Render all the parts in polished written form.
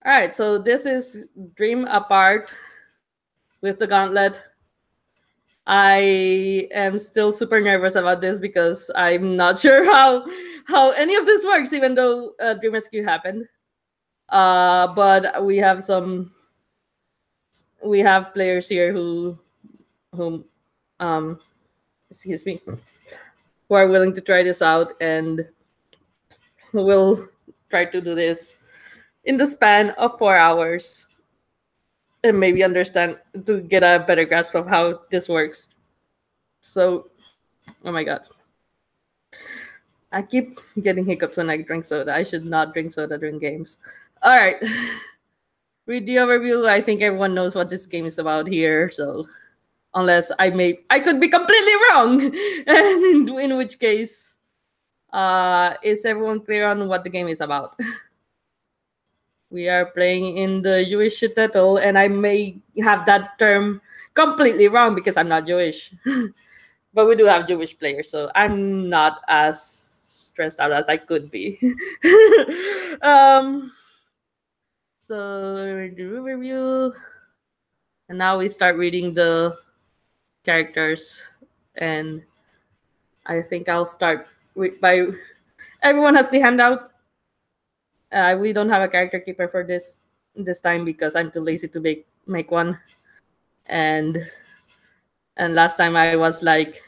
All right, so this is Dream Apart with the Gauntlet. I am still super nervous about this because I'm not sure how any of this works, even though Dream Rescue happened. But we have players here who excuse me, who are willing to try this out and who will try to do this in the span of 4 hours and maybe understand to get a better grasp of how this works. So, oh my god. I keep getting hiccups when I drink soda. I should not drink soda during games. All right. Read the overview. I think everyone knows what this game is about here. So, unless I could be completely wrong, and in which case, is everyone clear on what the game is about? We are playing in the Jewish shtetl, and I may have that term completely wrong because I'm not Jewish. But we do have Jewish players, so I'm not as stressed out as I could be. So the review, and now we start reading the characters, and I think I'll start by. Everyone has the handout. We don't have a character keeper for this time because I'm too lazy to make one, and last time I was like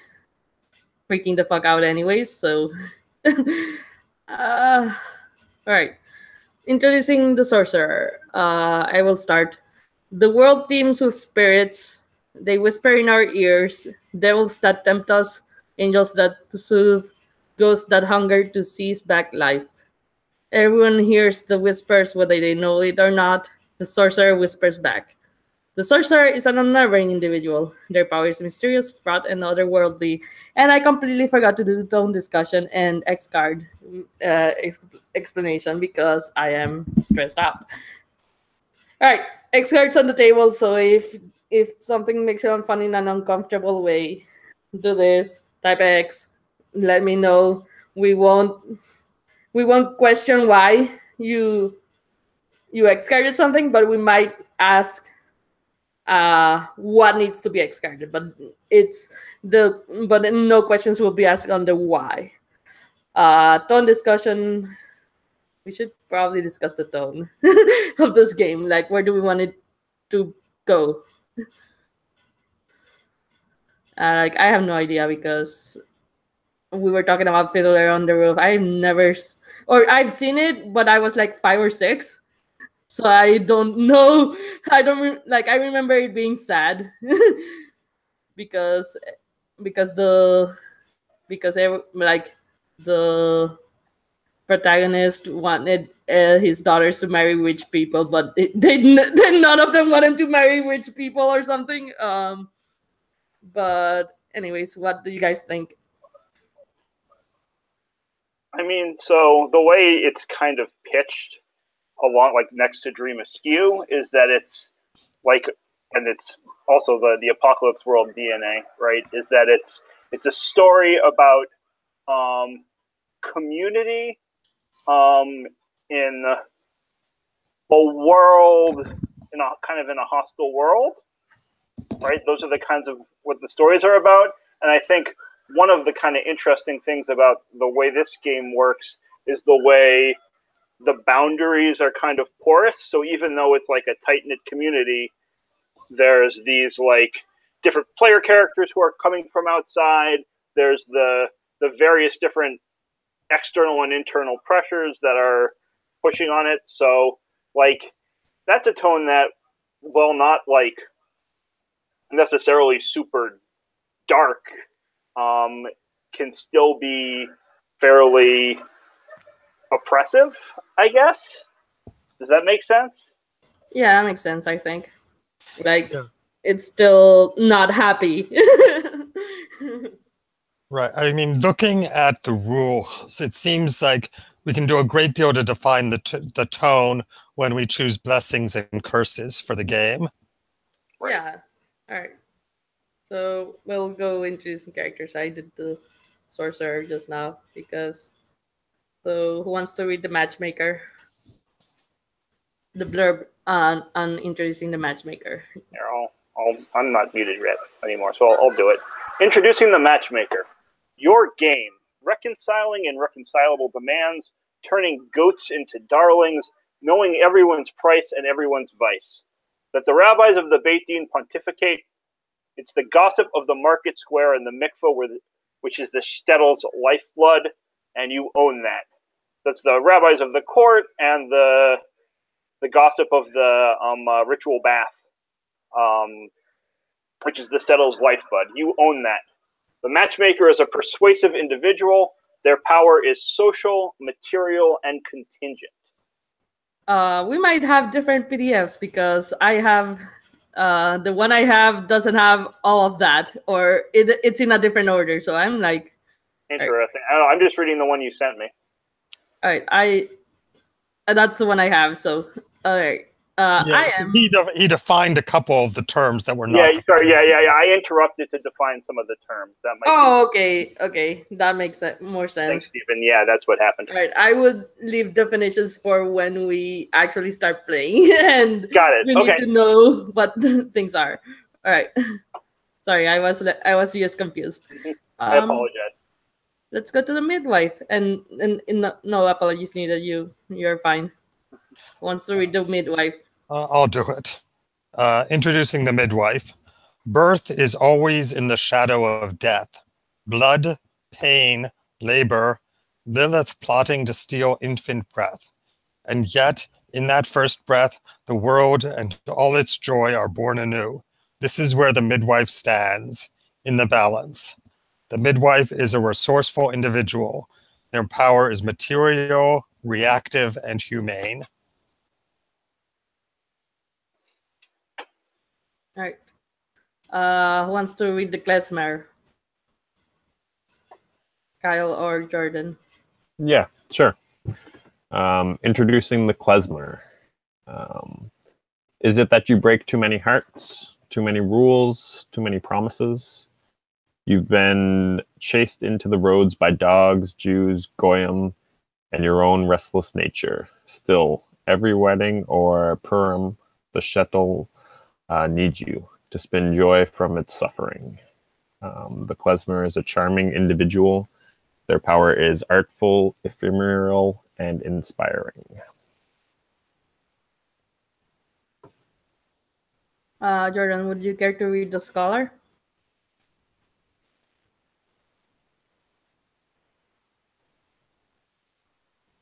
freaking the fuck out anyways. So, all right. Introducing the sorcerer. I will start. The world teems with spirits. They whisper in our ears. Devils that tempt us, angels that soothe, ghosts that hunger to seize back life. Everyone hears the whispers whether they know it or not. The sorcerer whispers back. The sorcerer is an unnerving individual. Their power is mysterious, fraught, and otherworldly. And I completely forgot to do the tone discussion and X card explanation because I am stressed out. All right, X cards on the table. So if something makes you fun in an uncomfortable way, do this. Type X. Let me know. We won't question why you X carded something, but we might ask what needs to be excarded, but no questions will be asked on the why. Tone discussion. We should probably discuss the tone of this game. Like, where do we want it to go? Like, I have no idea because we were talking about Fiddler on the Roof. I've seen it, but I was like 5 or 6. So I don't know. I remember it being sad because the protagonist wanted his daughters to marry rich people, but then none of them wanted to marry rich people or something. But anyways, what do you guys think? I mean, so the way it's kind of pitched along, like next to Dream Askew, is that it's like, and it's also the Apocalypse World DNA, right? Is that it's a story about community in a world, in a hostile world, right? Those are the kinds of what the stories are about. And I think one of the kind of interesting things about the way this game works is the way the boundaries are kind of porous. So even though it's like a tight-knit community, there's these like different player characters who are coming from outside. There's the various different external and internal pressures that are pushing on it. So like that's a tone that, while not like necessarily super dark, can still be fairly oppressive, I guess. Does that make sense? Yeah, that makes sense, I think. Like, yeah. It's still not happy. Right. I mean, looking at the rules, it seems like we can do a great deal to define the tone when we choose blessings and curses for the game. Right. Yeah. All right. So we'll go into some characters. I did the sorcerer just now because. So who wants to read the matchmaker? the blurb on introducing the matchmaker. Here, I'm not muted yet anymore, so I'll do it. Introducing the matchmaker. Your game, reconciling irreconcilable demands, turning goats into darlings, knowing everyone's price and everyone's vice. That the rabbis of the Beit Din pontificate, it's the gossip of the market square and the mikveh, which is the shtetl's lifeblood, and you own that. That's the rabbis of the court and the gossip of the ritual bath, which is the shtetl's lifeblood. You own that. The matchmaker is a persuasive individual. Their power is social, material, and contingent. We might have different PDFs because I have the one I have doesn't have all of that, or it's in a different order. So I'm like, interesting. I don't know, I'm just reading the one you sent me. All right, that's the one I have. So all right, He defined a couple of the terms that were not. Yeah, sorry. Yeah. I interrupted to define some of the terms. That might. Okay. That makes more sense. Thanks, Stephen. Yeah, that's what happened. Right. I would leave definitions for when we actually start playing, and got it. We need to know what things are. All right. Sorry, I was just confused. I apologize. Let's go to the midwife, and no apologies needed. You're fine. Wants to read the midwife. I'll do it. Introducing the midwife. Birth is always in the shadow of death. Blood, pain, labor, Lilith plotting to steal infant breath. And yet, in that first breath, the world and all its joy are born anew. This is where the midwife stands, in the balance. The midwife is a resourceful individual. Their power is material, reactive, and humane. All right. Who wants to read the klezmer? Kyle or Jordan? Yeah, sure. Introducing the klezmer. Is it that you break too many hearts, too many rules, too many promises? You've been chased into the roads by dogs, Jews, goyim, and your own restless nature. Still, every wedding or Purim, the shtetl needs you to spin joy from its suffering. The klezmer is a charming individual. Their power is artful, ephemeral, and inspiring. Jordan, would you care to read the scholar?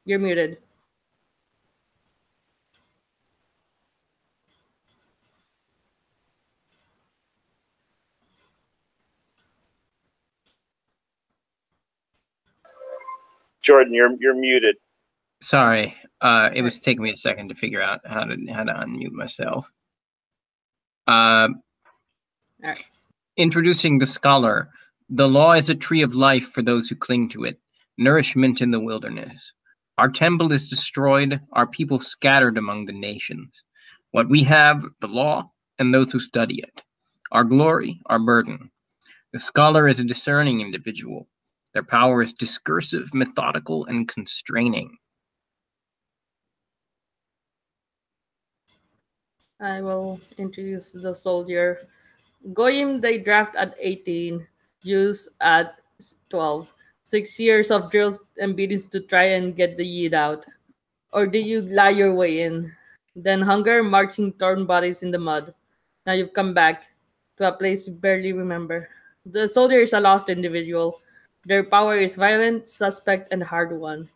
You're muted. Jordan, you're muted. Sorry, it was taking me a second to figure out how to unmute myself. All right. Introducing the scholar. The law is a tree of life for those who cling to it, nourishment in the wilderness. Our temple is destroyed, our people scattered among the nations. What we have, the law, and those who study it. Our glory, our burden. The scholar is a discerning individual. Their power is discursive, methodical, and constraining. I will introduce the soldier. Goyim they draft at 18, Jews at 12. 6 years of drills and beatings to try and get the yid out. Or did you lie your way in? Then hunger, marching torn bodies in the mud. Now you've come back to a place you barely remember. The soldier is a lost individual. Their power is violent, suspect, and hard-won.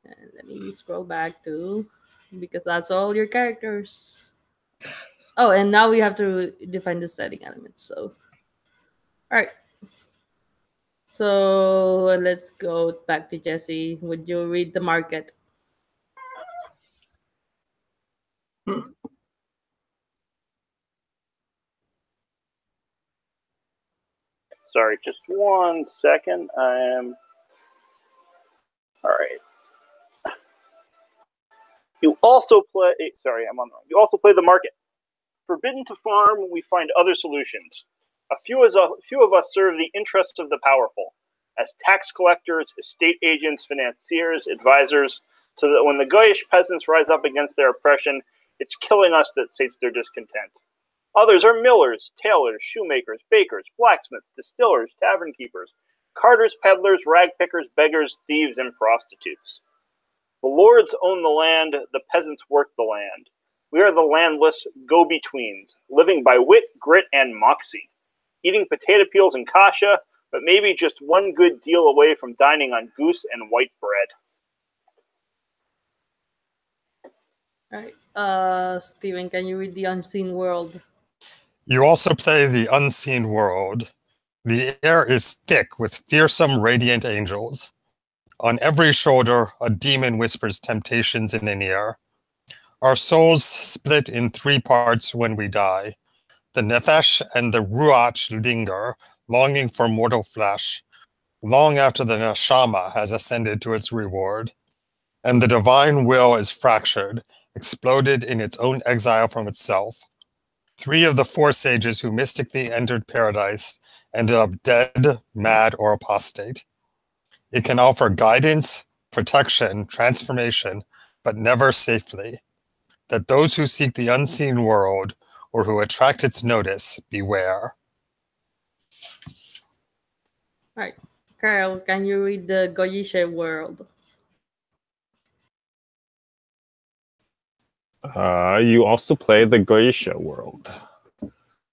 And let me scroll back to, because that's all your characters. Oh, and now we have to define the setting elements. So, all right. So let's go back to Jesse. Would you read the market? Sorry, just 1 second. I am. All right. You also play. Sorry, I'm on. You also play the market. Forbidden to farm, we find other solutions. A few of us serve the interests of the powerful, as tax collectors, estate agents, financiers, advisors. so that when the Goyish peasants rise up against their oppression, it's killing us that sates their discontent. Others are millers, tailors, shoemakers, bakers, blacksmiths, distillers, tavern keepers, carters, peddlers, rag pickers, beggars, thieves, and prostitutes. The lords own the land, the peasants work the land. We are the landless go-betweens, living by wit, grit, and moxie, eating potato peels and kasha, but maybe just one good deal away from dining on goose and white bread. Alright, Steven, can you read The Unseen World? You also play the unseen world. The air is thick with fearsome radiant angels. On every shoulder, a demon whispers temptations in an ear. Our souls split in 3 parts when we die. The nefesh and the ruach linger, longing for mortal flesh, long after the neshama has ascended to its reward. And the divine will is fractured, exploded in its own exile from itself. 3 of the 4 sages who mystically entered paradise ended up dead, mad, or apostate. It can offer guidance, protection, transformation, but never safely. That those who seek the unseen world or who attract its notice, beware. Alright, Carl, can you read The Goyishe World? You also play the Goyisha world.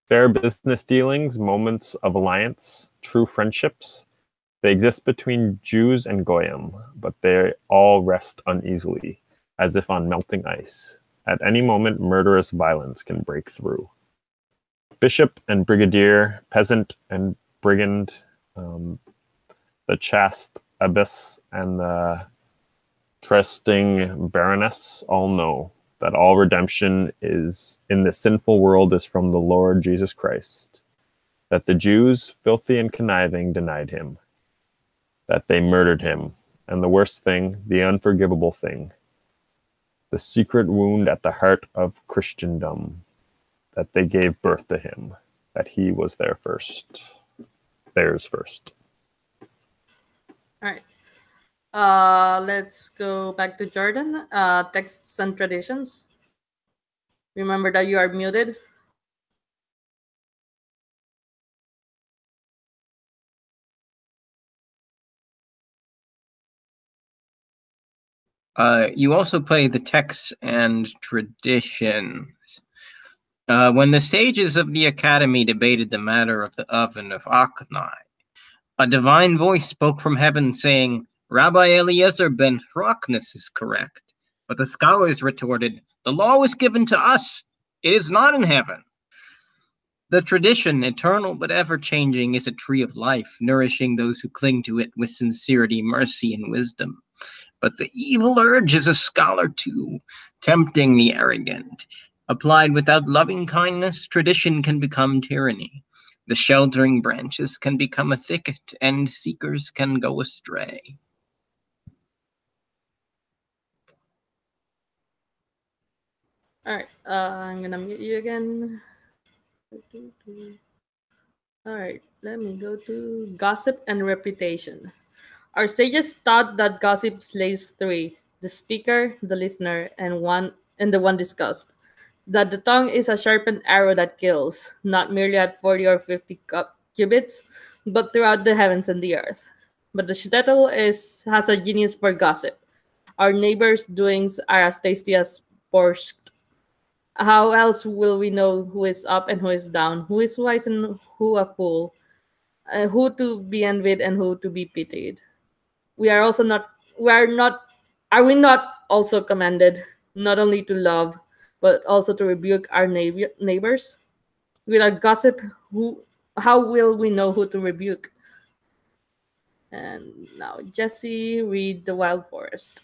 Fair business dealings, moments of alliance, true friendships. They exist between Jews and Goyim, but they all rest uneasily, as if on melting ice. At any moment, murderous violence can break through. Bishop and brigadier, peasant and brigand, the chaste abbess and the trusting baroness all know that all redemption is in the sinful world is from the Lord Jesus Christ, that the Jews, filthy and conniving, denied him, that they murdered him, and the worst thing, the unforgivable thing, the secret wound at the heart of Christendom, that they gave birth to him, that he was theirs first. Alright. Let's go back to Jordan. Texts and traditions. Remember that you are muted. You also play the texts and traditions. When the sages of the academy debated the matter of the oven of Akhnai, a divine voice spoke from heaven saying, Rabbi Eliezer ben Throcknus is correct. But the scholars retorted, the law was given to us. It is not in heaven. The tradition, eternal but ever-changing, is a tree of life, nourishing those who cling to it with sincerity, mercy, and wisdom. But the evil urge is a scholar too, tempting the arrogant. Applied without loving kindness, tradition can become tyranny. The sheltering branches can become a thicket, and seekers can go astray. Alright, I'm gonna mute you again. Alright, let me go to gossip and reputation. Our sages taught that gossip slays 3, the speaker, the listener, and the one discussed. That the tongue is a sharpened arrow that kills, not merely at 40 or 50 cubits, but throughout the heavens and the earth. But the shtetl has a genius for gossip. Our neighbors' doings are as tasty as borscht. How else will we know who is up and who is down, who is wise and who a fool, who to be envied and who to be pitied? Are we not also commanded not only to love, but also to rebuke our neighbors? Without gossip, how will we know who to rebuke? And now, Jesse, read The Wild Forest.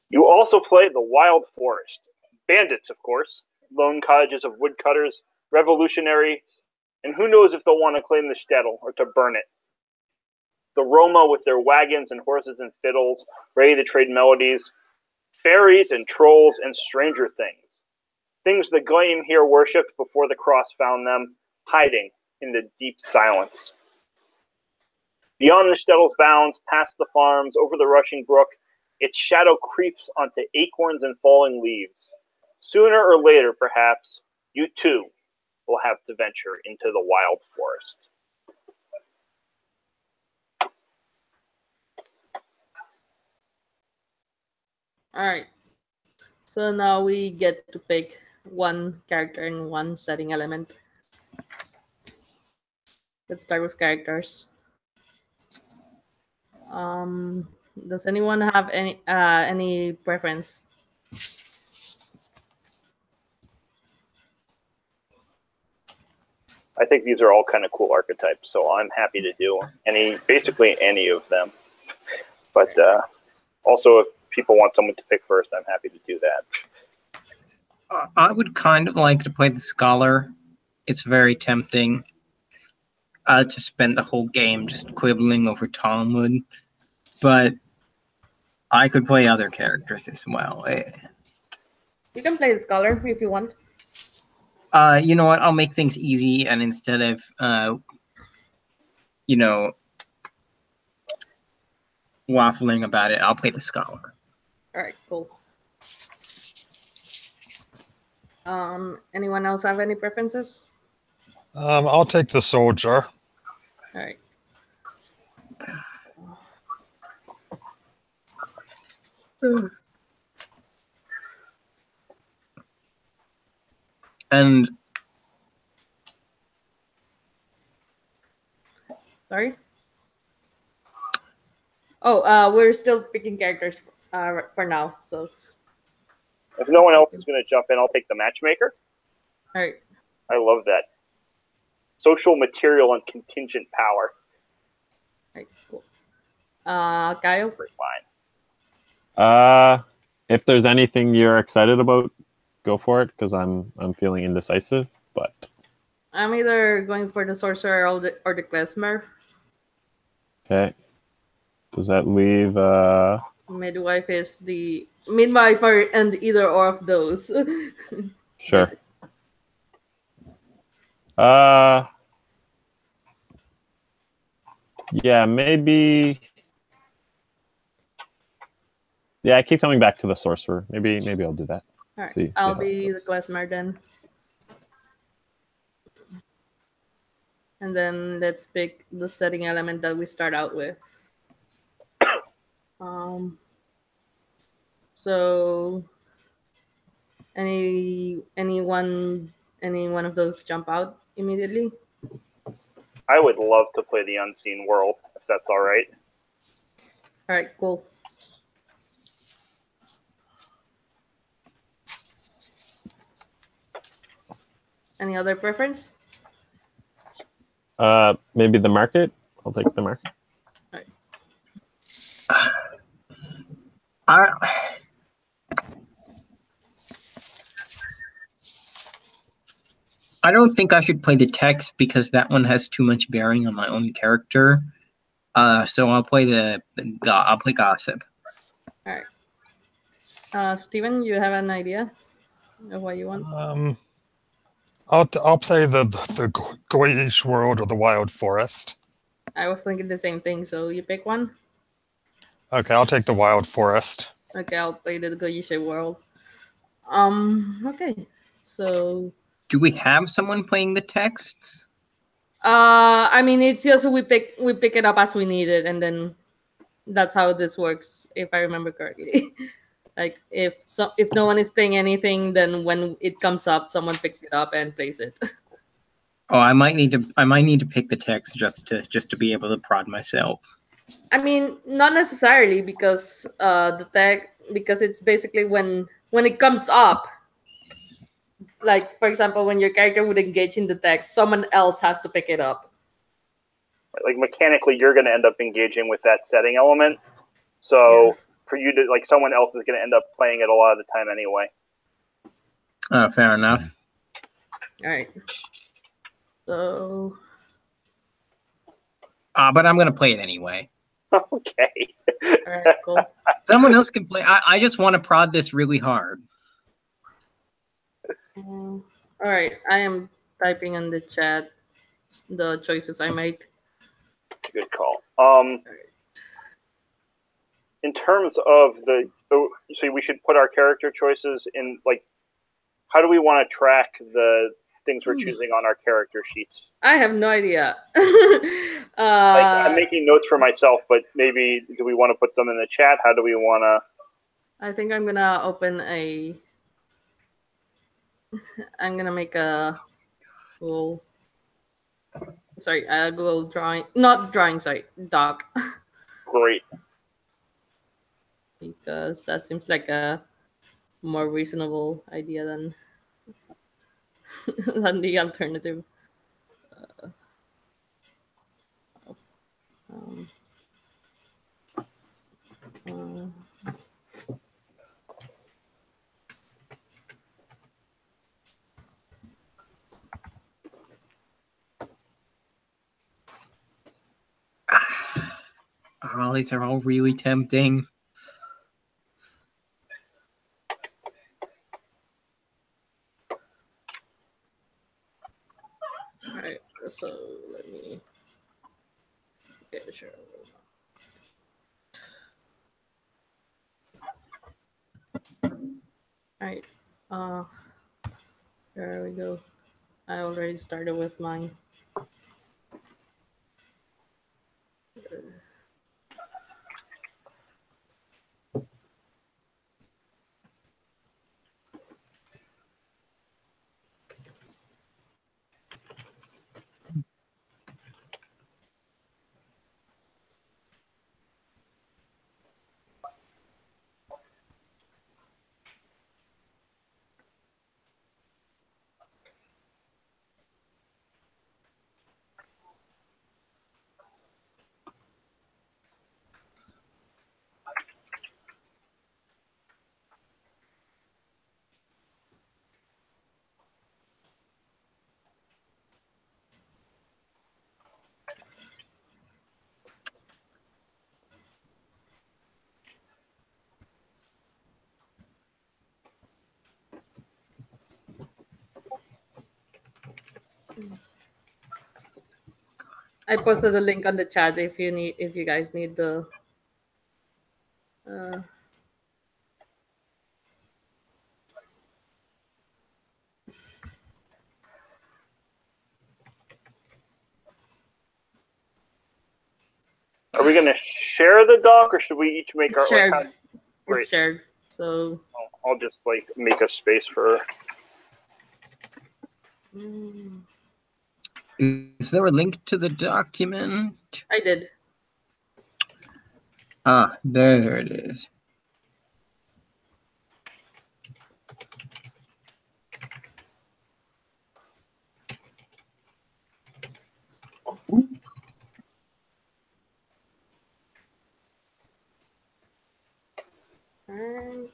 You also play the Wild Forest. Bandits, of course. Lone cottages of woodcutters, revolutionary, and who knows if they'll want to claim the shtetl or to burn it. The Roma with their wagons and horses and fiddles, ready to trade melodies. Fairies and trolls and stranger things. Things the Goyim here worshipped before the cross found them, hiding in the deep silence. Beyond the shtetl's bounds, past the farms, over the rushing brook, its shadow creeps onto acorns and falling leaves. Sooner or later, perhaps, you too will have to venture into the wild forest. Alright. So now we get to pick one character and one setting element. Let's start with characters. Does anyone have any preference? I think these are all kind of cool archetypes, so I'm happy to do basically any of them. But also, if people want someone to pick first, I'm happy to do that. I would kind of like to play the Scholar. It's very tempting to spend the whole game just quibbling over Talmud, but I could play other characters as well. You can play the Scholar if you want. You know what? I'll make things easy, and instead of, waffling about it, I'll play the Scholar. All right, cool. Anyone else have any preferences? I'll take the soldier. All right. And Sorry? Oh, we're still picking characters for now, so. If no one else is going to jump in, I'll take the matchmaker. All right. I love that. Social, material, and contingent power. All right, cool. Kyle? Fine. If there's anything you're excited about, go for it, because I'm feeling indecisive, but I'm either going for the sorcerer or the klezmer. okay. Does that leave Midwife is the midwife and either or of those. sure. Yeah, maybe. Yeah, I keep coming back to the sorcerer. Maybe I'll do that. All right, See I'll how be it the goes. klezmer then. And then let's pick the setting element that we start out with. So any one of those jump out immediately? I would love to play the Unseen World, if that's all right. All right, cool. Any other preference? Maybe the market. I'll take the market. All right. I don't think I should play the text because that one has too much bearing on my own character. So I'll play I'll play gossip. All right. Steven, you have an idea of what you want? I'll play the Goyish world or the wild forest. I was thinking the same thing, so you pick one? Okay, I'll take the wild forest. Okay, I'll play the Goyishe world. Okay. So Do we have someone playing the texts? I mean, it's just we pick it up as we need it, and then that's how this works, if I remember correctly. Like if no one is playing anything, then when it comes up, someone picks it up and plays it. Oh, I might need to pick the text just to be able to prod myself. I mean, not necessarily because because it's basically when it comes up. Like, for example, when your character would engage in the text, someone else has to pick it up. Like, mechanically, you're going to end up engaging with that setting element. So, for you to, like, someone else is going to end up playing it a lot of the time anyway. Oh, fair enough. All right. So. But I'm going to play it anyway. Okay. All right, cool. Someone else can play. I just want to prod this really hard. All right, I am typing in the chat the choices I made. Good call. In terms of so we should put our character choices in, like, how do we want to track the things we're choosing on our character sheets? I have no idea. Like, I'm making notes for myself, but maybe do we want to put them in the chat? How do we want to? I think I'm gonna open a. I'm gonna make a Google. Sorry, a Google drawing, not drawing. Sorry, doc. Great. Because that seems like a more reasonable idea than than the alternative. Um, Oh, these are all really tempting. all right, so let me get sure. All right, there we go. I already started with mine. I posted the link on the chat if you guys need the. Are we going to share the doc, or should we each make our Shared. Like, It's shared. So I'll just like make a space for. Is there a link to the document? I did. Ah, there it is. Alright.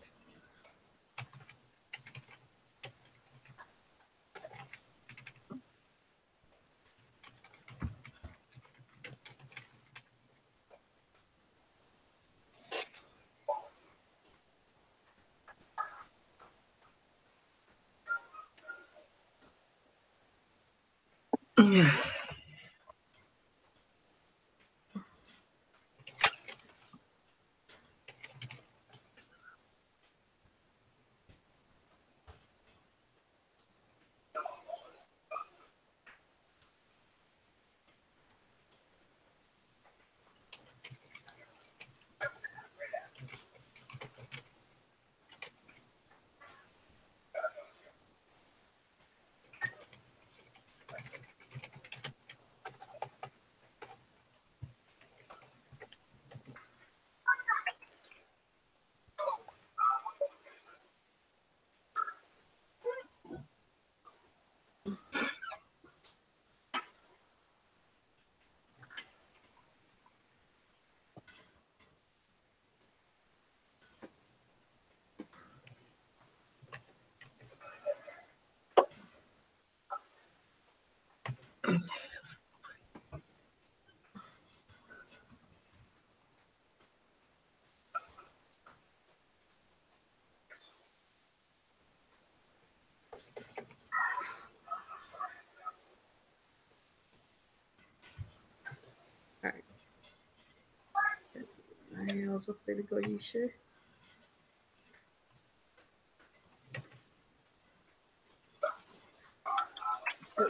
also play the Goyisha.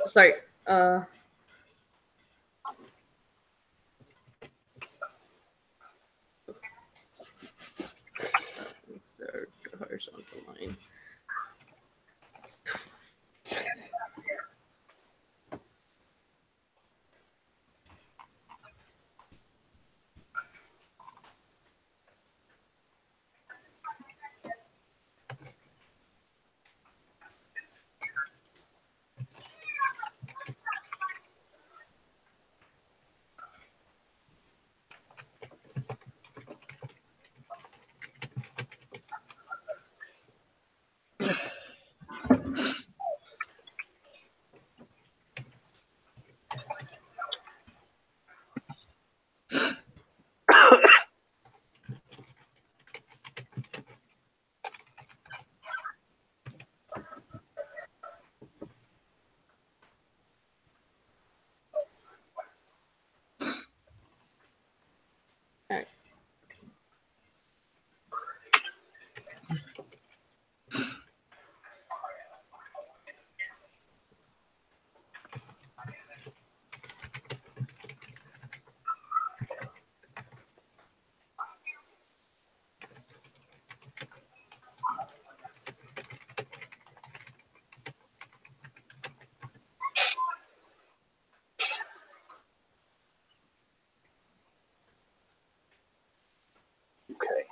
Sorry. Insert the horizontal line. Alright. Okay.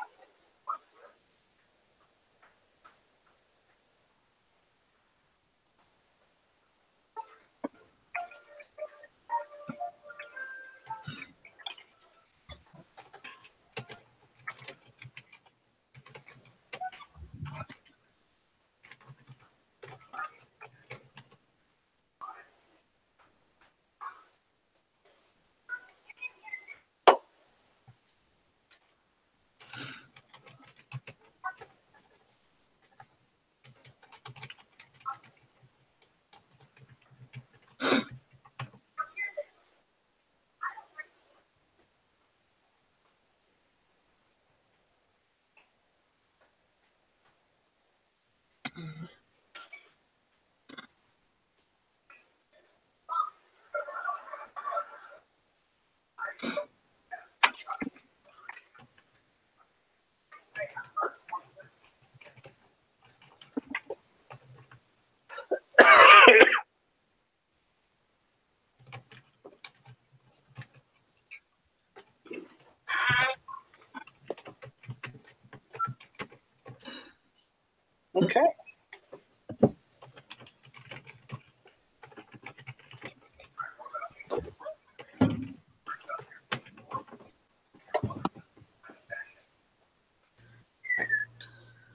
Okay.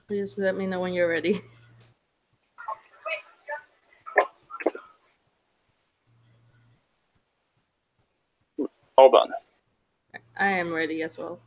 Please let me know when you're ready. All done. I am ready as well.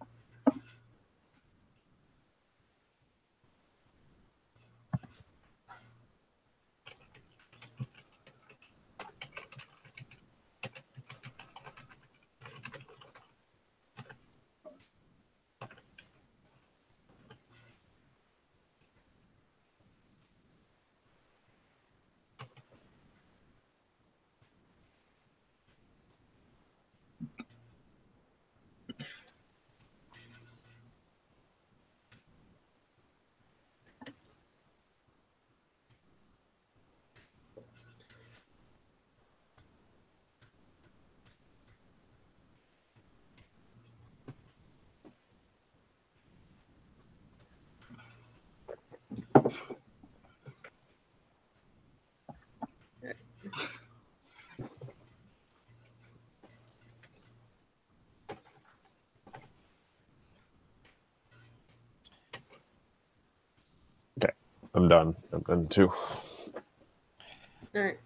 Okay, I'm done. I'm done too. Alright.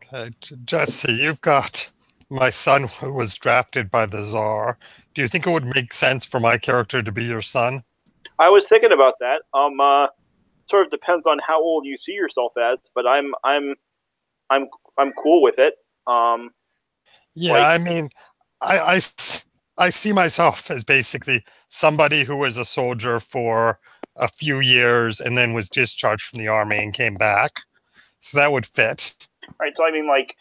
Okay, Jesse, you've got my son who was drafted by the Tsar. Do you think it would make sense for my character to be your son? I was thinking about that. Sort of depends on how old you see yourself as, but I'm cool with it. Yeah, Like- I mean, I I see myself as basically somebody who was a soldier for a few years and then was discharged from the army and came back. So that would fit. Right. So I mean, like,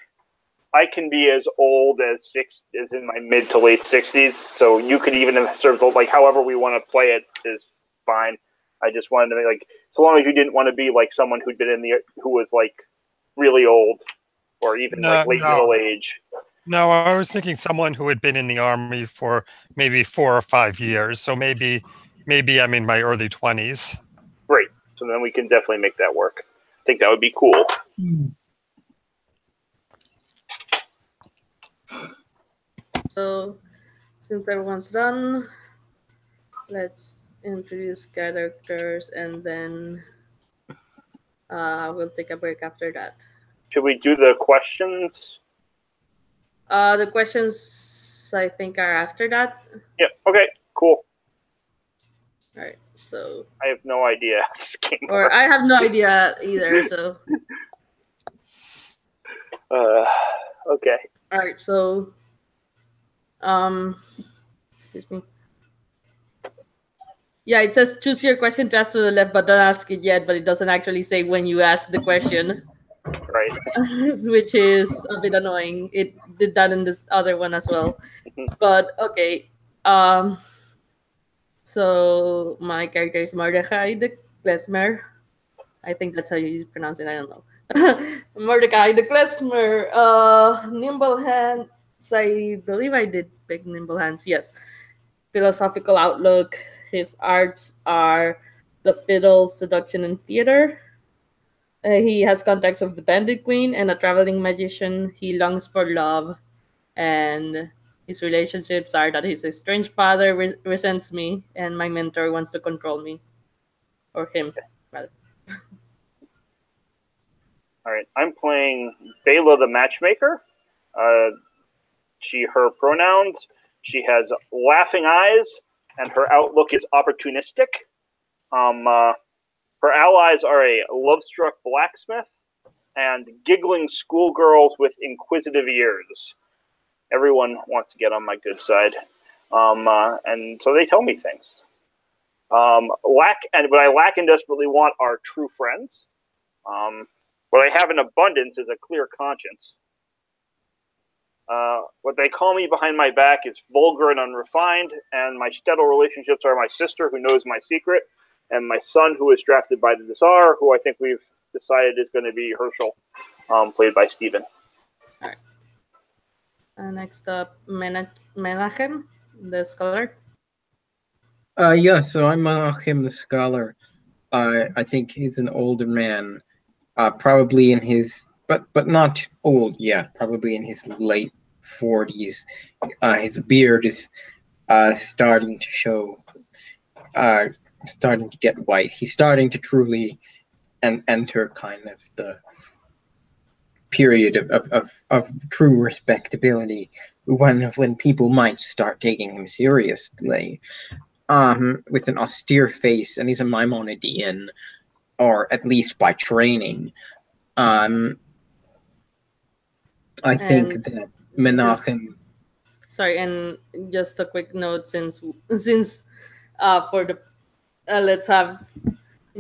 I can be as old as in my mid to late 60s. So you could even have served, like, however we want to play it is fine. I just wanted to make, like, so long as you didn't want to be like someone who was like really old or even like late middle age. No, I was thinking someone who had been in the army for maybe 4 or 5 years. So maybe I'm in my early 20s. Great. So then we can definitely make that work. I think that would be cool. So, since everyone's done, let's introduce characters and then we'll take a break after that. Should we do the questions? The questions, I think, are after that. Yeah, okay, cool. All right, so... I have no idea. Or I have no idea either, so... Okay. All right, so... excuse me. Yeah, it says choose your question to ask to the left, but don't ask it yet, but it doesn't actually say when you ask the question. Right. Which is a bit annoying. It did that in this other one as well. But okay. So my character is Mordecai the Klezmer. I think that's how you pronounce it. I don't know. Mordecai the Klezmer. Nimble hands. I believe I did pick nimble hands. Yes. Philosophical outlook. His arts are the fiddle, seduction, and theater. He has contacts with the Bandit Queen and a traveling magician. He longs for love, and his relationships are that his estranged father resents me, and my mentor wants to control me, or him, rather. All right, I'm playing Bela the Matchmaker. Her pronouns. She has laughing eyes, and her outlook is opportunistic. Her allies are a love-struck blacksmith and giggling schoolgirls with inquisitive ears. Everyone wants to get on my good side, and so they tell me things. What I lack and desperately want are true friends. What I have in abundance is a clear conscience. What they call me behind my back is vulgar and unrefined, and my shtetl relationships are my sister, who knows my secret, and my son, who is drafted by the Tsar, who I think we've decided is going to be Herschel, played by Steven. All right. Next up, Menachem, the scholar. Yeah, so I'm Menachem the scholar. I think he's an older man, probably in his, but not old yet, probably in his late 40s. His beard is starting to show, starting to get white. He's starting to truly enter kind of the period of true respectability when people might start taking him seriously. With an austere face, and he's a Maimonidean, or at least by training. I think that Menachem. Sorry, and just a quick note, since for the let's have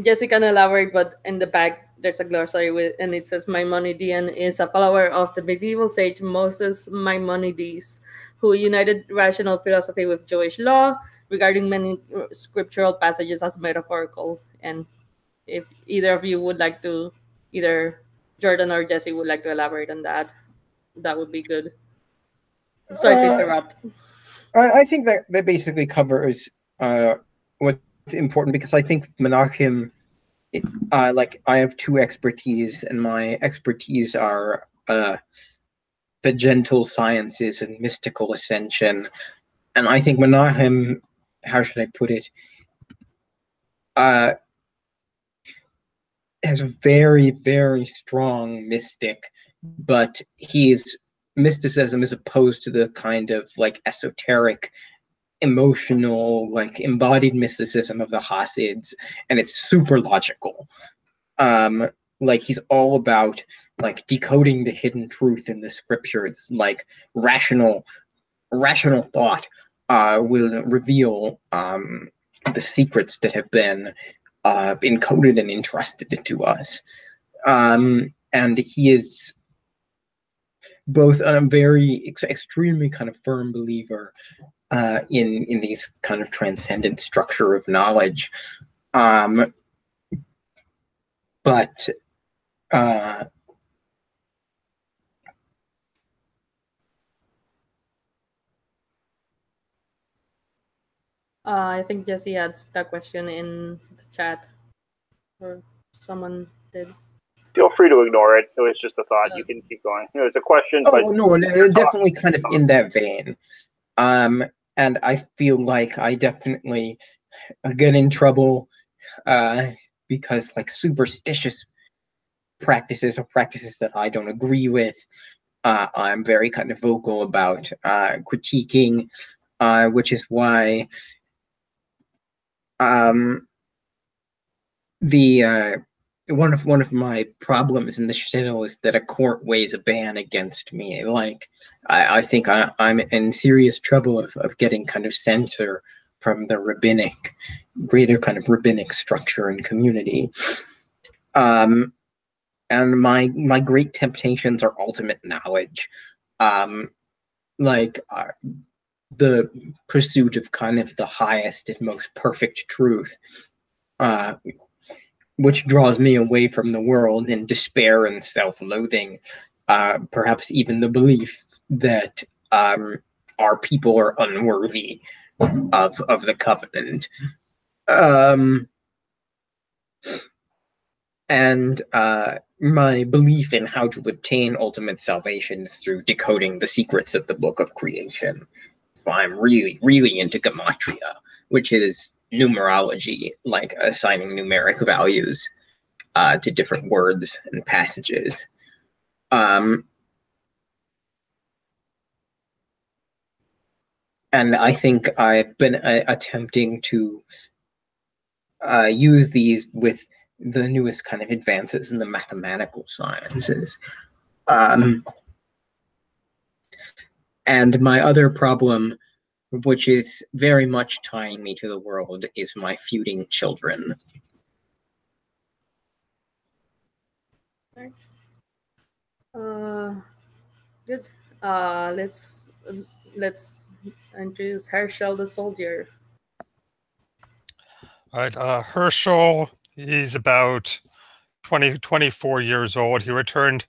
Jessica elaborate, but in the back there's a glossary and it says Maimonidean is a follower of the medieval sage Moses Maimonides, who united rational philosophy with Jewish law, regarding many scriptural passages as metaphorical. And if either of you would like to, either Jordan or Jesse would like to elaborate on that, that would be good. Sorry to interrupt. I think that basically covers what's important, because I think Menachem, like, I have two expertise, and my expertise are the gentle sciences and mystical ascension. And I think Menachem, how should I put it, has a very, very strong mystic, but his mysticism is opposed to the kind of like esoteric, emotional, like embodied mysticism of the Hasids, and it's super logical. Like, he's all about like decoding the hidden truth in the scriptures, like rational thought. will reveal the secrets that have been encoded and entrusted to us. And he is both a very extremely kind of firm believer in these kind of transcendent structure of knowledge, but I think Jesse had that question in the chat, or someone did. Feel free to ignore it. It was just a thought. You can keep going. It was a question, but oh no, definitely kind of in that vein. And I feel like I definitely get in trouble because like superstitious practices or practices that I don't agree with, I'm very kind of vocal about critiquing, which is why the one of my problems in the shtetl is that a court weighs a ban against me. Like I think I'm in serious trouble of getting kind of censor from the greater kind of rabbinic structure and community. And my great temptations are ultimate knowledge, like the pursuit of kind of the highest and most perfect truth, which draws me away from the world in despair and self-loathing, perhaps even the belief that our people are unworthy of the covenant. And my belief in how to obtain ultimate salvation is through decoding the secrets of the book of creation. So I'm really, really into gematria, which is numerology, like assigning numeric values to different words and passages. And I think I've been attempting to use these with the newest kind of advances in the mathematical sciences. And my other problem, which is very much tying me to the world, is my feuding children. Good. Let's introduce Herschel the soldier. All right, Herschel, he's about 24 years old. He returned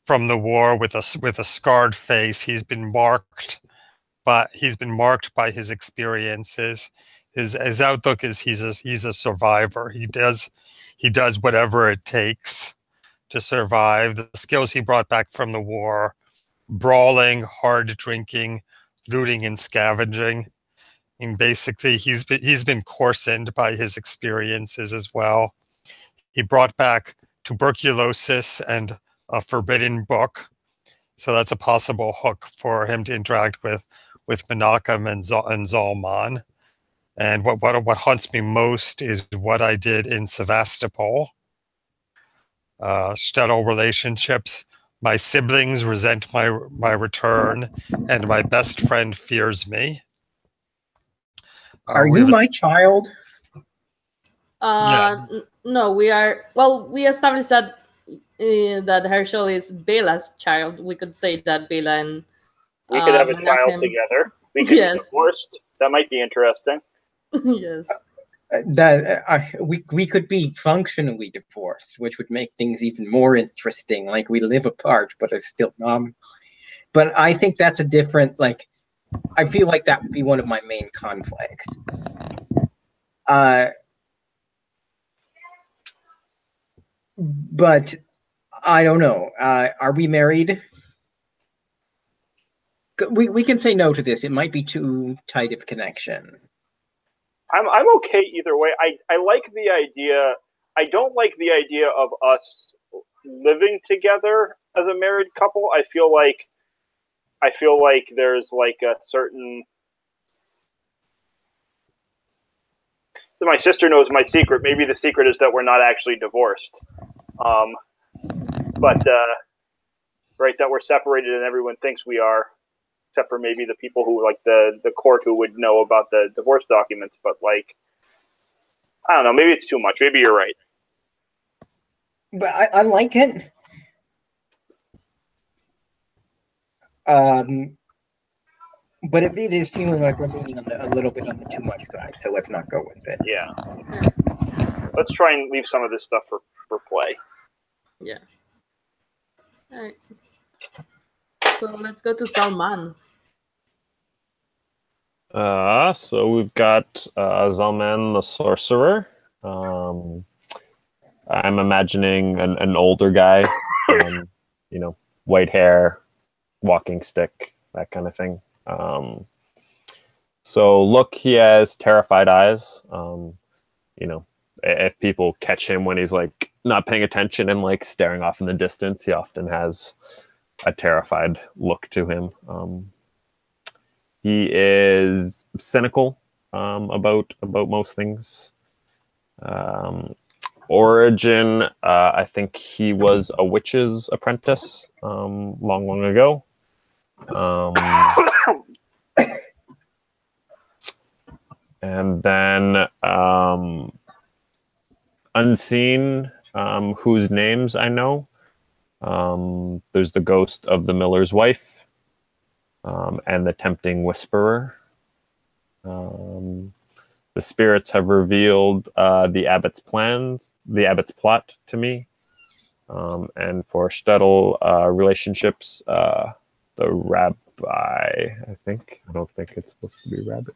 from the war with a scarred face. He's been marked by his experiences. His outlook is he's a survivor. He does whatever it takes to survive. The skills he brought back from the war: brawling, hard drinking, looting, and scavenging. And basically, he's been coarsened by his experiences as well. He brought back tuberculosis and a forbidden book, so that's a possible hook for him to interact with Menachem and Zalman. And what haunts me most is what I did in Sevastopol. Shtetl relationships. My siblings resent my return, and my best friend fears me. Are you my child? Yeah. No, we are. Well, we established that that Herschel is Bela's child. We could say that Bela and we could have a Menachem child together. We could be divorced. That might be interesting. Yes. We could be functionally divorced, which would make things even more interesting. Like we live apart, but are still But I think that's a different. Like, I feel like that would be one of my main conflicts. But I don't know. Are we married? We can say no to this. It might be too tight of connection. I'm okay either way. I like the idea. I don't like the idea of us living together as a married couple. I feel like there's like a certain. My sister knows my secret. Maybe the secret is that we're not actually divorced. But right, that we're separated and everyone thinks we are. except for maybe the people who like the court who would know about the divorce documents. But like, I don't know, maybe it's too much. Maybe you're right. But I like it. But it is feeling like we're leaning on a little bit on the too much side, so let's not go with it. Yeah. Let's try and leave some of this stuff for play. Yeah. All right. So let's go to Salman. So we've got Zalman the Sorcerer. I'm imagining an older guy, you know, white hair, walking stick, that kind of thing. So look, he has terrified eyes. You know, if people catch him when he's like not paying attention and like staring off in the distance, he often has a terrified look to him. He is cynical about most things. Origin, I think he was a witch's apprentice long ago. And then Unseen, whose names I know. There's the ghost of the miller's wife. And the tempting whisperer. The spirits have revealed the abbot's plot to me. And for shtetl relationships, the rabbi, I don't think it's supposed to be rabbit.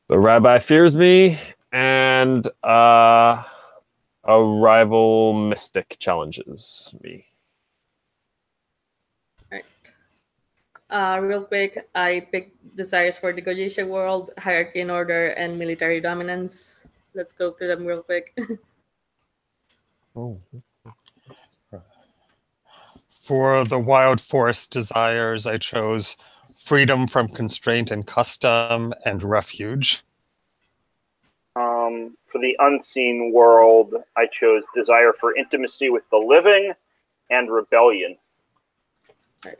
The rabbi fears me, and a rival mystic challenges me. Real quick, I picked desires for the Goyisha world, hierarchy and order, and military dominance. Let's go through them real quick. Oh. For the wild forest desires, I chose freedom from constraint and custom and refuge. For the unseen world, I chose desire for intimacy with the living and rebellion. Right.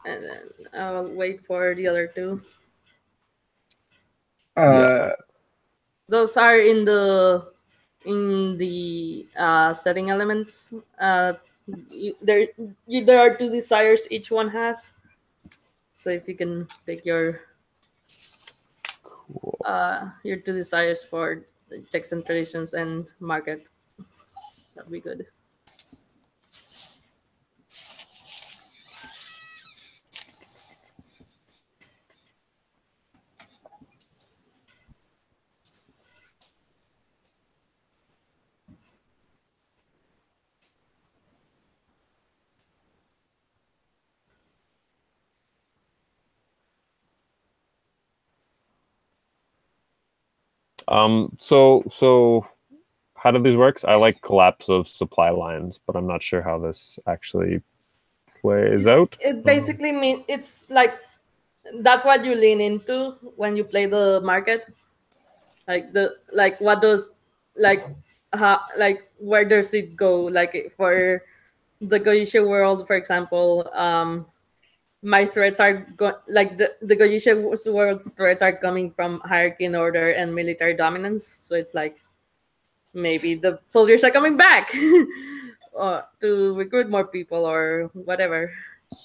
And then I'll wait for the other two. Those are in the setting elements. There are two desires each one has. So if you can pick your two desires for text and traditions and market, that'd be good. So how do these work? I like collapse of supply lines, but I'm not sure how this actually plays out. It basically means it's like that's what you lean into when you play the market. What does where does it go? Like for the Goyisha world, for example, my threats are the Goyisha world's threats are coming from hierarchy and order and military dominance. So it's like maybe the soldiers are coming back to recruit more people or whatever.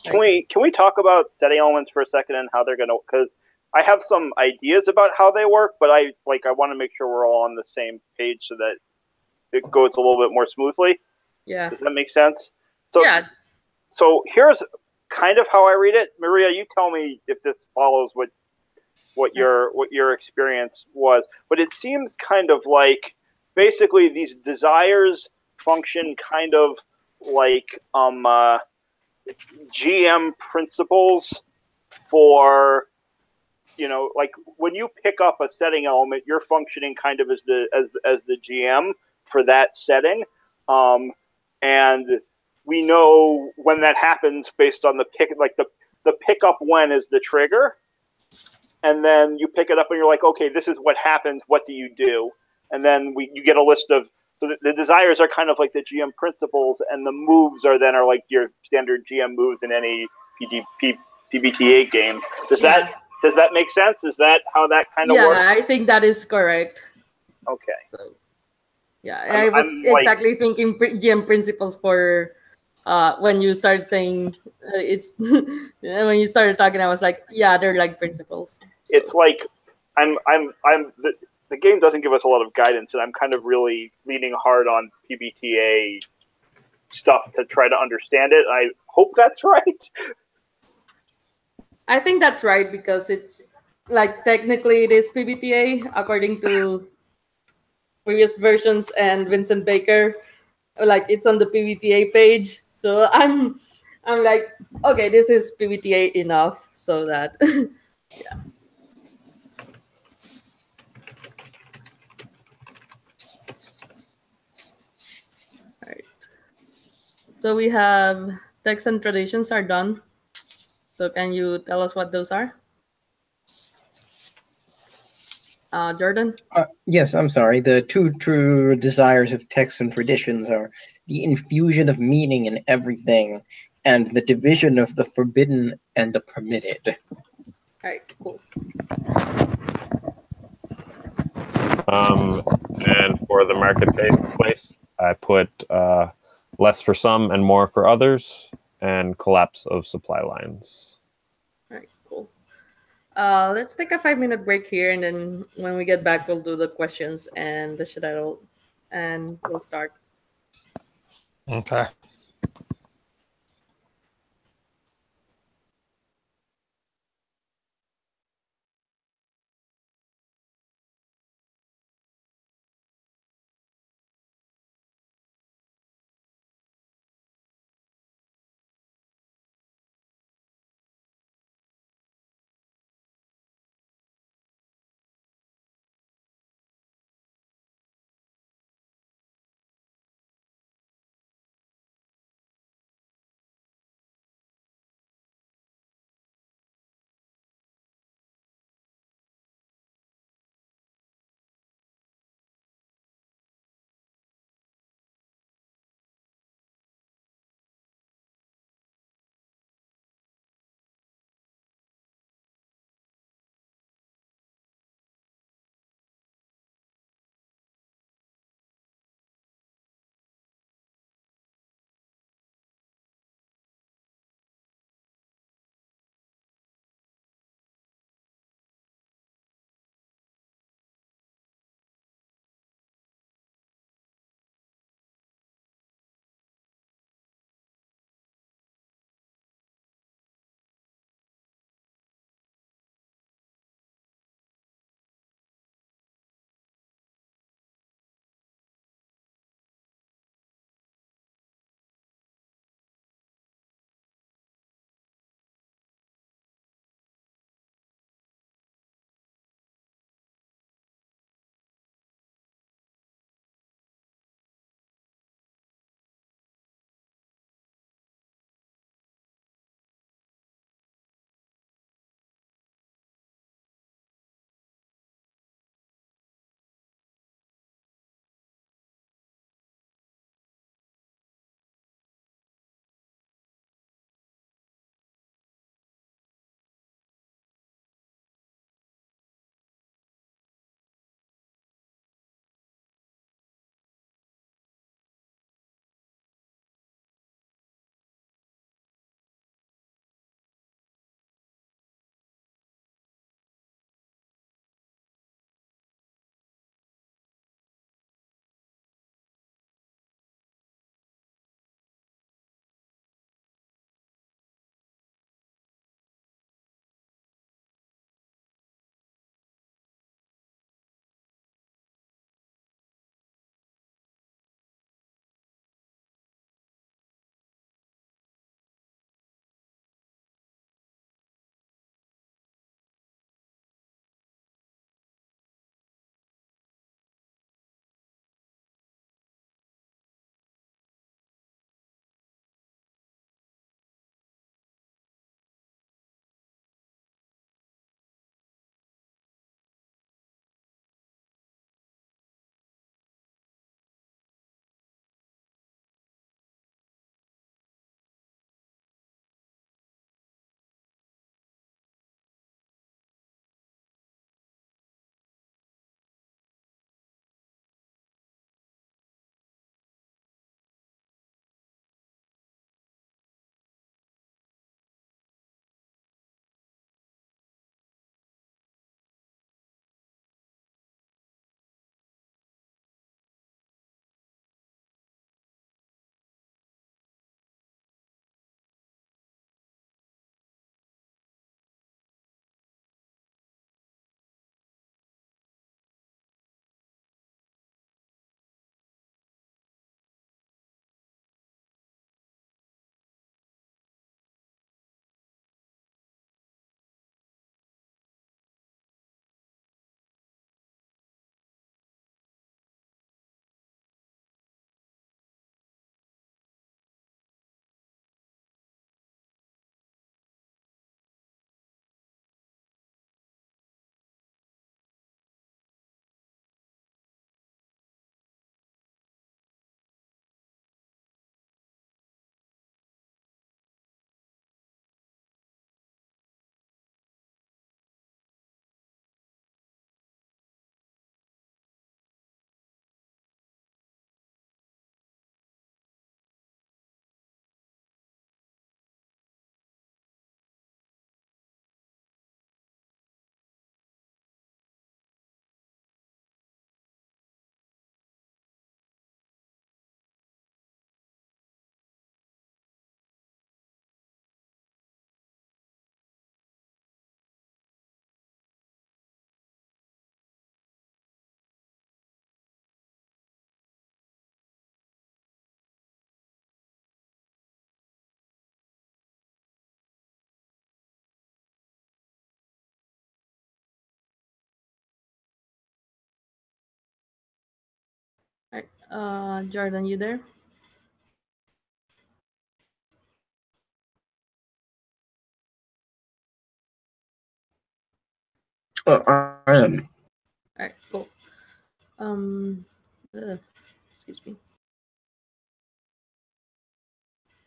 Can we talk about setting elements for a second and how they're gonna? Because I have some ideas about how they work, but I want to make sure we're all on the same page so that it goes a little bit more smoothly. Yeah. Does that make sense? So, yeah. So here's kind of how I read it. Maria, you tell me if this follows what your experience was. But it seems kind of like basically these desires function kind of like GM principles for, you know, like when you pick up a setting element, you're functioning kind of as the GM for that setting. And we know when that happens based on the pick, like the pickup when is the trigger. And then you pick it up and you're like, okay, this is what happens. What do you do? And then you get a list of, so the desires are kind of like the GM principles, and the moves are like your standard GM moves in any PBTA game. Does that make sense? Is that how that kind of works? Yeah, I think that is correct. Okay. So, yeah, I was exactly thinking GM principles for when you started saying it's when you started talking, I was like, yeah, they're like principles. So. It's like the game doesn't give us a lot of guidance, and I'm kind of really leaning hard on PBTA stuff to try to understand it. I hope that's right. I think that's right because it's like technically it is PBTA according to previous versions and Vincent Baker. Like it's on the PBTA page, so I'm like, okay, this is PBTA enough, so that yeah. All right. So we have texts and traditions are done. So can you tell us what those are? Jordan? Yes, I'm sorry. The two true desires of texts and traditions are the infusion of meaning in everything and the division of the forbidden and the permitted. All right, cool. And for the marketplace, I put less for some and more for others, and collapse of supply lines. All right, cool. Let's take a 5-minute break here, and then when we get back, we'll do the questions and the shadowle, and we'll start. Okay. All right. Jordan, you there? I am. All right, cool. Excuse me.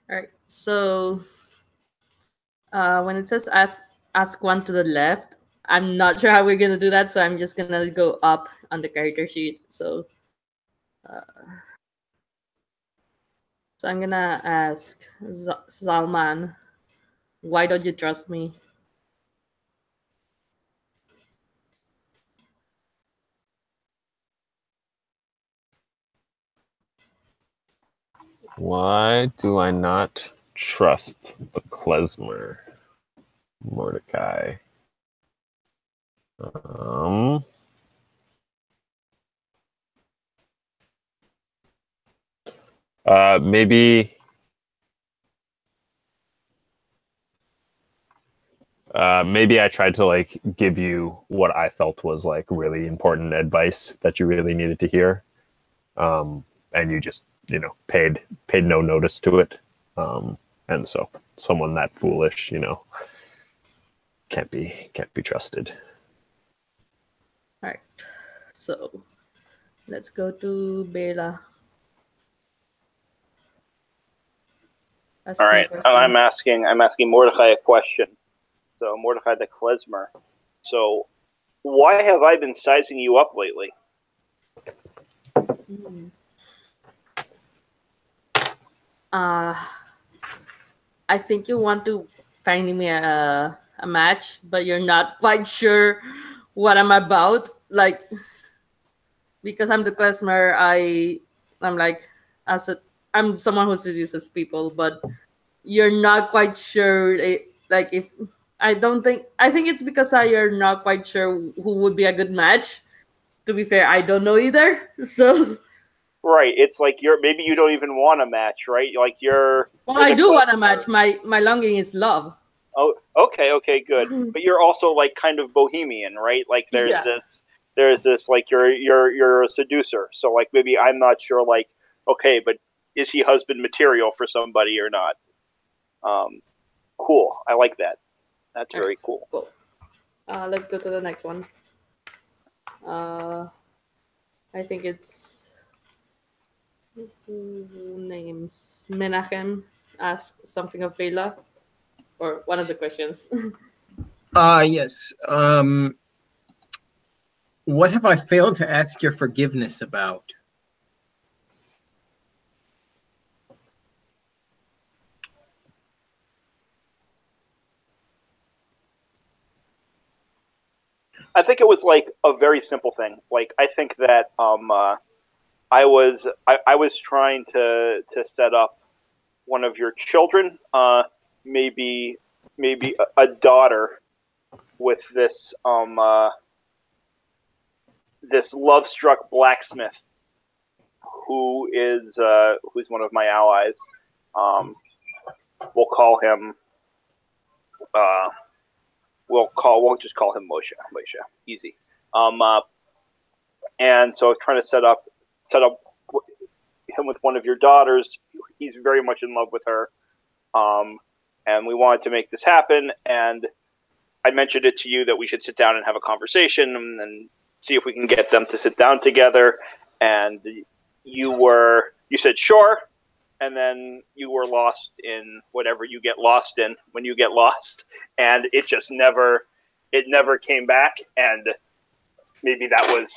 All right, so when it says ask one to the left, I'm not sure how we're gonna do that, so I'm just gonna go up on the character sheet. So I'm gonna ask Salman, why don't you trust me? Why do I not trust the klezmer? Mordecai. Maybe maybe I tried to like give you what I felt was like really important advice that you really needed to hear, and you just paid no notice to it, and so someone that foolish can't be trusted. All right, so let's go to Bela. All right, and I'm asking Mordecai a question. So Mordecai the klezmer. So why have I been sizing you up lately? I think you want to find me a match, but you're not quite sure what I'm about. Like, because I'm the klezmer, I'm like I'm someone who seduces people, but you're not quite sure. Like, if I think it's because you're not quite sure who would be a good match. To be fair, I don't know either. So. Right, it's like maybe you don't even want a match, right? Like you're. Well, I do want a match. My longing is love. Oh, okay, good. But you're also like kind of bohemian, right? Like there's this like you're a seducer. So like maybe I'm not sure. Like okay, but is he husband material for somebody or not? Cool. I like that. That's very cool. Let's go to the next one. I think it's names. Menachem asked something of Bela, or one of the questions. Yes. What have I failed to ask your forgiveness about? I think it was like a very simple thing. Like I think that I was trying to set up one of your children, maybe a daughter with this this love-struck blacksmith who's one of my allies. We'll call him. We'll just call him Moshe. Easy. And so I was trying to set up him with one of your daughters. He's very much in love with her. And we wanted to make this happen. And I mentioned it to you that we should sit down and have a conversation and see if we can get them to sit down together. And you said sure. And then you were lost in whatever you get lost in when you get lost. And it just never came back. And maybe that was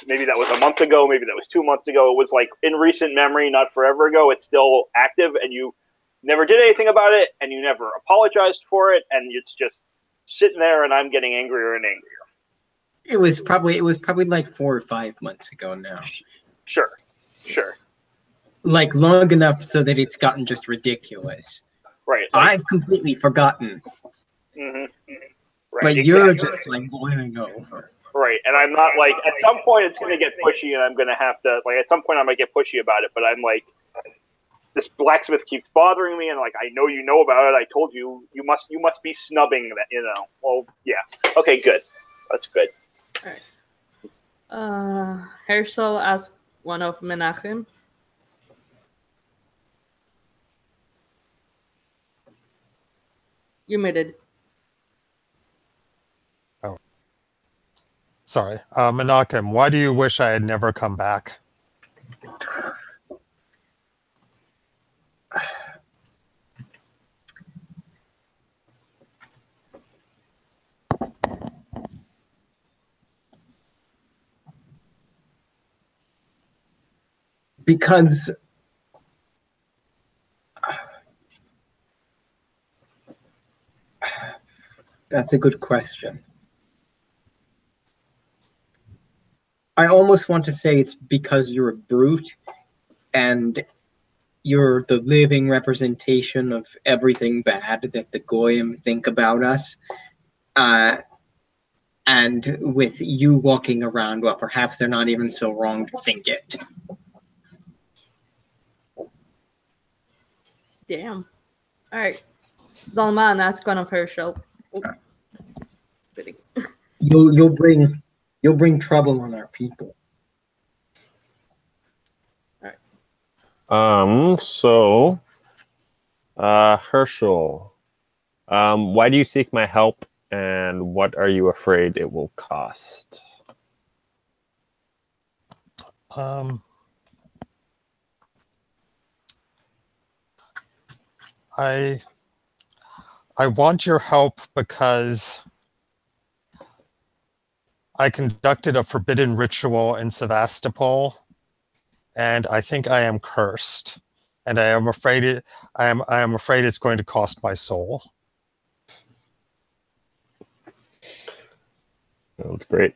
a month ago, maybe that was 2 months ago. It was like in recent memory, not forever ago. It's still active, and you never did anything about it, and you never apologized for it, and it's just sitting there, and I'm getting angrier and angrier. It was probably like 4 or 5 months ago now. Sure. Like long enough so that it's gotten just ridiculous. Right. I've completely forgotten. Mm-hmm. Right, but you're just like boiling over. Right, and I'm not like, at some point it's going to get pushy, and I'm going to have to, like, at some point I might get pushy about it, but I'm like, this blacksmith keeps bothering me, and like, I know you know about it, I told you, you must be snubbing that, well, yeah. Okay, good. That's good. All right. Herschel asked one of Menachem. You muted. Sorry. Menachem, why do you wish I had never come back? Because that's a good question. I almost want to say it's because you're a brute and you're the living representation of everything bad that the Goyim think about us. And with you walking around, well, perhaps they're not even so wrong to think it. Damn. All right. Zalman, ask one of her show. Oh. Kidding. You'll bring trouble on our people. So, Herschel, why do you seek my help, and what are you afraid it will cost? I want your help because I conducted a forbidden ritual in Sevastopol, and I think I am cursed, and I am afraid it's going to cost my soul. That's great.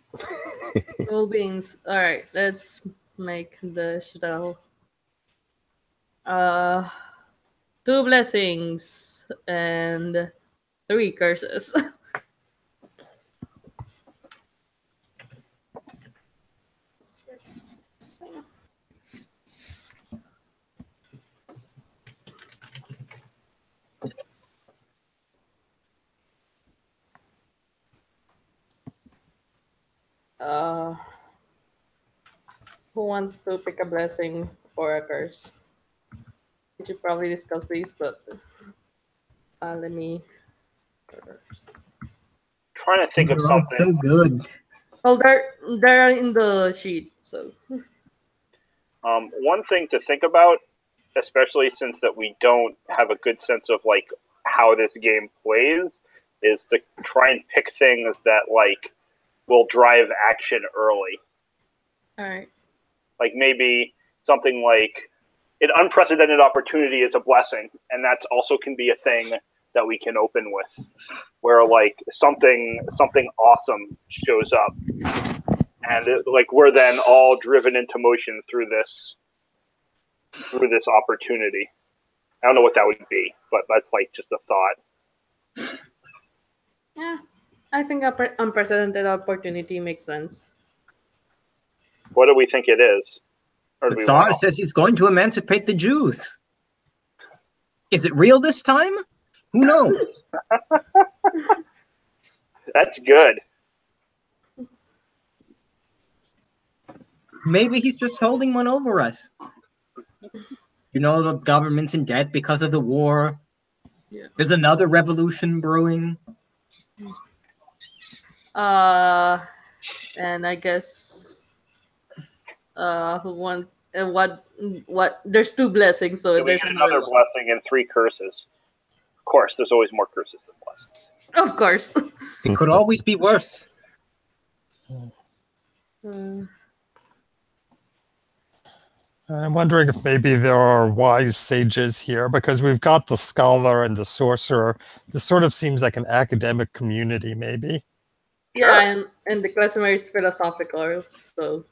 Soul beings. All right, let's make the shuttle. 2 blessings and 3 curses. Who wants to pick a blessing or a curse? We should probably discuss these, but let me. Trying to think of something. So good. Well, they're in the sheet, so. One thing to think about, especially since that we don't have a good sense of like how this game plays, is to try and pick things that like will drive action early. All right. Like maybe something like an unprecedented opportunity is a blessing, and that also can be a thing that we can open with, where like something awesome shows up, and like we're then all driven into motion through this opportunity. I don't know what that would be, but that's like just a thought. Yeah, I think unprecedented opportunity makes sense. What do we think it is? Or The Tsar says he's going to emancipate the Jews. Is it real this time? Who knows? That's good. Maybe he's just holding one over us. You know, the government's in debt because of the war. Yeah. There's another revolution brewing. And I guess who wants what there's 2 blessings, so there's another blessing and 3 curses. Of course, there's always more curses than blessings. Of course. It could always be worse. I'm wondering if maybe there are wise sages here, because we've got the scholar and the sorcerer. This sort of seems like an academic community, maybe. Yeah, and the classroom is philosophical, so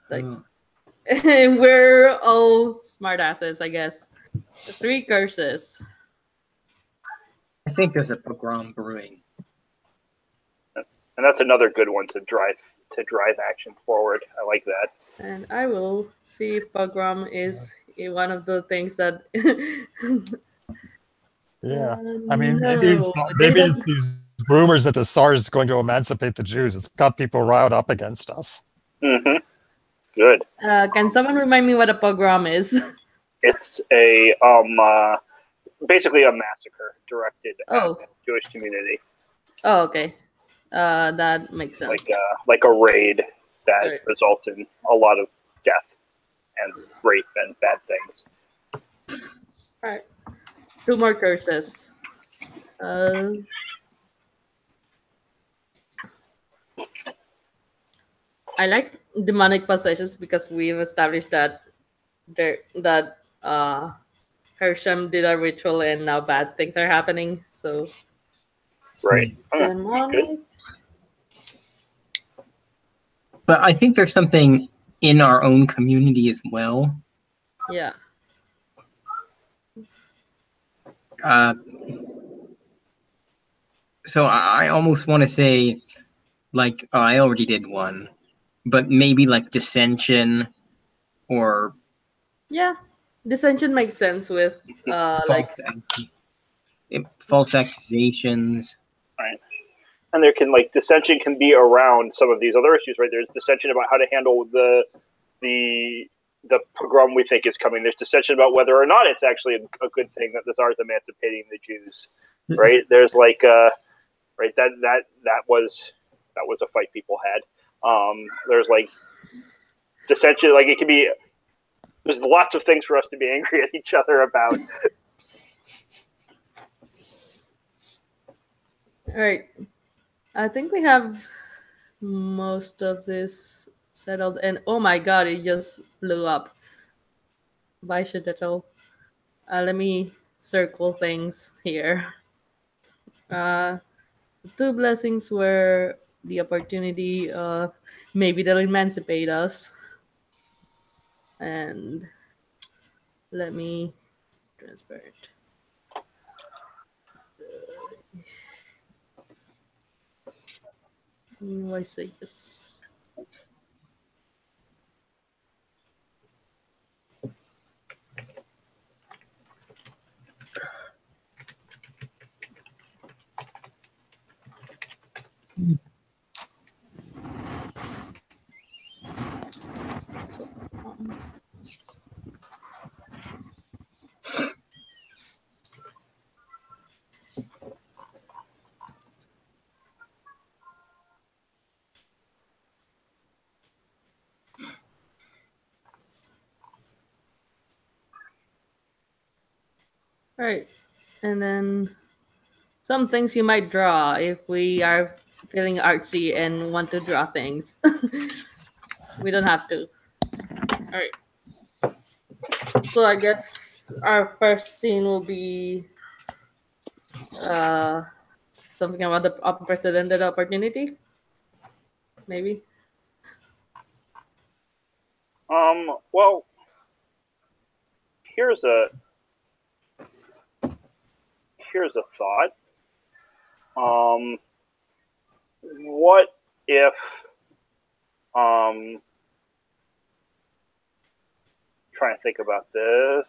like we're all smartasses, I guess. 3 curses. I think there's a pogrom brewing. And that's another good one to drive action forward. I like that. And I will see if pogrom is one of the things that. Yeah, I mean, maybe it's these rumors that the Tsar is going to emancipate the Jews. It's got people riled up against us. Mm-hmm. Good. Can someone remind me what a pogrom is? It's a basically a massacre directed at Oh. the Jewish community. Oh, okay. That makes sense. Like a raid that Right. results in a lot of death and rape and bad things. All right. 2 more curses. I like demonic possessions because we've established that Hersham did a ritual and now bad things are happening. So Right. demonic. But I think there's something in our own community as well. Yeah. So I almost want to say, like, I already did one, but maybe like dissension or Yeah. Dissension makes sense with like false accusations. Right. And there can dissension can be around some of these other issues, right? There's dissension about how to handle the pogrom we think is coming. There's dissension about whether or not it's actually a good thing that the Tsar is emancipating the Jews, right? There's right that was a fight people had. There's dissension, it can be. There's lots of things for us to be angry at each other about. all right. I think we have most of this settled, and oh my god, it just blew up. Why should it all? Let me circle things here. The 2 blessings were the opportunity of maybe they'll emancipate us. And let me transfer it. Why say this? Right. And then some things you might draw if we are feeling artsy and want to draw things. We don't have to. All right. So I guess our first scene will be something about the unprecedented opportunity. Maybe. Well, here's a thought. What if trying to think about this.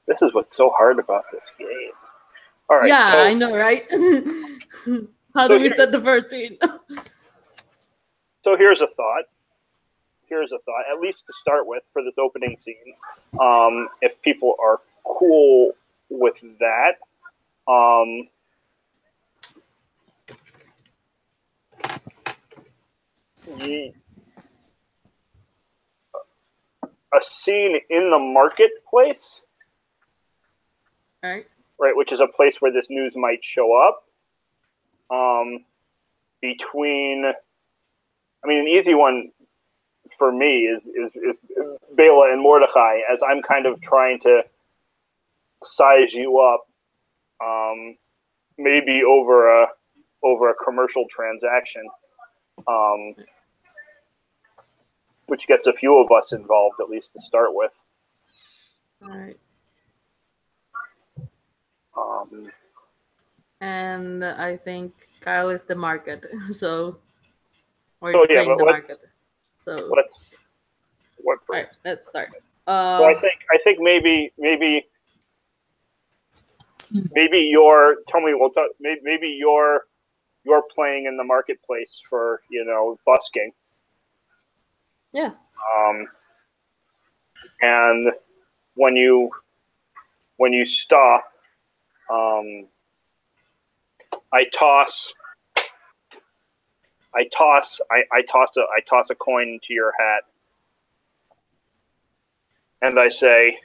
This is what's so hard about this game. All right. Yeah, so, I know, right? How do we set the first scene? So here's a thought. At least to start with, for this opening scene. If people are cool with that. A scene in the marketplace, Right. right, which is a place where this news might show up. An easy one for me is Bela and Mordechai, as I'm kind of trying to size you up, maybe over a commercial transaction, which gets a few of us involved, at least to start with. All right. And I think Kyle is the market, so or he's playing the market. So what? all right, let's start. So I think maybe you're maybe you're playing in the marketplace for busking. Yeah. And when you stop, I toss a coin into your hat, and I say,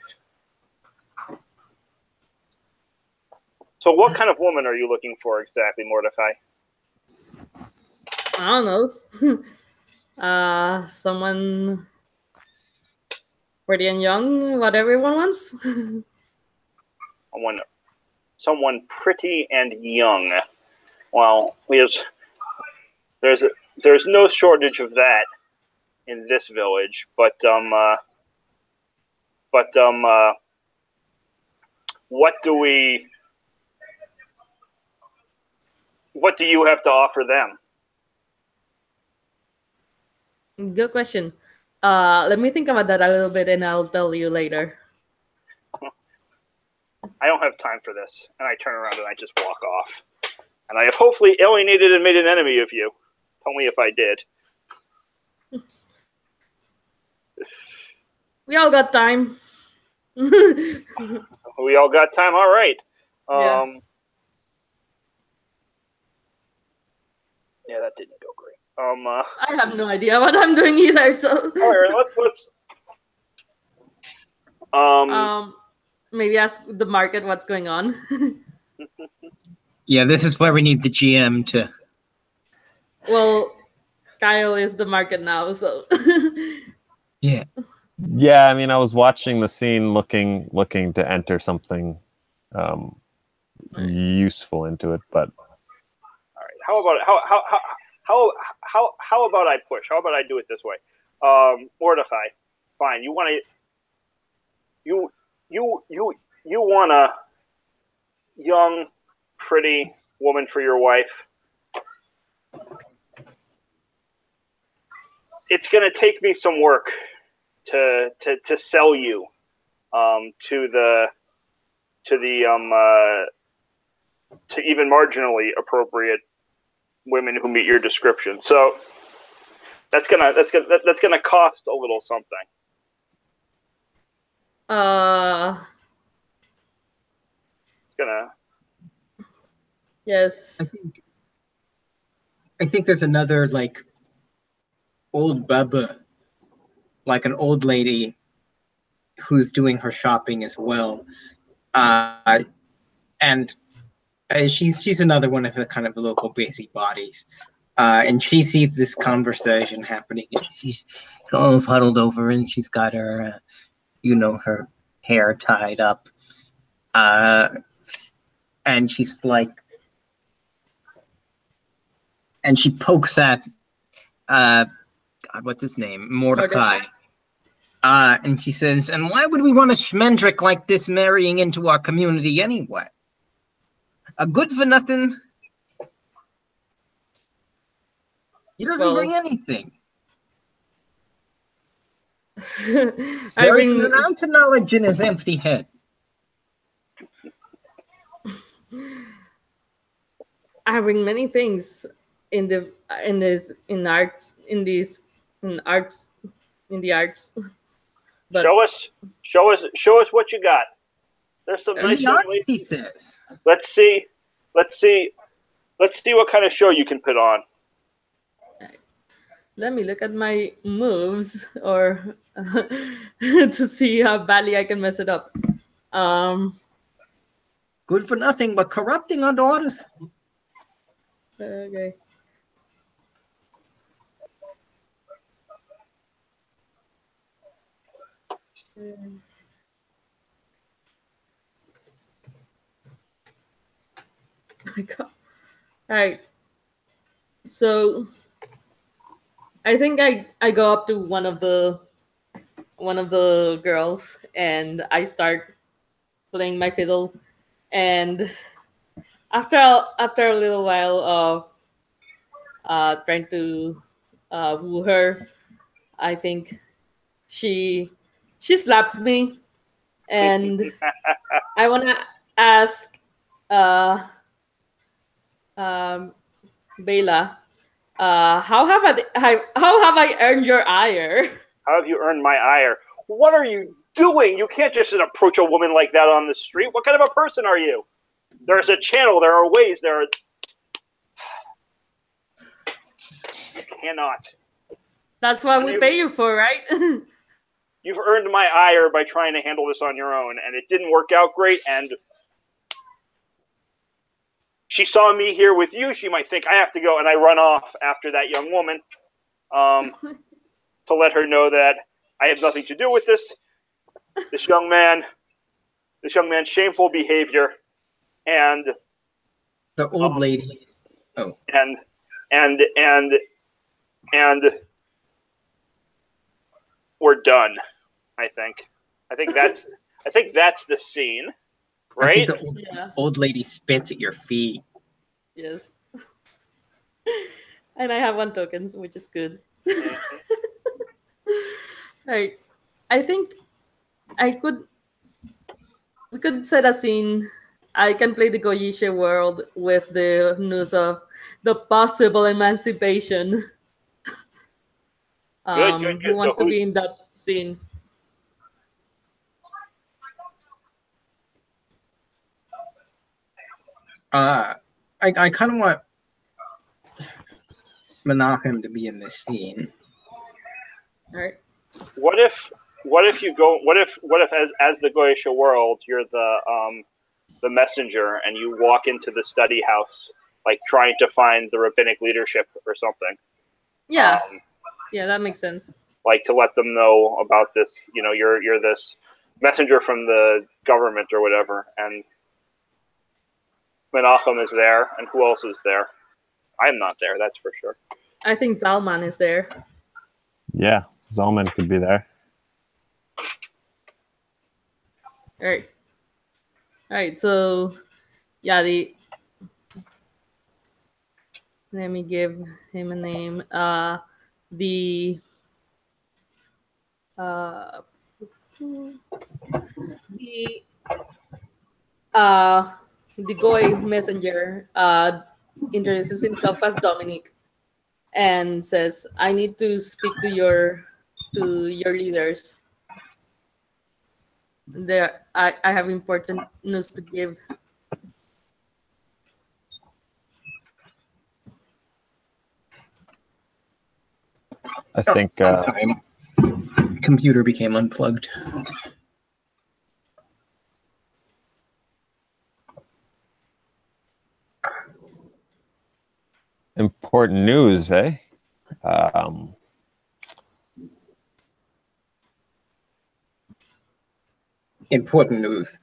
"So, what kind of woman are you looking for exactly, Mordecai?" I don't know. Someone pretty and young, what everyone wants. Someone pretty and young. Well, there's no shortage of that in this village, but what do you have to offer them? Good question. Let me think about that a little bit, and I'll tell you later. I don't have time for this. And I turn around and I just walk off. And I have hopefully alienated and made an enemy of you. Tell me if I did. We all got time. We all got time? All right. Yeah. Yeah, that didn't go great. I have no idea what I'm doing either, so... All right, let's... maybe ask the market what's going on. Yeah, this is where we need the GM to... Well, Kyle is the market now, so... Yeah. Yeah, I mean, I was watching the scene, looking to enter something useful into it, but all right. How about I push? How about I do it this way? Mordecai, fine. You want a young, pretty woman for your wife. It's going to take me some work to sell you to even marginally appropriate women who meet your description. So that's gonna cost a little something. It's gonna. Yes. I think there's another old baba, like an old lady who's doing her shopping as well, and she's another one of the kind of local busybodies, and she sees this conversation happening, and she's all huddled over, and she's got her, her hair tied up, and she's like, and she pokes at, what's his name, Mordecai. And she says, and why would we want a schmendrick like this marrying into our community anyway? A good for nothing. He doesn't bring anything. There is an amount of knowledge in his empty head. I bring many things in the arts. But show us what you got. There's some nice young ladies. He says. Let's see what kind of show you can put on. Let me look at my moves or to see how badly I can mess it up. Good for nothing, but corrupting our daughters. Okay. Oh my God. All right. So I think I go up to one of the girls and I start playing my fiddle, and after a little while of trying to woo her, I think she she slaps me, and I want to ask Bela, how have I earned your ire? How have you earned my ire? What are you doing? You can't just approach a woman like that on the street. What kind of a person are you? There's a channel. There are ways. You cannot. That's what we pay you for, right? You've earned my ire by trying to handle this on your own, and it didn't work out great, and she saw me here with you. She might think I have to go, and I run off after that young woman to let her know that I have nothing to do with this young man's shameful behavior, and the old lady. Oh, and we're done. I think that's the scene, right? I think the old lady spits at your feet. Yes. And I have 1 token, which is good. Right. I think we could set a scene. I can play the Goyisha world with the news of the possible emancipation. Good. Who wants to be in that scene? I kind of want Menachem to be in this scene. All right. What if as the Goyisha world, you're the messenger, and you walk into the study house, like trying to find the rabbinic leadership or something? Yeah. Yeah, that makes sense. Like to let them know about this. You're this messenger from the government or whatever, and Menachem is there, and who else is there? I'm not there, that's for sure. I think Zalman is there. Yeah, Zalman could be there. All right. So, yeah, let me give him a name. The Goy messenger introduces himself as Dominic and says, "I need to speak to your leaders. I have important news to give." I think Computer became unplugged. important news, eh? Important news.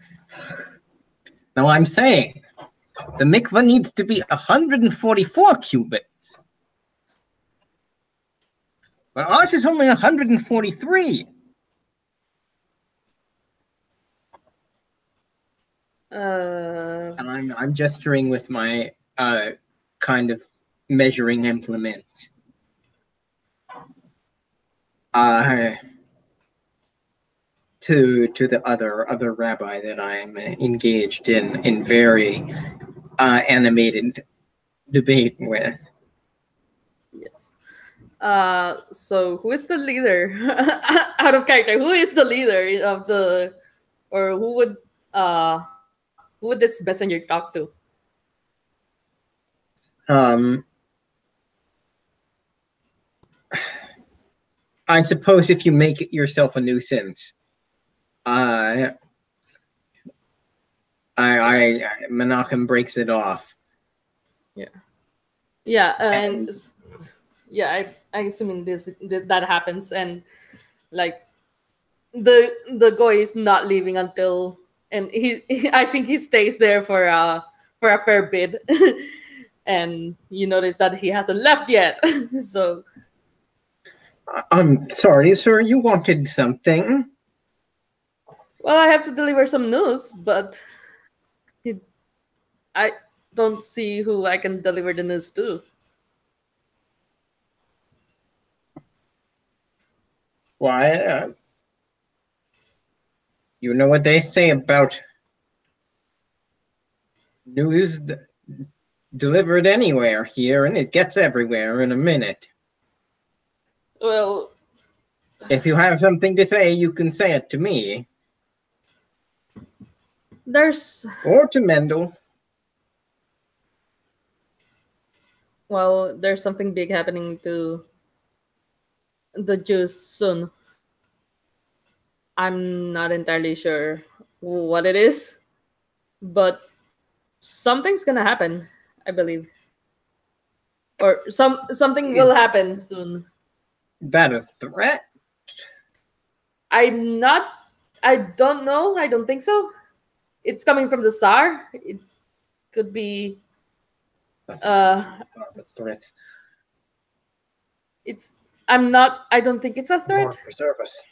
Now I'm saying the mikvah needs to be 144 cubits. But ours is only 143. And I'm gesturing with my kind of measuring implement. To the other rabbi that I'm engaged in very animated debate with. Yes. So who is the leader? Out of character, who is the leader of the, or who would this messenger talk to? I suppose if you make it yourself a nuisance, Menachem breaks it off. Yeah, and yeah, I assuming that happens, and like the Goy is not leaving until, and I think he stays there for a fair bit, and you notice that he hasn't left yet. So I'm sorry, sir. You wanted something. Well, I have to deliver some news, but I don't see who I can deliver the news to. Why? You know what they say about news delivered anywhere here, and it gets everywhere in a minute. Well, If you have something to say, you can say it to me. there's Or to Mendel. there's something big happening to the Jews soon. I'm not entirely sure what it is, but something's gonna happen, I believe. Or something will Is happen soon. that a threat? I'm not I don't know, I don't think so. It's coming from the Tsar. It could be Threats. it's I don't think it's a Lord threat. preserve us.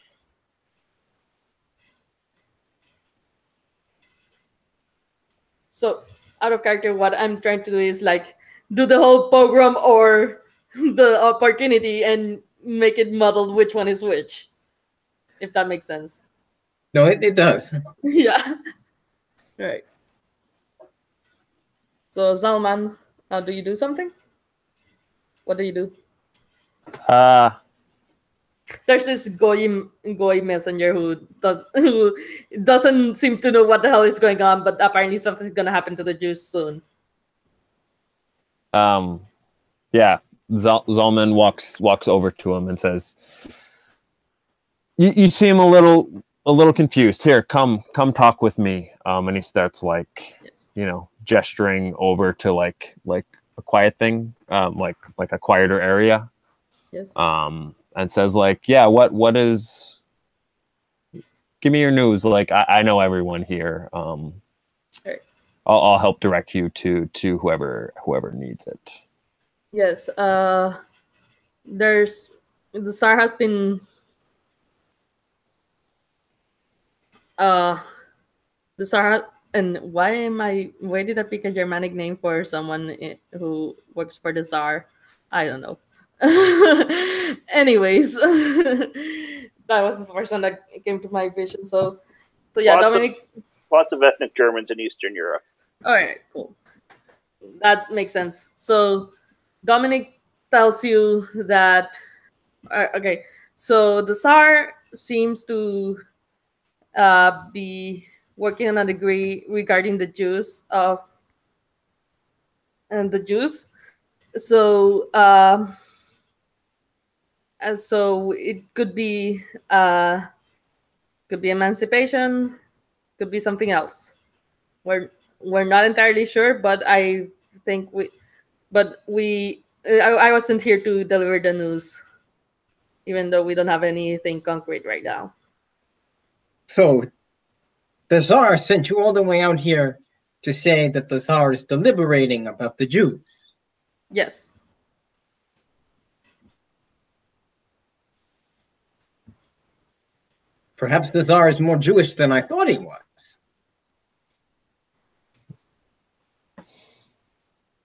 So out of character, what I'm trying to do is like do the whole pogrom or the opportunity and make it muddled which one is which. If that makes sense. No, it does. Yeah. Right. So Zalman, do you do something? What do you do? There's this goy messenger who doesn't seem to know what the hell is going on, but apparently something's gonna happen to the Jews soon. Yeah, Zalman walks over to him and says, "You seem a little confused. Here, come talk with me." And he starts Yes. gesturing over to like a quiet thing, like a quieter area. Yes. And says yeah, what is? Give me your news. I know everyone here. Right. I'll help direct you to whoever needs it. Yes. There's the Tsar has been the Tsar and why did I pick a Germanic name for someone who works for the Tsar? I don't know. Anyways, that was the first one that came to my vision. So yeah, Dominic's Lots of ethnic Germans in Eastern Europe. all right, cool. That makes sense. So Dominic tells you that okay, so the Tsar seems to be working on a degree regarding the Jews of and the Jews. So and so it could be emancipation, could be something else. We're not entirely sure, but I think I wasn't here to deliver the news, even though we don't have anything concrete right now. So, the Tsar sent you all the way out here to say that the Tsar is deliberating about the Jews. Yes. Perhaps the Tsar is more Jewish than I thought he was.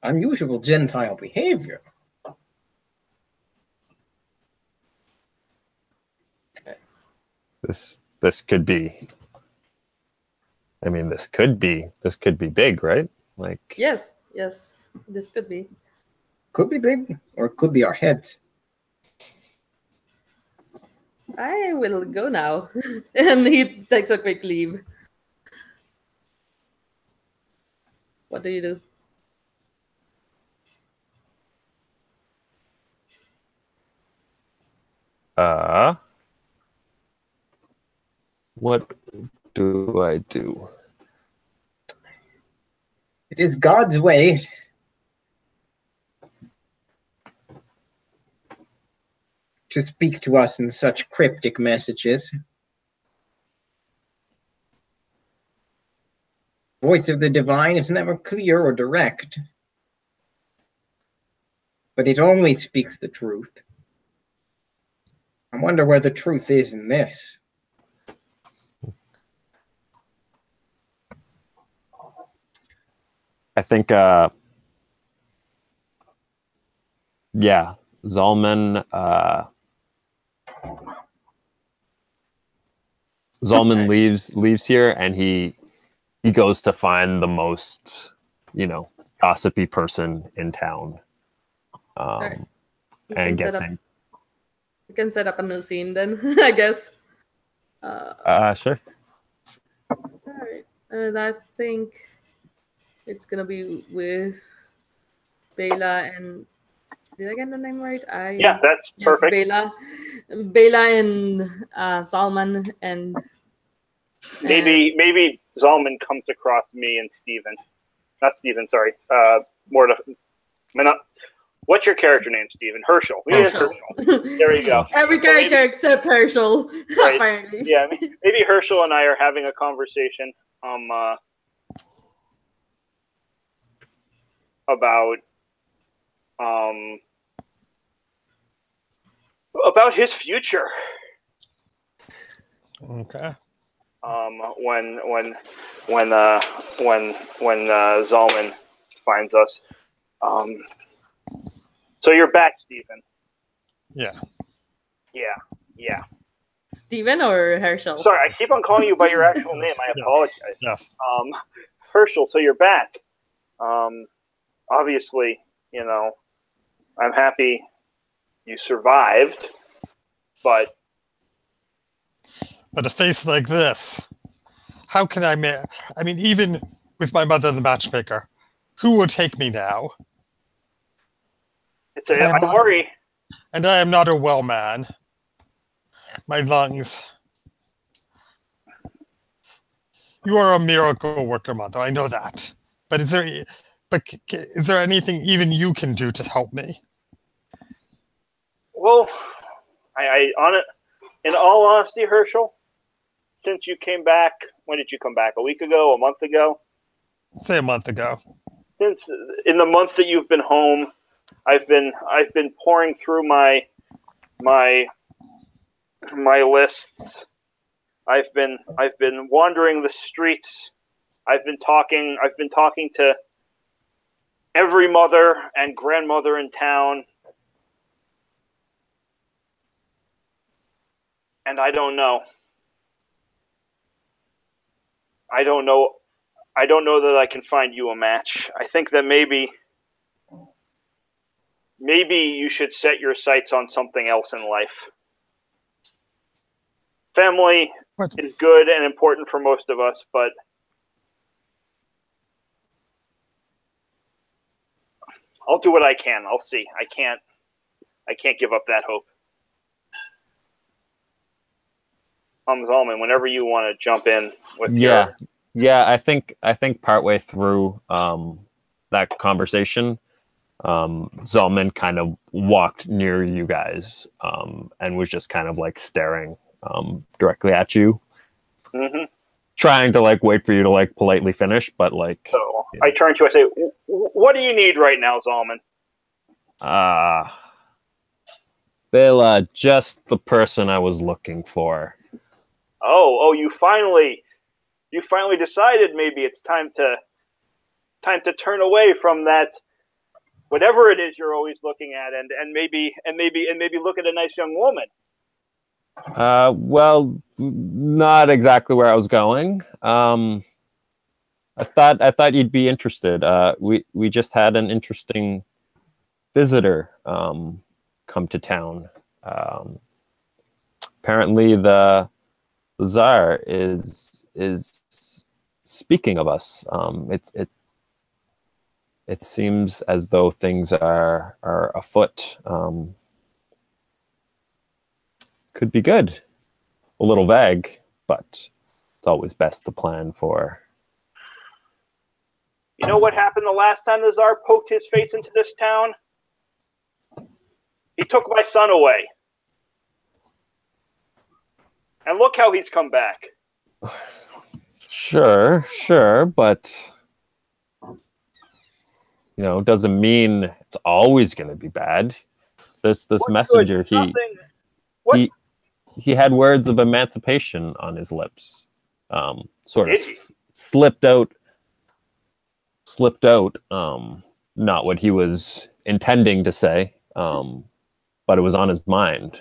Unusual Gentile behavior. This could be. I mean, this could be big, right? Yes. This could be. Could be big, or it could be our heads. I will go now. And he takes a quick leave. What do you do? What do I do? It is God's way to speak to us in such cryptic messages. Voice of the divine is never clear or direct, but it always speaks the truth. I wonder where the truth is in this. I think, yeah, Zalman Zalman leaves here, and he goes to find the most, gossipy person in town, Right. and gets in. We can set up a new scene then, I guess. Sure. Alright. And I think it's gonna be with Bela and did I get the name right? Yeah, that's perfect. Bela and Salman and maybe Zalman comes across me and Steven. Not Steven, sorry. What's your character name, Steven? Herschel. Herschel. There you go. Every character except Herschel, right. apparently. Yeah, maybe Herschel and I are having a conversation about his future. Okay. When Zalman finds us. So you're back, Stephen. Yeah. Yeah. Stephen or Herschel? Sorry, I keep on calling you by your actual name. I apologize. Yes. Herschel, so you're back. Obviously, I'm happy you survived, but a face like this, how can I mean, even with my mother, the matchmaker, who will take me now? I worry. And I am not a well man. My lungs. You are a miracle worker, Mother. I know that. But is there anything even you can do to help me? Well, in all honesty, Herschel, since you came back, when did you come back? A week ago? A month ago? Say a month ago. Since in the month that you've been home, I've been pouring through my lists. I've been wandering the streets. I've been talking to every mother and grandmother in town. And I don't know. I don't know that I can find you a match. I think that maybe you should set your sights on something else in life. Family is good and important for most of us, but I'll do what I can. I'll see. I can't give up that hope. Zalman, whenever you want to jump in with Yeah, I think partway through that conversation, Zalman kind of walked near you guys and was just kind of like staring directly at you, trying to like wait for you to like politely finish, but like. So I turn to you. I say, "What do you need right now, Zalman?" Bela, just the person I was looking for. Oh, you finally decided maybe it's time to turn away from that, whatever it is you're always looking at, and maybe look at a nice young woman. Well, not exactly where I was going. I thought you'd be interested. We just had an interesting visitor come to town. Apparently the Tsar is speaking of us. It seems as though things are afoot. Could be good. A little vague, but it's always best to plan for. You know what happened the last time the Tsar poked his face into this town? He took my son away. And look how he's come back. Sure, but doesn't mean it's always going to be bad. This messenger, he had words of emancipation on his lips. Sort of slipped out. Not what he was intending to say, but it was on his mind.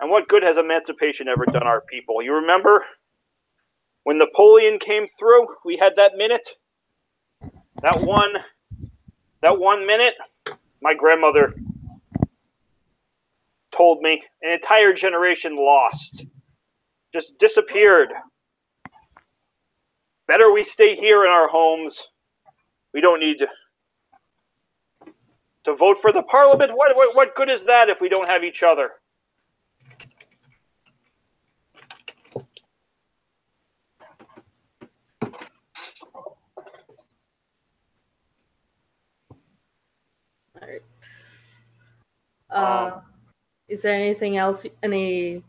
And what good has emancipation ever done our people? You remember when Napoleon came through? We had that minute. That one minute. My grandmother told me an entire generation lost, just disappeared. Better we stay here in our homes. We don't need to vote for the parliament. What good is that if we don't have each other? All right. Is there anything else? Anything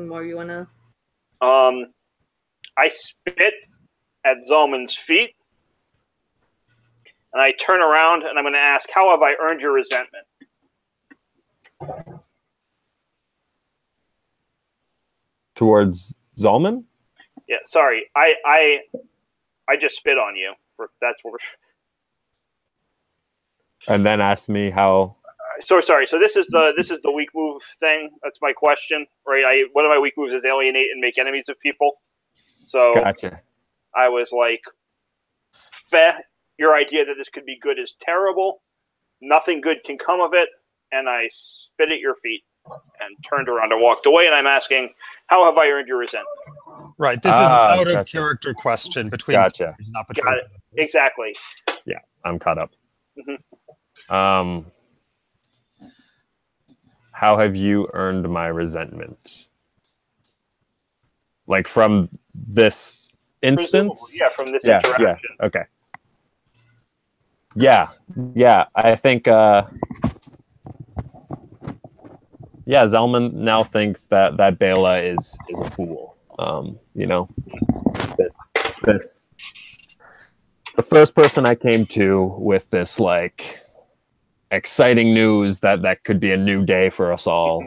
more you wanna? I spit at Zalman's feet, and I turn around and I'm going to ask, how have I earned your resentment? Towards Zalman? Yeah, sorry. I just spit on you. That's what we're... And then ask me how. So sorry. So this is the weak move thing. That's my question, right? One of my weak moves is alienate and make enemies of people. So Gotcha. I was like, your idea that this could be good is terrible. Nothing good can come of it. And I spit at your feet and turned around and walked away. And I'm asking, how have I earned your resentment? Right. This is an out of gotcha. character question between Gotcha. players, not between Got it. Exactly. Yeah, I'm caught up. Mm-hmm. How have you earned my resentment? Like from this instance? Yeah, from this interaction. Yeah, okay. Yeah, I think, Zalman now thinks that Bela is a fool. This the first person I came to with this, like, exciting news that could be a new day for us all.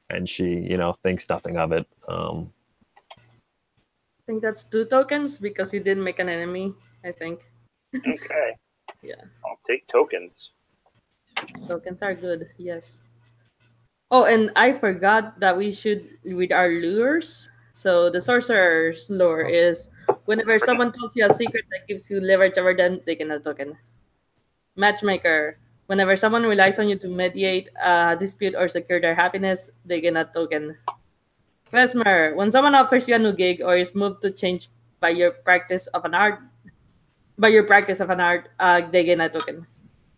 And she, thinks nothing of it. I think that's 2 tokens because you did make an enemy, I think. Okay. Yeah. I'll take tokens. Tokens are good, yes. Oh, and I forgot that we should read our lures. So the sorcerer's lure is whenever someone tells you a secret that gives you leverage over them, they get a token. Matchmaker. Whenever someone relies on you to mediate a dispute or secure their happiness, they get a token. Mesmer. When someone offers you a new gig or is moved to change by your practice of an art, they get a token.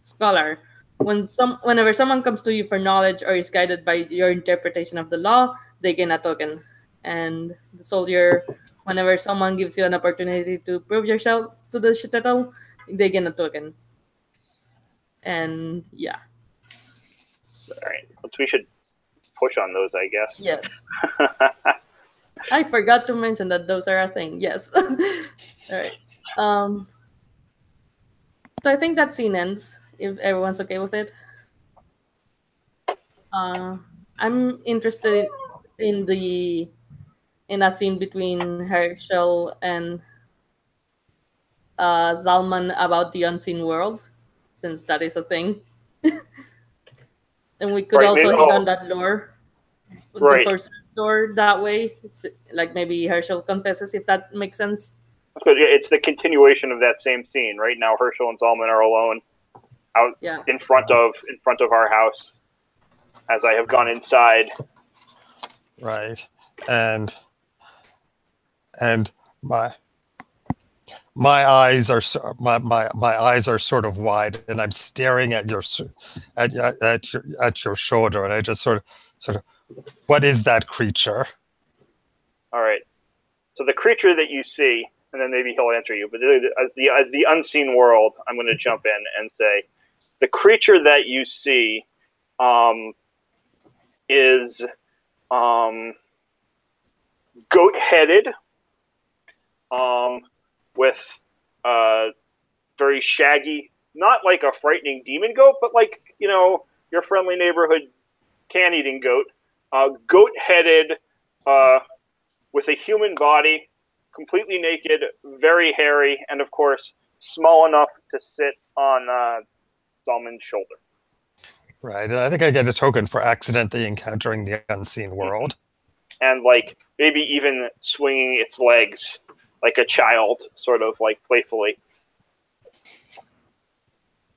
Scholar. Whenever someone comes to you for knowledge or is guided by your interpretation of the law, they gain a token. And the soldier. Whenever someone gives you an opportunity to prove yourself to the shtetl, they gain a token. And yeah. So, all right. We should push on those, I guess. Yes. I forgot to mention that those are a thing. Yes. All right. So I think that scene ends. If everyone's okay with it. I'm interested in a scene between Herschel and Zalman about the unseen world, since that is a thing. And we could also hit on that lore, the sorcerer's lore that way. It's like maybe Herschel confesses, if that makes sense. It's the continuation of that same scene. Right now, Herschel and Zalman are alone out in front of our house. As I have gone inside, right, and my eyes are my eyes are sort of wide, and I'm staring at your shoulder, and I just sort of, what is that creature? All right, so the creature that you see, and then maybe he'll answer you, but as the unseen world, I'm going to jump in and say, the creature that you see, is goat-headed, with very shaggy, not like a frightening demon goat, but like, your friendly neighborhood can-eating goat. Goat-headed, with a human body, completely naked, very hairy, and of course, small enough to sit on Zalman's shoulder. Right. I think I get a token for accidentally encountering the unseen world. And like maybe even swinging its legs like a child, sort of like playfully.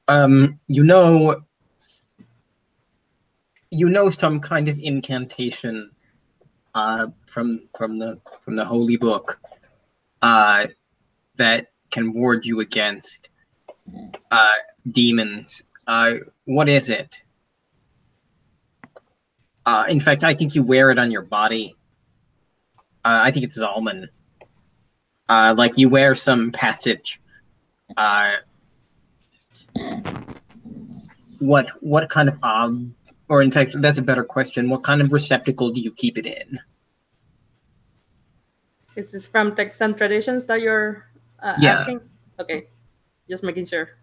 You know some kind of incantation from the holy book that can ward you against demons. What is it? In fact, I think you wear it on your body. I think it's Zalman. Like you wear some passage. What kind of or in fact, that's a better question. What kind of receptacle do you keep it in? Is this from texts and traditions that you're Yeah. asking? Okay, just making sure.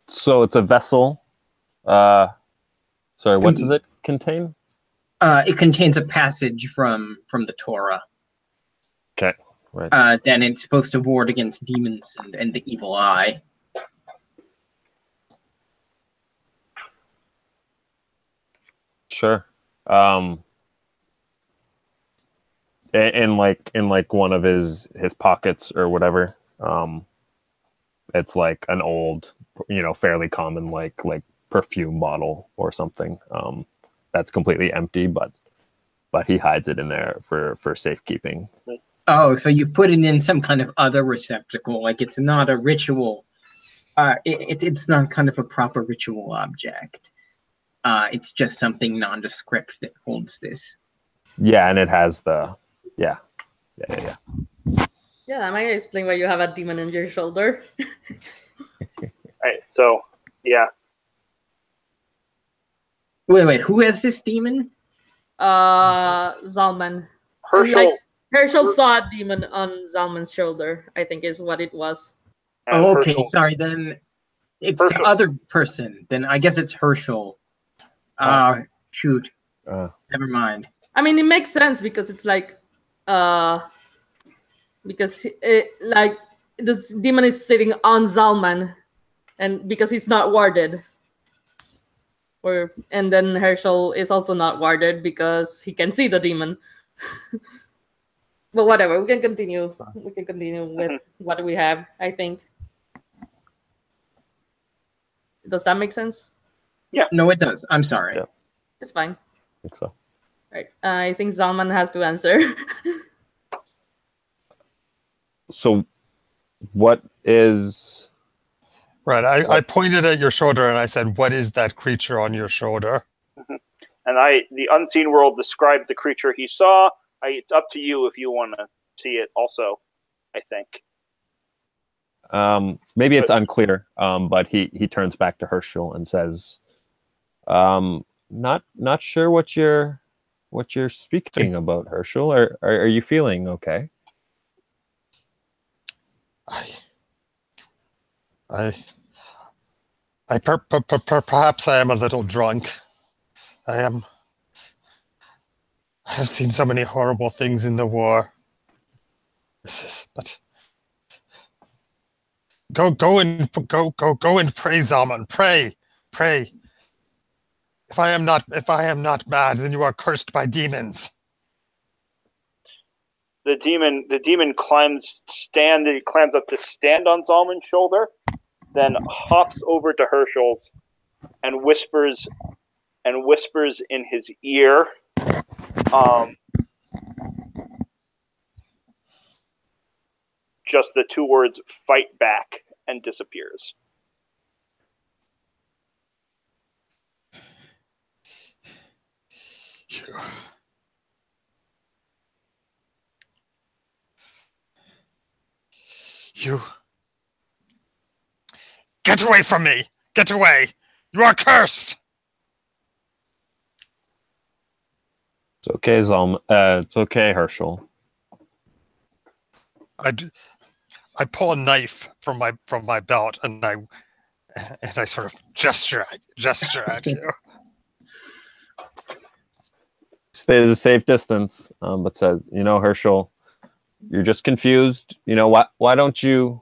So it's a vessel. Sorry, what does it contain? It contains a passage from the Torah. Okay, right. Then it's supposed to ward against demons and the evil eye. Sure. In like one of his pockets or whatever. It's like an old, fairly common like perfume bottle or something. That's completely empty, but he hides it in there for safekeeping. Oh, so you've put it in some kind of other receptacle, like it's not a ritual. It's not kind of a proper ritual object. It's just something nondescript that holds this. Yeah, and it has the yeah. Yeah, that might explain why you have a demon in your shoulder. Right. So yeah. Wait, who has this demon? Zalman. Herschel saw a demon on Zalman's shoulder, I think is what it was. Oh, okay, Herschel. sorry, then it's Herschel. the other person. Then I guess it's Herschel. Shoot. Never mind. I mean, it makes sense because it's like, because this demon is sitting on Zalman, and because he's not warded. And then Herschel is also not warded because he can see the demon. But whatever, we can continue. We can continue with what we have, I think. Does that make sense? Yeah. No, it does. I'm sorry. Yeah. It's fine. I think so. Right. I think Zalman has to answer. So what is... Right, I pointed at your shoulder and I said, what is that creature on your shoulder? And the unseen world described the creature he saw. It's up to you if you want to see it also, I think. Maybe it's unclear, but he turns back to Herschel and says, not sure what you're speaking about, Herschel. Are you feeling okay? Perhaps I am a little drunk. I have seen so many horrible things in the war. But go and pray, Zalman. Pray. If I am not mad, then you are cursed by demons. The demon climbs up to stand on Zalman's shoulder, then hops over to Herschel's and whispers in his ear. Just the two words, fight back, and disappears. You get away from me! Get away! You are cursed! It's okay, Zalman. It's okay, Herschel. I pull a knife from my belt and I sort of gesture at you. Stay at a safe distance, but says, Herschel, you're just confused. Why don't you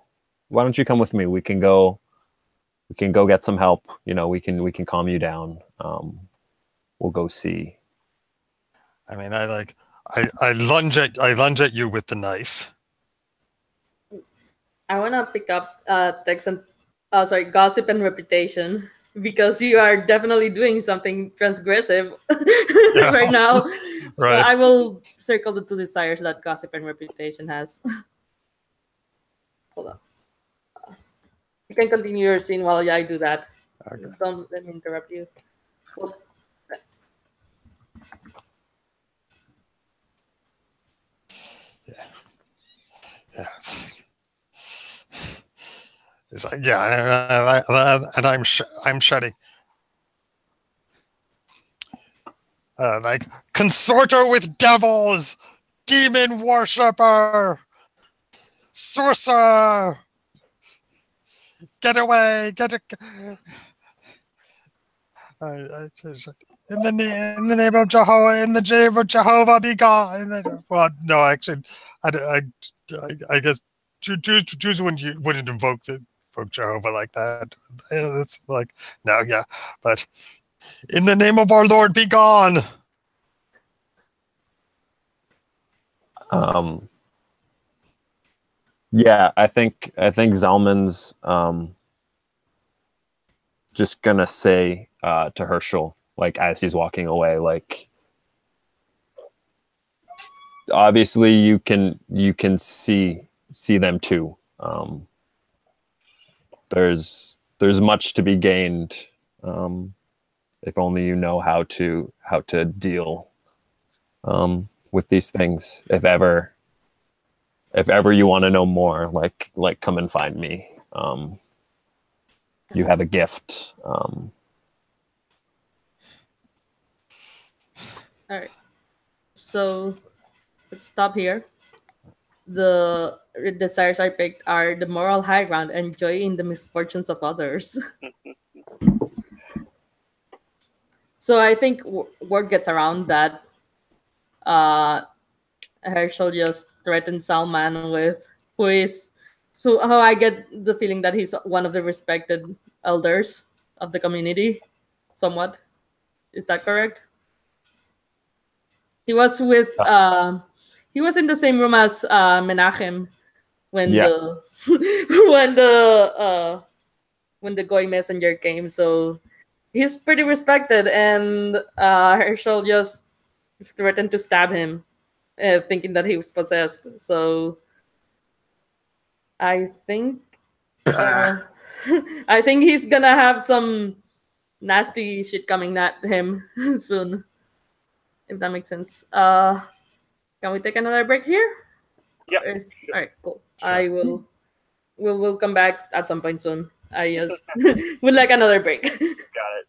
come with me? We can go we can go get some help. You know, we can calm you down. We'll go see. I mean, I lunge at you with the knife. I want to pick up text and gossip and reputation, because you are definitely doing something transgressive right now. So Right. I will circle the 2 desires that gossip and reputation has. Hold on. You can continue your scene while I do that. Okay. Don't let me interrupt you. Well, Yeah. It's like, yeah, and I'm shutting. Like, consorter with devils, demon worshipper, sorcerer, get away, in the name of Jehovah, in the name of Jehovah, be gone. Well, no, actually, I guess Jews wouldn't invoke Jehovah like that. It's like, no, yeah, but in the name of our Lord, be gone. Yeah, I think Zalman's just gonna say to Herschel, like, as he's walking away, like, obviously you can see them too. There's much to be gained, if only you know how to deal with these things. If ever you want to know more, like come and find me. You have a gift. all right. So let's stop here. The desires I picked are the moral high ground and joy in the misfortunes of others. So I think word gets around that Herschel just threatened Salman with, who is, so how I get the feeling that he's one of the respected elders of the community, somewhat. Is that correct? He was with he was in the same room as Menachem when Yeah. the when the Goy messenger came. So he's pretty respected, and Herschel just threatened to stab him, thinking that he was possessed. So I think I think he's gonna have some nasty shit coming at him soon, if that makes sense. Can we take another break here? Yep. All right, cool. Sure. I will. We'll come back at some point soon. I just would like another break. Got it.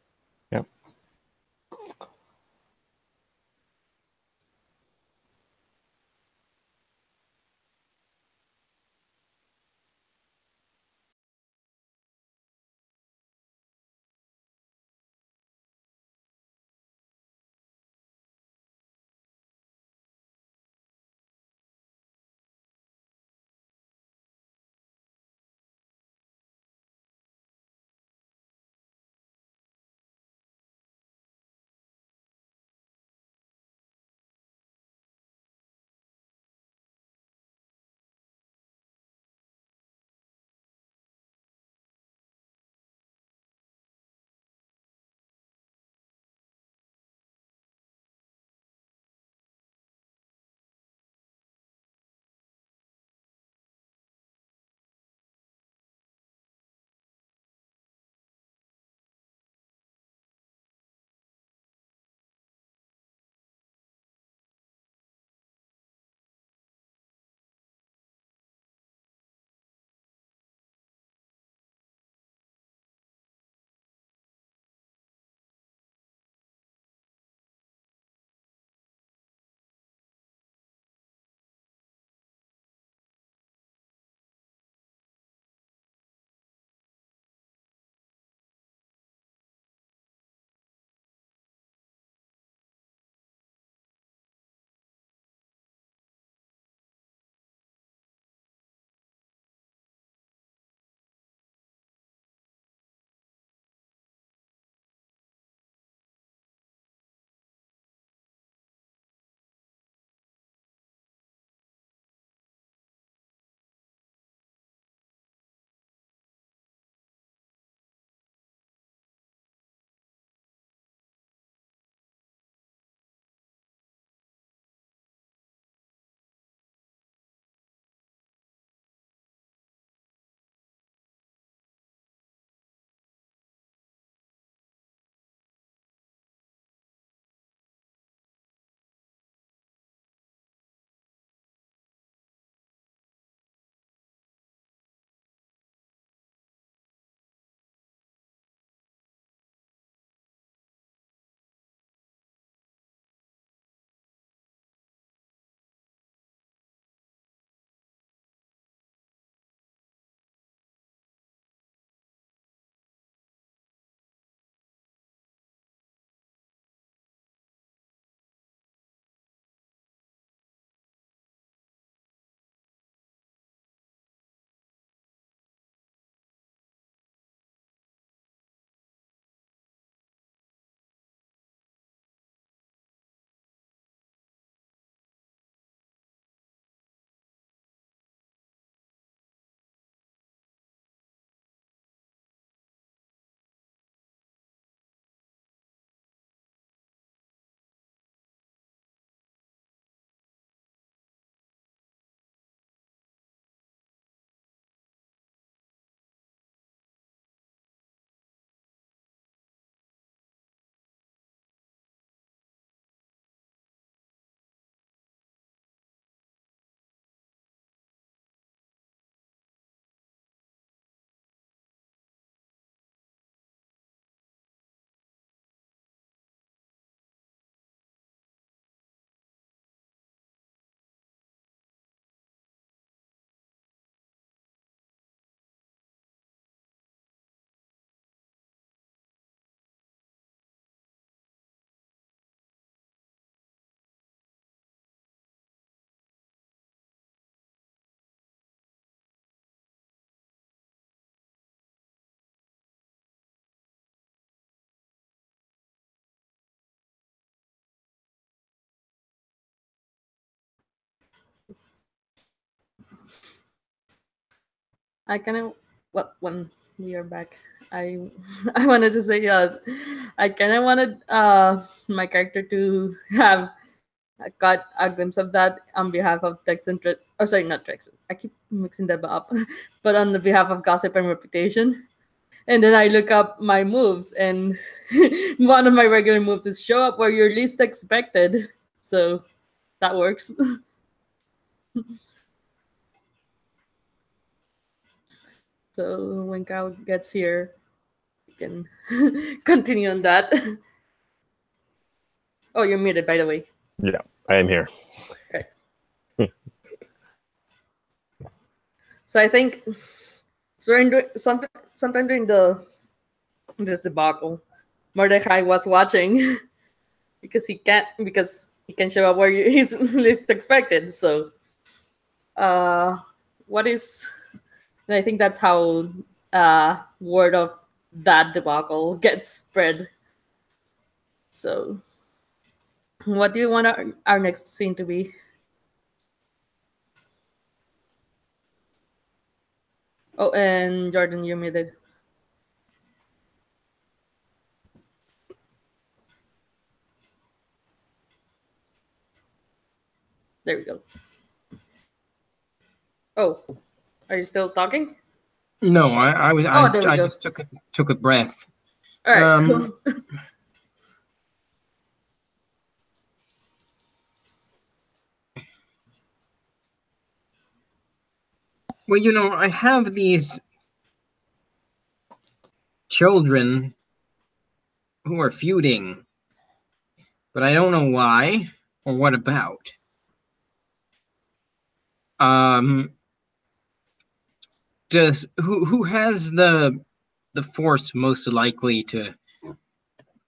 I kind of when we are back, I I wanted to say I kind of wanted my character to have got a glimpse of that on behalf of Tex and oh sorry, not Tex. I keep mixing them up, but on the behalf of Gossip and Reputation. And then I look up my moves, and one of my regular moves is show up where you're least expected. So that works. So when Kyle gets here, we can continue on that. Oh, you're muted, by the way. Yeah, I am here. Okay. So I think sometime during this debacle, Mordecai was watching because he can show up where he's least expected. So, what is? And I think that's how word of that debacle gets spread. So, what do you want our next scene to be? Oh, and Jordan, you're muted. There we go. Oh, are you still talking? No, I was. Oh, there we I go. just took a breath. All right. Cool. Well, you know, I have these children who are feuding, but I don't know why or what about. Who has the force most likely to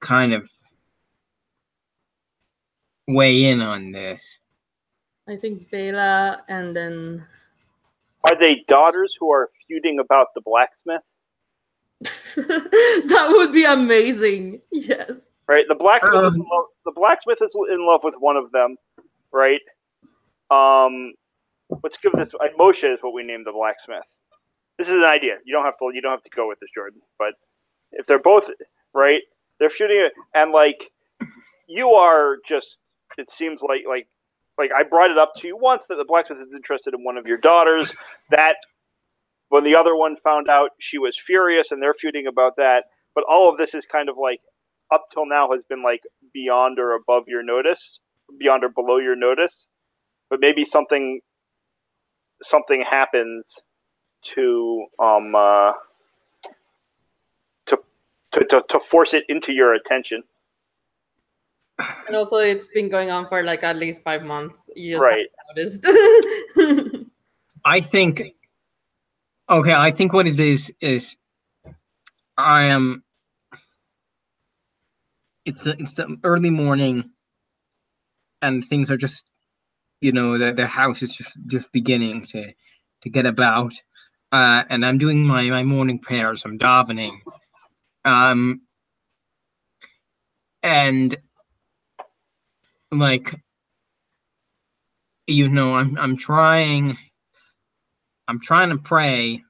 kind of weigh in on this? I think Bela, and then Are they daughters who are feuding about the blacksmith? that would be amazing. Yes. Right. The blacksmith is in love with one of them. Right. Let's give this. Moshe is what we named the blacksmith. This is an idea. You don't have to go with this, Jordan. But if they're both right, they're shooting it, and like you are just. It seems like I brought it up to you once that the blacksmith is interested in one of your daughters. That when the other one found out, she was furious, and they're feuding about that. But all of this is kind of like up till now has been like beyond or above your notice, beyond or below your notice. But maybe something happens to force it into your attention. And also, it's been going on for like at least 5 months. You just Right. noticed. I think. Okay, I think what it is I am. It's the early morning, and things are just, you know, the house is just beginning to get about, and I'm doing my morning prayers. I'm davening, and like, you know, I'm trying to pray,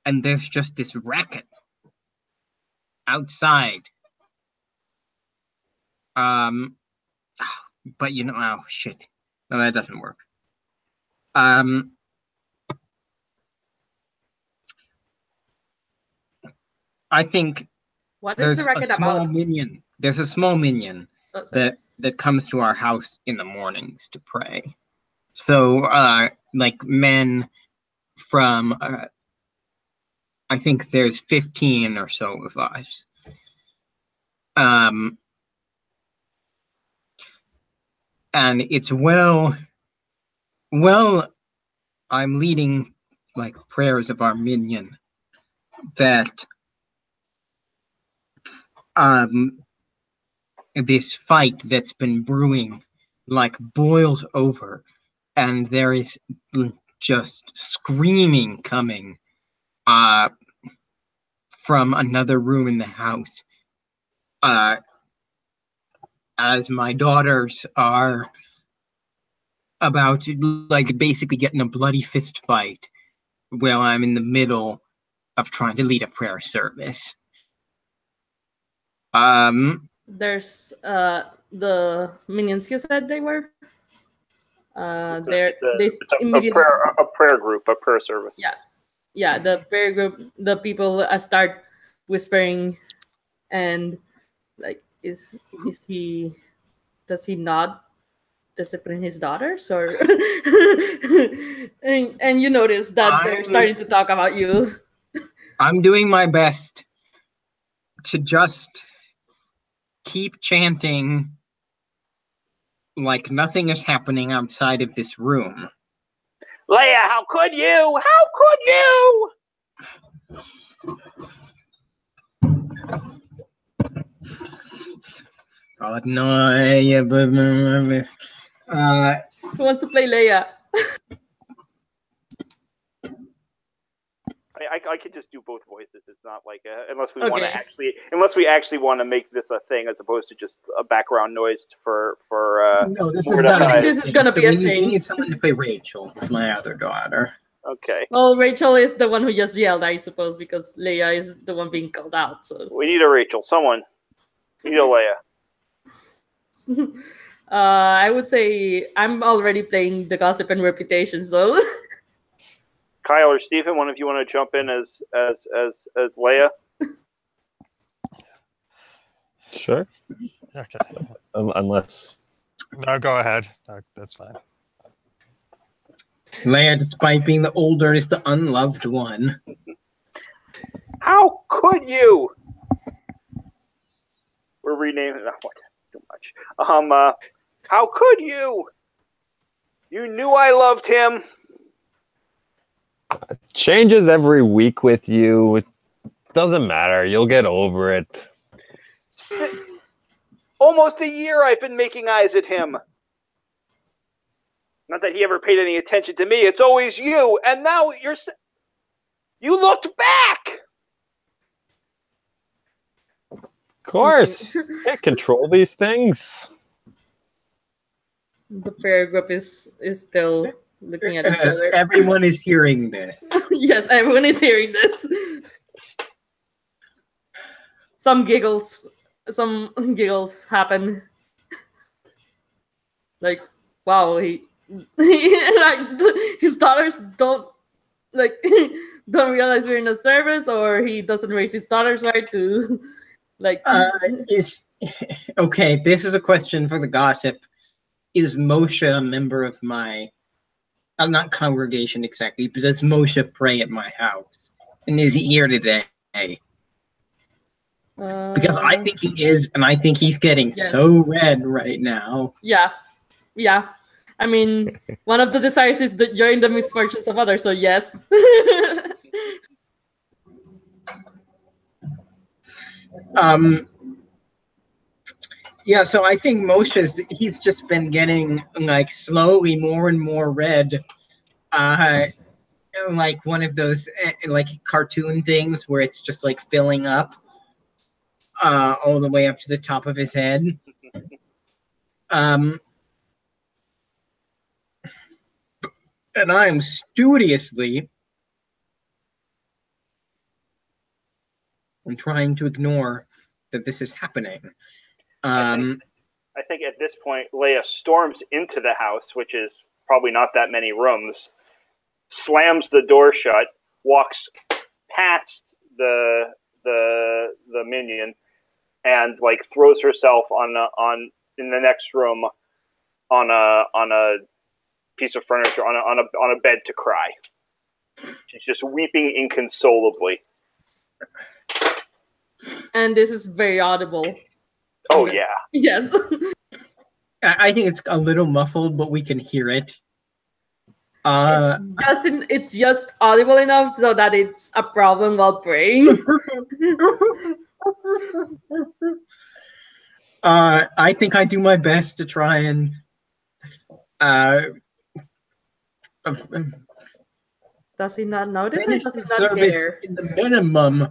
and there's just this racket outside. But you know, oh shit, no, that doesn't work. I think What is the record about? minion. There's a small minion Oh, that comes to our house in the mornings to pray. So, like men from, I think there's 15 or so of us. And it's well, I'm leading like prayers of our minion that this fight that's been brewing like boils over, and there is just screaming coming from another room in the house, as my daughters are about to like basically get in a bloody fist fight while I'm in the middle of trying to lead a prayer service. There's the minions you said they were. They It's immediately a prayer group, a prayer service. yeah, the prayer group, the people start whispering, and like, does he not discipline his daughters, or and you notice that they're starting to talk about you. I'm doing my best to just keep chanting like nothing is happening outside of this room. Leia, how could you? How could you? Oh no! Who wants to play Leia? I could just do both voices. It's not like unless we actually want to make this a thing as opposed to just a background noise for. No, this is gonna be a thing. We need someone to play Rachel. It's my other daughter. Okay. Well, Rachel is the one who just yelled, I suppose, because Leia is the one being called out. So we need a Rachel. Someone. We need a Leia. I would say I'm already playing the Gossip and Reputation, so. Kyle or Stephen, one of you want to jump in as Leia? Sure. Okay. Unless. No, go ahead. No, that's fine. Leia, despite being the older, is the unloved one. How could you? We're renaming that one too much. How could you? You knew I loved him. Changes every week with you. It doesn't matter. You'll get over it. Almost a year I've been making eyes at him. Not that he ever paid any attention to me. It's always you. And now you looked back. Of course. Can't control these things. The prayer group is still looking at each other. Everyone is hearing this. Yes, everyone is hearing this. Some giggles happen. Like, wow, he like his daughters don't realize we're in a service, or he doesn't raise his daughters right to like. Okay, this is a question for the gossip. Is Moshe a member of my? I'm not congregation exactly, but does Moshe pray at my house? And is he here today? Because I think he is, and I think he's getting so red right now. Yeah. I mean, one of the desires is that you're in the misfortunes of others, so yes. Yeah, so I think he's just been getting like slowly more and more red. Like one of those like cartoon things where it's just like filling up all the way up to the top of his head. And I'm studiously trying to ignore that this is happening. I think at this point, Leia storms into the house, which is probably not that many rooms, slams the door shut, walks past the minion, and like throws herself in the next room on a piece of furniture on a bed to cry. She's just weeping inconsolably. And this is very audible. Oh yeah. Yes. I think it's a little muffled, but we can hear it. It's just audible enough so that it's a problem while praying. I think I do my best to try and does he not notice finish it? Does the he not service care? in the minimum,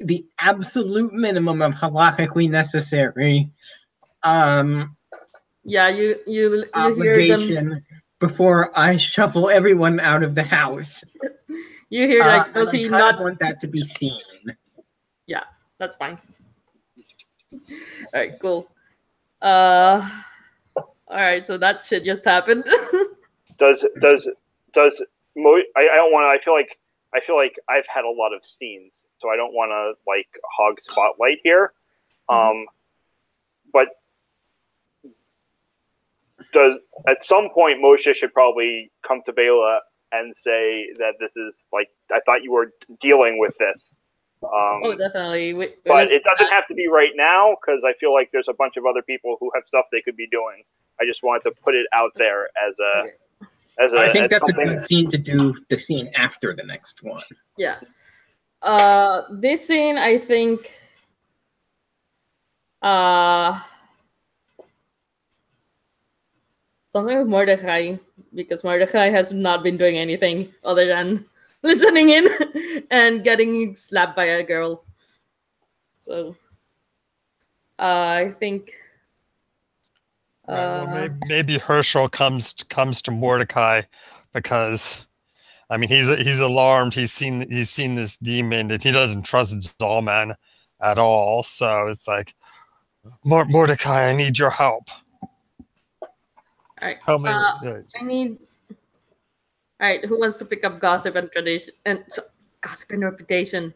the absolute minimum of halachically necessary Yeah, you hear them obligation before I shuffle everyone out of the house. You hear like, does I he kind not? of want that to be seen. Yeah, that's fine. All right, cool. All right, so that shit just happened. does I don't want to. I feel like I've had a lot of scenes, so I don't want to like hog spotlight here. But does at some point Moshe should probably come to Bela and say that this is like, I thought you were dealing with this. Oh, definitely. But it doesn't have to be right now, because I feel like there's a bunch of other people who have stuff they could be doing. I just wanted to put it out there as a. Okay. I think that's something. a good scene to do the scene after the next one. Yeah. This scene, I think. Something with Mordecai, because Mordecai has not been doing anything other than listening in and getting slapped by a girl. So I think well, maybe Herschel comes to Mordecai because, I mean, he's alarmed. He's seen this demon, and he doesn't trust Zalman at all. So it's like, Mordecai, I need your help. all right. Help me. I need. All right, who wants to pick up gossip and tradition and gossip and reputation?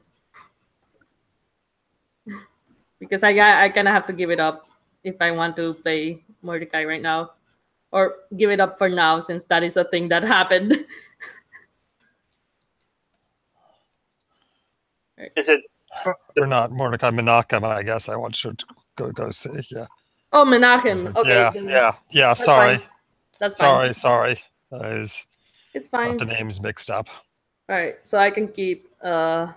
Because I kind of have to give it up if I want to play Mordecai right now, or give it up for now since that is a thing that happened. Is it? Or not Mordecai, Menachem, I guess I want you to go see. Yeah. Oh, Menachem. Okay. Yeah. Sorry. Fine. That's fine. Sorry. It's fine. Got the names mixed up. All right, so I can keep gossip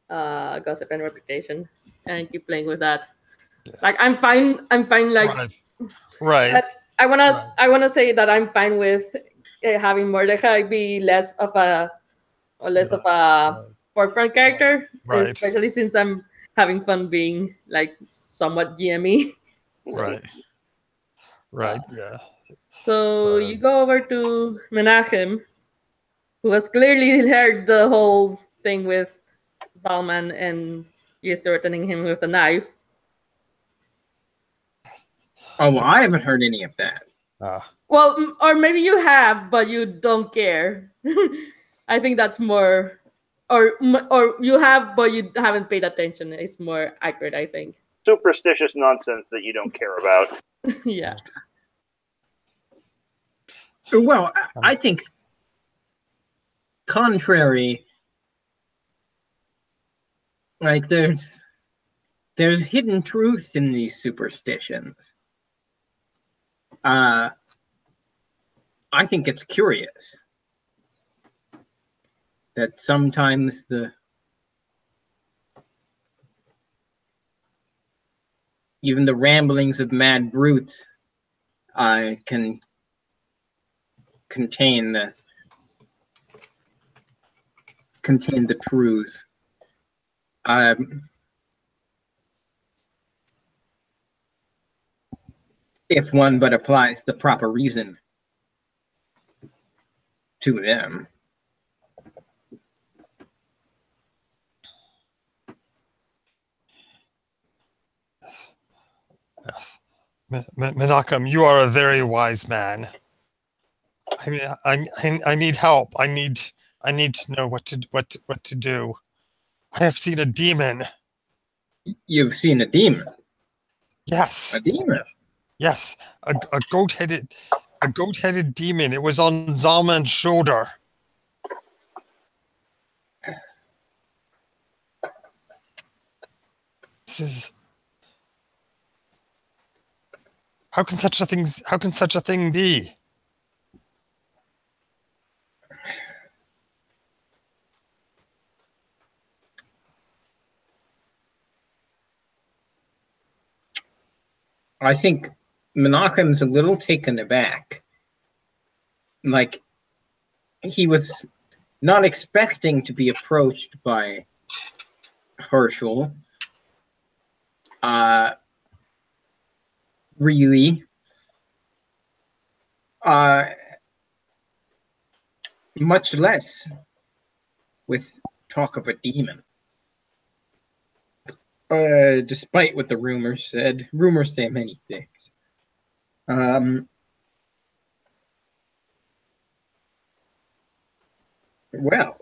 and reputation and keep playing with that. Yeah. Like I'm fine. Like right. But I wanna say that I'm fine with having Mordecai be less of a forefront character, right. especially since I'm having fun being like somewhat GME. So, Right. Yeah. So you go over to Menachem, who has clearly heard the whole thing with Zalman and you threatening him with a knife. Oh, well, I haven't heard any of that. Well, or maybe you have, but you don't care. I think that's more, or you have, but you haven't paid attention. It's more accurate, I think. Superstitious nonsense that you don't care about. Yeah. Well, I think, contrary, like there's hidden truth in these superstitions. I think it's curious that sometimes even the ramblings of mad brutes can contain the truths. If one but applies the proper reason to them. Yes. Menachem, you are a very wise man. I mean, I need help. I need to know what to do. I have seen a demon. You've seen a demon? Yes. A demon? Yes. A goat-headed demon. It was on Zalman's shoulder. This is. How can such a thing be? I think Menachem's a little taken aback. Like, he was not expecting to be approached by Herschel. Really. Much less with talk of a demon. Despite what the rumors said, rumors say many things. Well,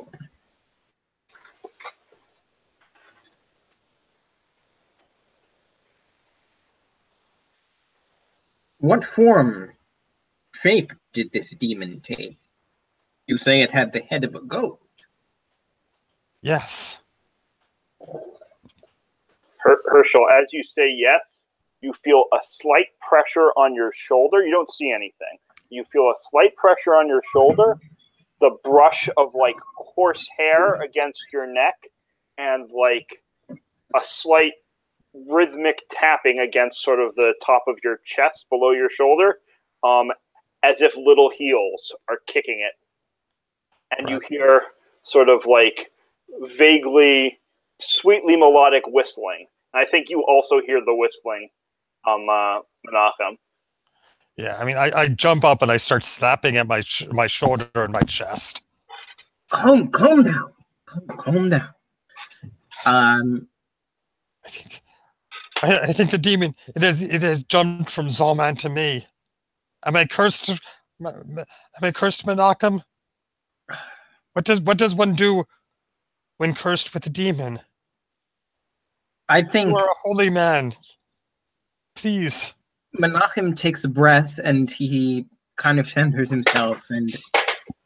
what form, shape did this demon take? You say it had the head of a goat. Yes. Herschel, as you say yes, you feel a slight pressure on your shoulder. You don't see anything. You feel a slight pressure on your shoulder, the brush of like horse hair against your neck, and like a slight rhythmic tapping against sort of the top of your chest below your shoulder, as if little heels are kicking it. And you hear sort of like vaguely, sweetly melodic whistling. And I think you also hear the whistling, Menachem. Yeah, I mean, I jump up and I start slapping at my shoulder and my chest. Calm down. Calm down. I think the demon it has jumped from Zalman to me. Am I cursed? Am I cursed, Menachem? What does one do when cursed with a demon? I think you are a holy man. Please. Menachem takes a breath and he kind of centers himself and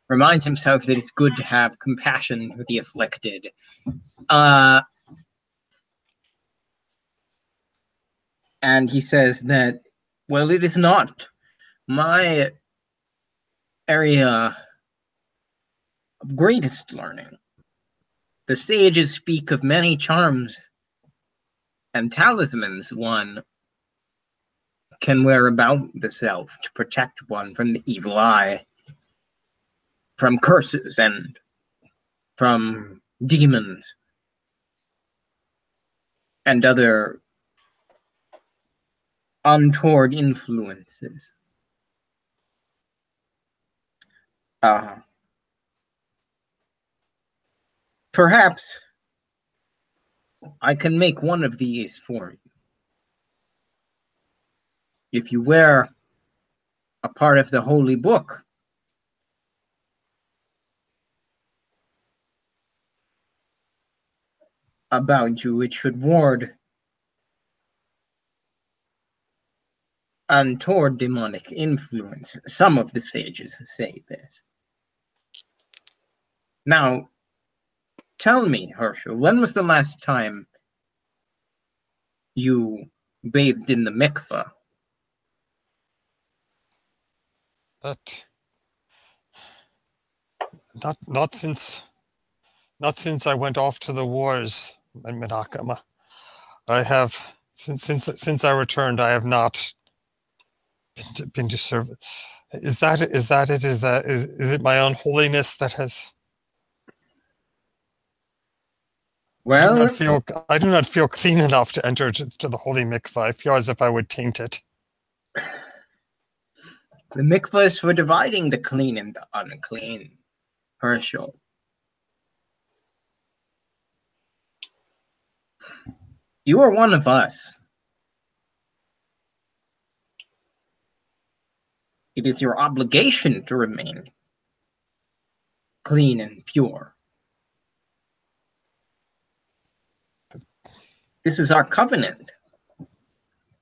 reminds himself that it's good to have compassion for the afflicted. And he says that, well, it is not my area of greatest learning. The sages speak of many charms and talismans one can wear about the self to protect one from the evil eye, from curses and from demons and other untoward influences. Perhaps I can make one of these for you. If you wear a part of the holy book, about you, it should ward untoward demonic influence. Some of the sages say this. Now, tell me, Herschel, when was the last time you bathed in the mikveh? Not since I went off to the wars, Menachem. I have since I returned. I have not been to serve. Is that it? Is it my own holiness that has? Well, I do not feel clean enough to enter to the holy mikveh. I feel as if I would taint it. The mikveh is for dividing the clean and the unclean, Herschel. You are one of us. It is your obligation to remain clean and pure. This is our covenant.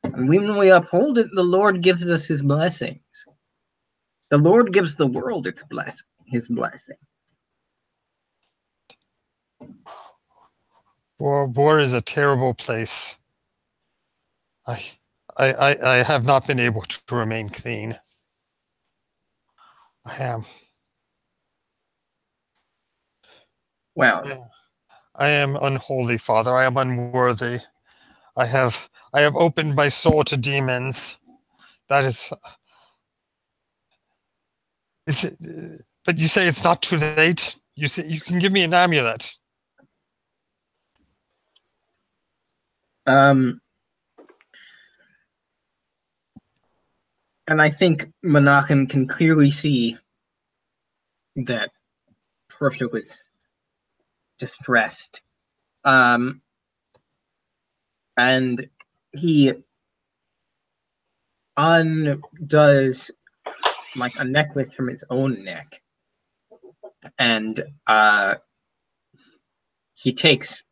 And when we uphold it, the Lord gives us his blessings. The Lord gives the world his blessing. War is a terrible place. I have not been able to remain clean. I am. Well, I am unholy, Father. I am unworthy. I have opened my soul to demons. That is. But you say it's not too late. You say you can give me an amulet. And I think Menachem can clearly see that Herschel is distressed. And he undoes like a necklace from his own neck, and he takes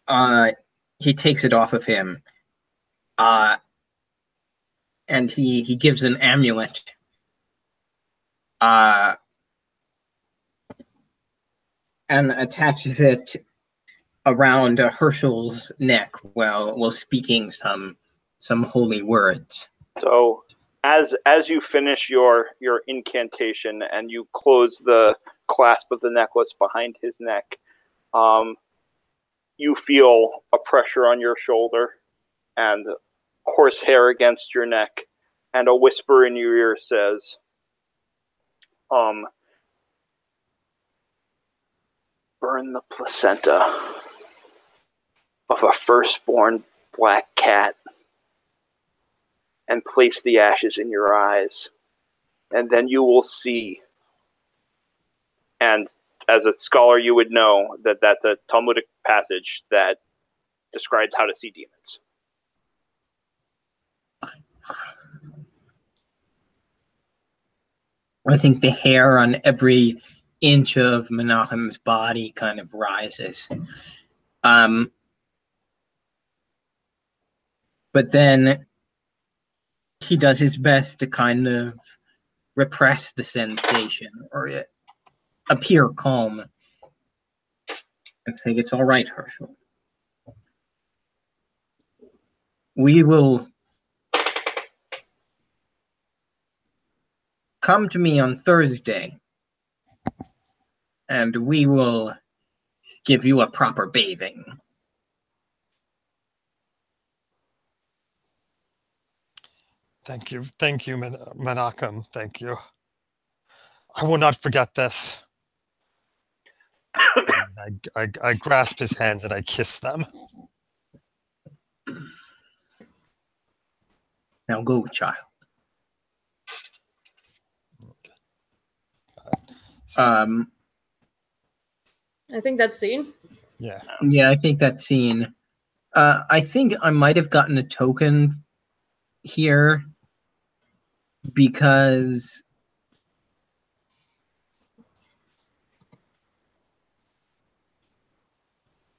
it off of him, and he gives an amulet and attaches it around Herschel's neck while speaking some holy words. So as you finish your incantation and you close the clasp of the necklace behind his neck, you feel a pressure on your shoulder and coarse hair against your neck, and a whisper in your ear says, burn the placenta of a firstborn black cat and place the ashes in your eyes, and then you will see. And as a scholar, you would know that that's a Talmudic passage that describes how to see demons. I think the hair on every inch of Menachem's body kind of rises. But then he does his best to kind of repress the sensation or appear calm and say, it's all right, Herschel. We will come to me on Thursday, and we will give you a proper bathing. Thank you, Menachem. Thank you. I will not forget this. I grasp his hands and I kiss them. Now go, child. I think that's scene. Yeah. Yeah, I think that scene. I think I might have gotten a token here because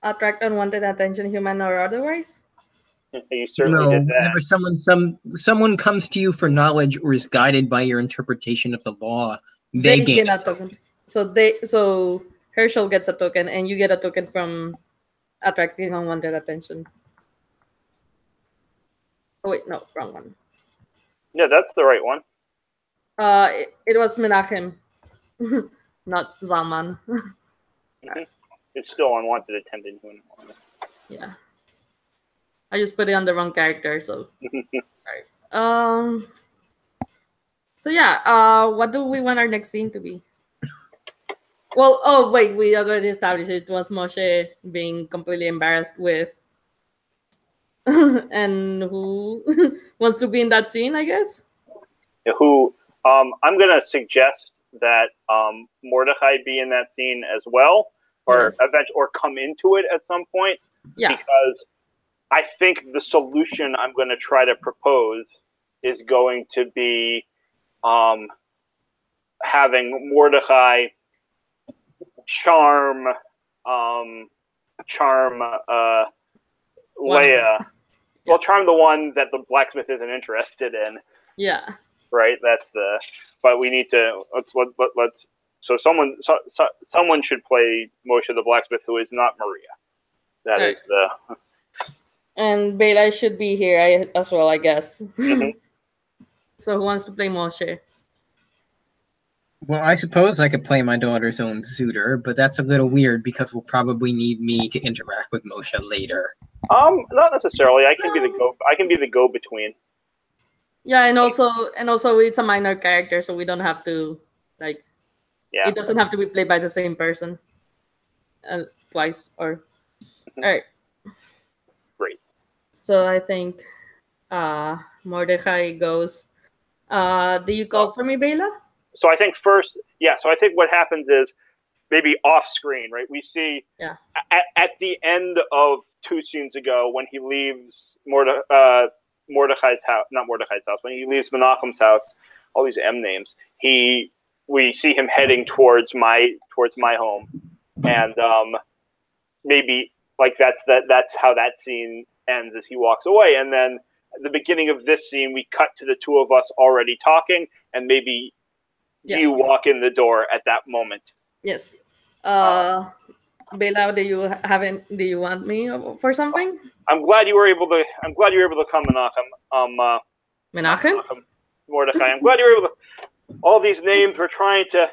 Attract unwanted attention, human or otherwise. You certainly did that. Whenever someone comes to you for knowledge or is guided by your interpretation of the law, They gain a token. So Herschel gets a token, and you get a token from attracting unwanted attention. Oh wait, no, wrong one. Yeah, that's the right one. It was Menachem, not Zalman. It's still unwanted attention. Yeah, I just put it on the wrong character. So, alright. So yeah, what do we want our next scene to be? Well, oh wait, we already established it was Moshe being completely embarrassed with, and who wants to be in that scene? I guess. Who? I'm gonna suggest that Mordechai be in that scene as well, or eventually, or come into it at some point. Yeah. Because I think the solution I'm going to try to propose is going to be having Mordechai charm Leia. Well, charm the one that the blacksmith isn't interested in. Yeah. Right. That's the. But we need to let's. So someone should play Moshe the blacksmith who is not Maria. That is the. And Bela should be here as well, I guess. Mm-hmm. So who wants to play Moshe? Well, I suppose I could play my daughter's own suitor, but that's a little weird because we'll probably need me to interact with Moshe later. Not necessarily. I can be the go-between. Yeah, and also it's a minor character, so we don't have to like. Yeah. It doesn't have to be played by the same person twice or. All right. Great. So I think Mordechai goes. Do you call for me, Bela? So I think first, so I think what happens is maybe off screen, right? We see at the end of 2 scenes ago when he leaves Mordecai's house, not Mordecai's house, when he leaves Menachem's house, all these M names, we see him heading towards my home, and maybe like that's how that scene ends as he walks away, and then at the beginning of this scene we cut to the two of us already talking, and maybe you walk in the door at that moment. Yes. Bela, do you want me for something? I'm glad you were able to come, Menachem. Menachem? Mordecai. I'm glad you were able to. All these names we're trying to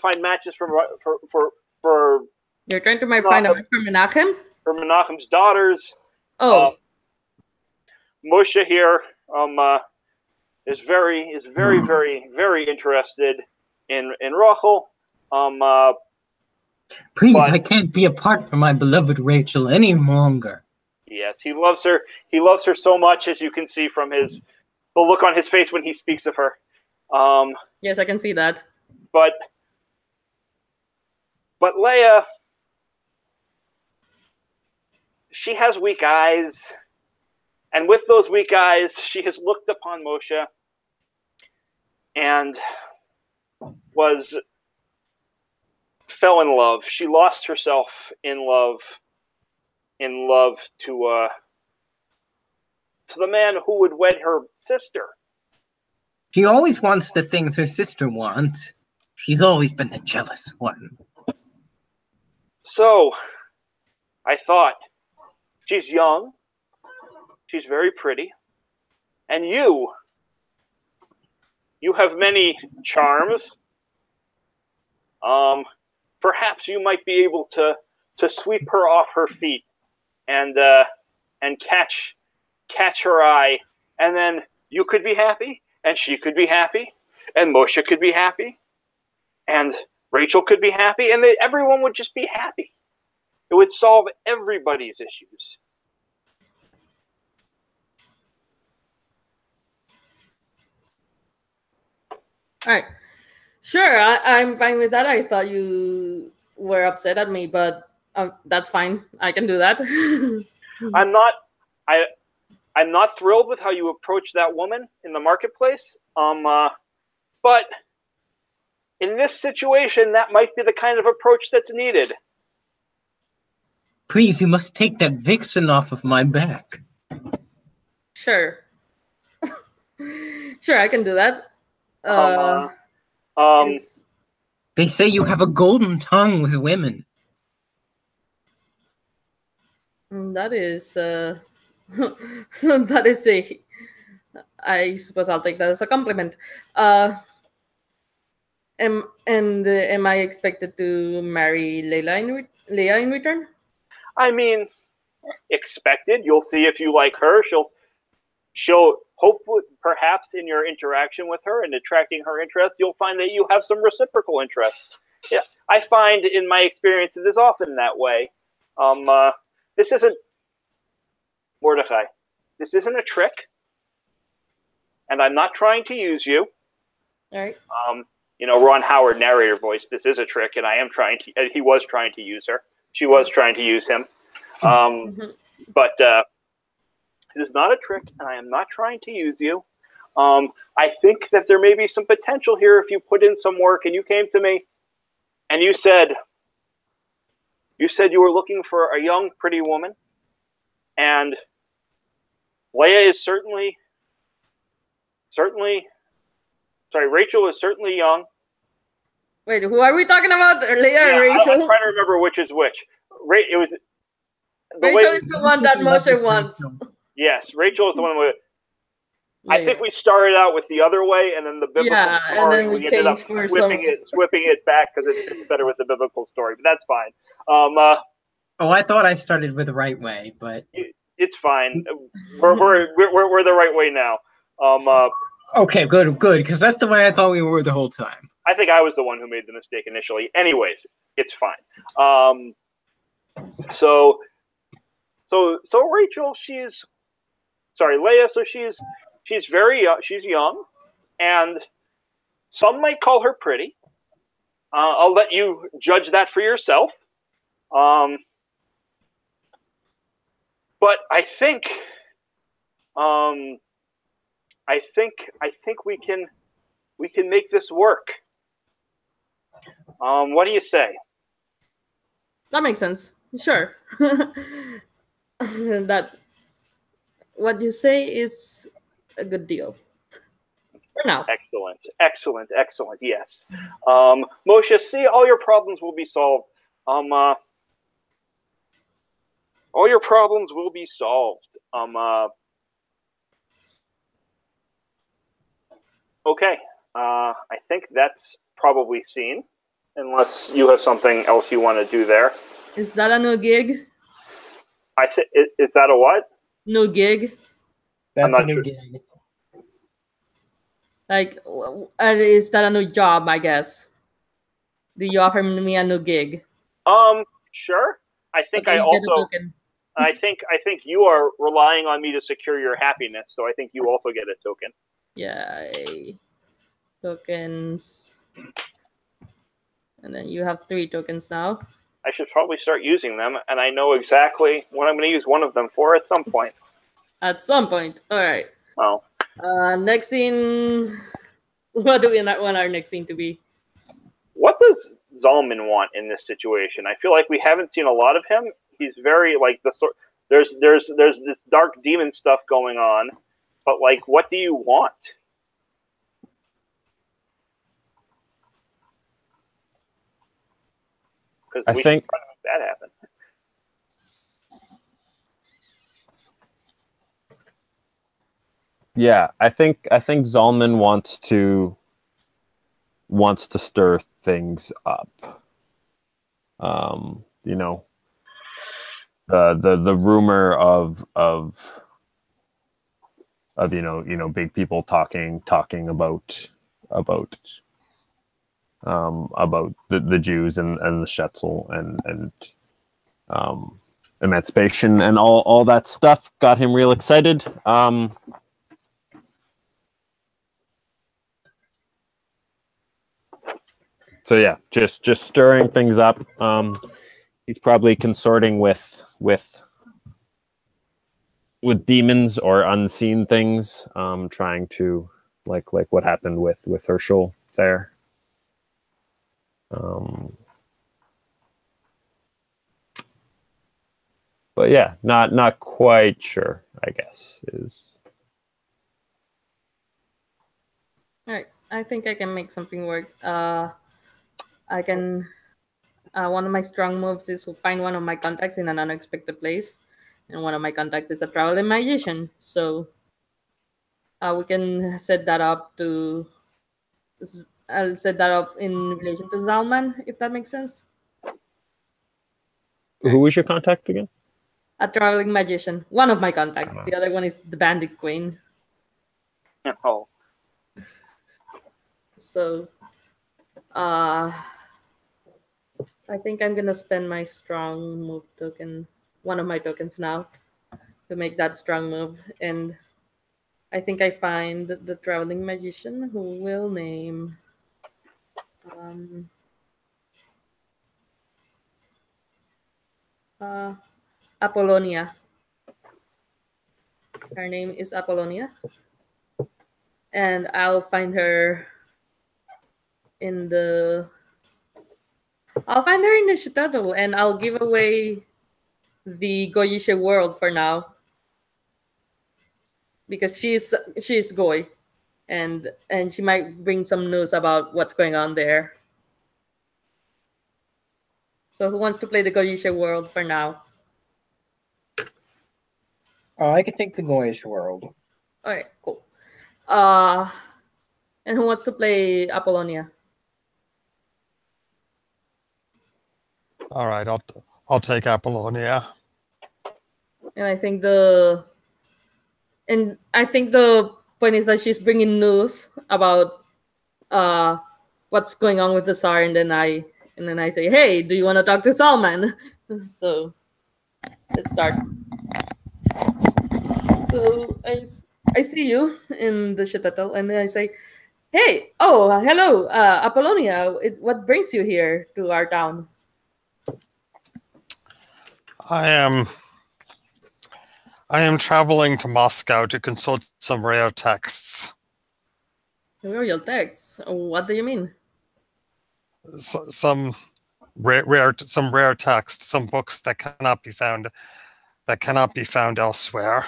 find matches for. You're trying to find a match for Menachem? For Menachem's daughters. Oh. Moshe here is very very interested in Rachel. Please, I can't be apart from my beloved Rachel any longer. Yes, he loves her. He loves her so much, as you can see from the look on his face when he speaks of her. Yes, I can see that. But Leia, she has weak eyes, and with those weak eyes, she has looked upon Moshe and fell in love. She lost herself in love to the man who would wed her sister. She always wants the things her sister wants. She's always been the jealous one. So, I thought, she's young, she's very pretty, and you have many charms. Perhaps you might be able to sweep her off her feet and catch her eye, and then you could be happy, and she could be happy, and Moshe could be happy, and Rachel could be happy, and everyone would just be happy. It would solve everybody's issues. All right. Sure, I'm fine with that. I thought you were upset at me, but that's fine. I can do that. I'm not thrilled with how you approach that woman in the marketplace. But in this situation, that might be the kind of approach that's needed. Please, you must take that vixen off of my back. Sure. Sure, I can do that. They say you have a golden tongue with women. That is that is I suppose I'll take that as a compliment. Am I expected to marry Leia in return? I mean, expected. You'll see if you like her. She'll hopefully, perhaps in your interaction with her and attracting her interest, you'll find that you have some reciprocal interest. Yeah, I find in my experience it is often that way. This isn't Mordecai. This isn't a trick, and I'm not trying to use you. All right. Ron Howard, narrator voice. This is a trick, and he was trying to use her. She was trying to use him. But this is not a trick, and I am not trying to use you. I think that there may be some potential here if you put in some work, and you came to me, and you said you were looking for a young, pretty woman, and Leia is certainly, Rachel is certainly young. Wait, who are we talking about? Leia or Rachel? I'm trying to remember which is which. Rachel is the one that Moshe wants. Yes, Rachel is the one with. Yeah. I think we started out with the other way, and then the biblical story. And then we ended up whipping it back because it's better with the biblical story. But that's fine. I thought I started with the right way, but it's fine. We're the right way now. Okay, good, because that's the way I thought we were the whole time. I think I was the one who made the mistake initially. Anyways, it's fine. So Rachel, Leia. So she's very she's young, and Some might call her pretty. I'll let you judge that for yourself. But I think we can make this work. What do you say? That makes sense. Sure. That what you say is a good deal. For now. Excellent, excellent, excellent. Yes, Moshe. See, all your problems will be solved. All your problems will be solved. Okay. I think that's probably seen. Unless you have something else you want to do there. Is that a no gig? Is that a what? No gig. That's a new gig. Like, is that a new job? I guess. Do you offer me a new gig? Sure. I think Okay, I also. I think you are relying on me to secure your happiness, so I think you also get a token. Yeah, tokens. And then you have 3 tokens now. I should probably start using them, and I know exactly what I'm going to use one of them for at some point. At some point. All right. Oh. Next scene. What do we want our next scene to be? What does Zalman want in this situation? I feel like we haven't seen a lot of him. He's very like the sort. There's this dark demon stuff going on, but like, what do you want? Because I think that happened. Yeah, I think Zalman wants to stir things up. You know, the rumor of you know big people talking about the Jews and the Shetzel and emancipation and all that stuff got him real excited. So yeah, just stirring things up. He's probably consorting with demons or unseen things, trying to like what happened with Herschel there. But yeah, not quite sure, I guess is. All right, I think I can make something work. I can. One of my strong moves is to find one of my contacts in an unexpected place, and one of my contacts is a traveling magician. So we can set that up to. I'll set that up in relation to Zalman, if that makes sense. Who was your contact again? A traveling magician. One of my contacts. The other one is the Bandit Queen. Oh. So, I think I'm gonna spend my strong move token, one of my tokens now, to make that strong move. And I think I find the traveling magician who will name Apollonia. Her name is Apollonia. And I'll find her in the Shuttle, and I'll give away the Goyishe world for now. Because she's Goy. And she might bring some news about what's going on there. So who wants to play the Goyishe world for now? I could take the Goyish world. Alright, cool. And who wants to play Apollonia? All right, I'll take Apollonia. And I think the point is that she's bringing news about what's going on with the Tsar, and then I say, hey, do you want to talk to Salman? So let's start. So I see you in the shuttle, and then I say, Hey, oh, hello, Apollonia. What brings you here to our town? I am traveling to Moscow to consult some rare texts. Royal texts. What do you mean? Some rare text, some books that cannot be found elsewhere.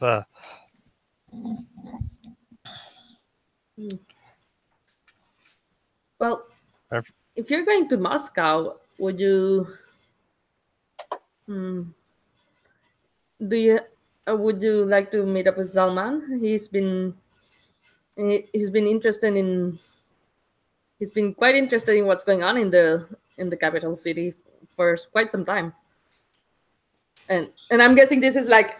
The Well, I've- if you're going to Moscow, would you? Hmm, do you? Would you like to meet up with Zalman? He's been interested in. He's been quite interested in what's going on in the capital city for quite some time. And I'm guessing this is like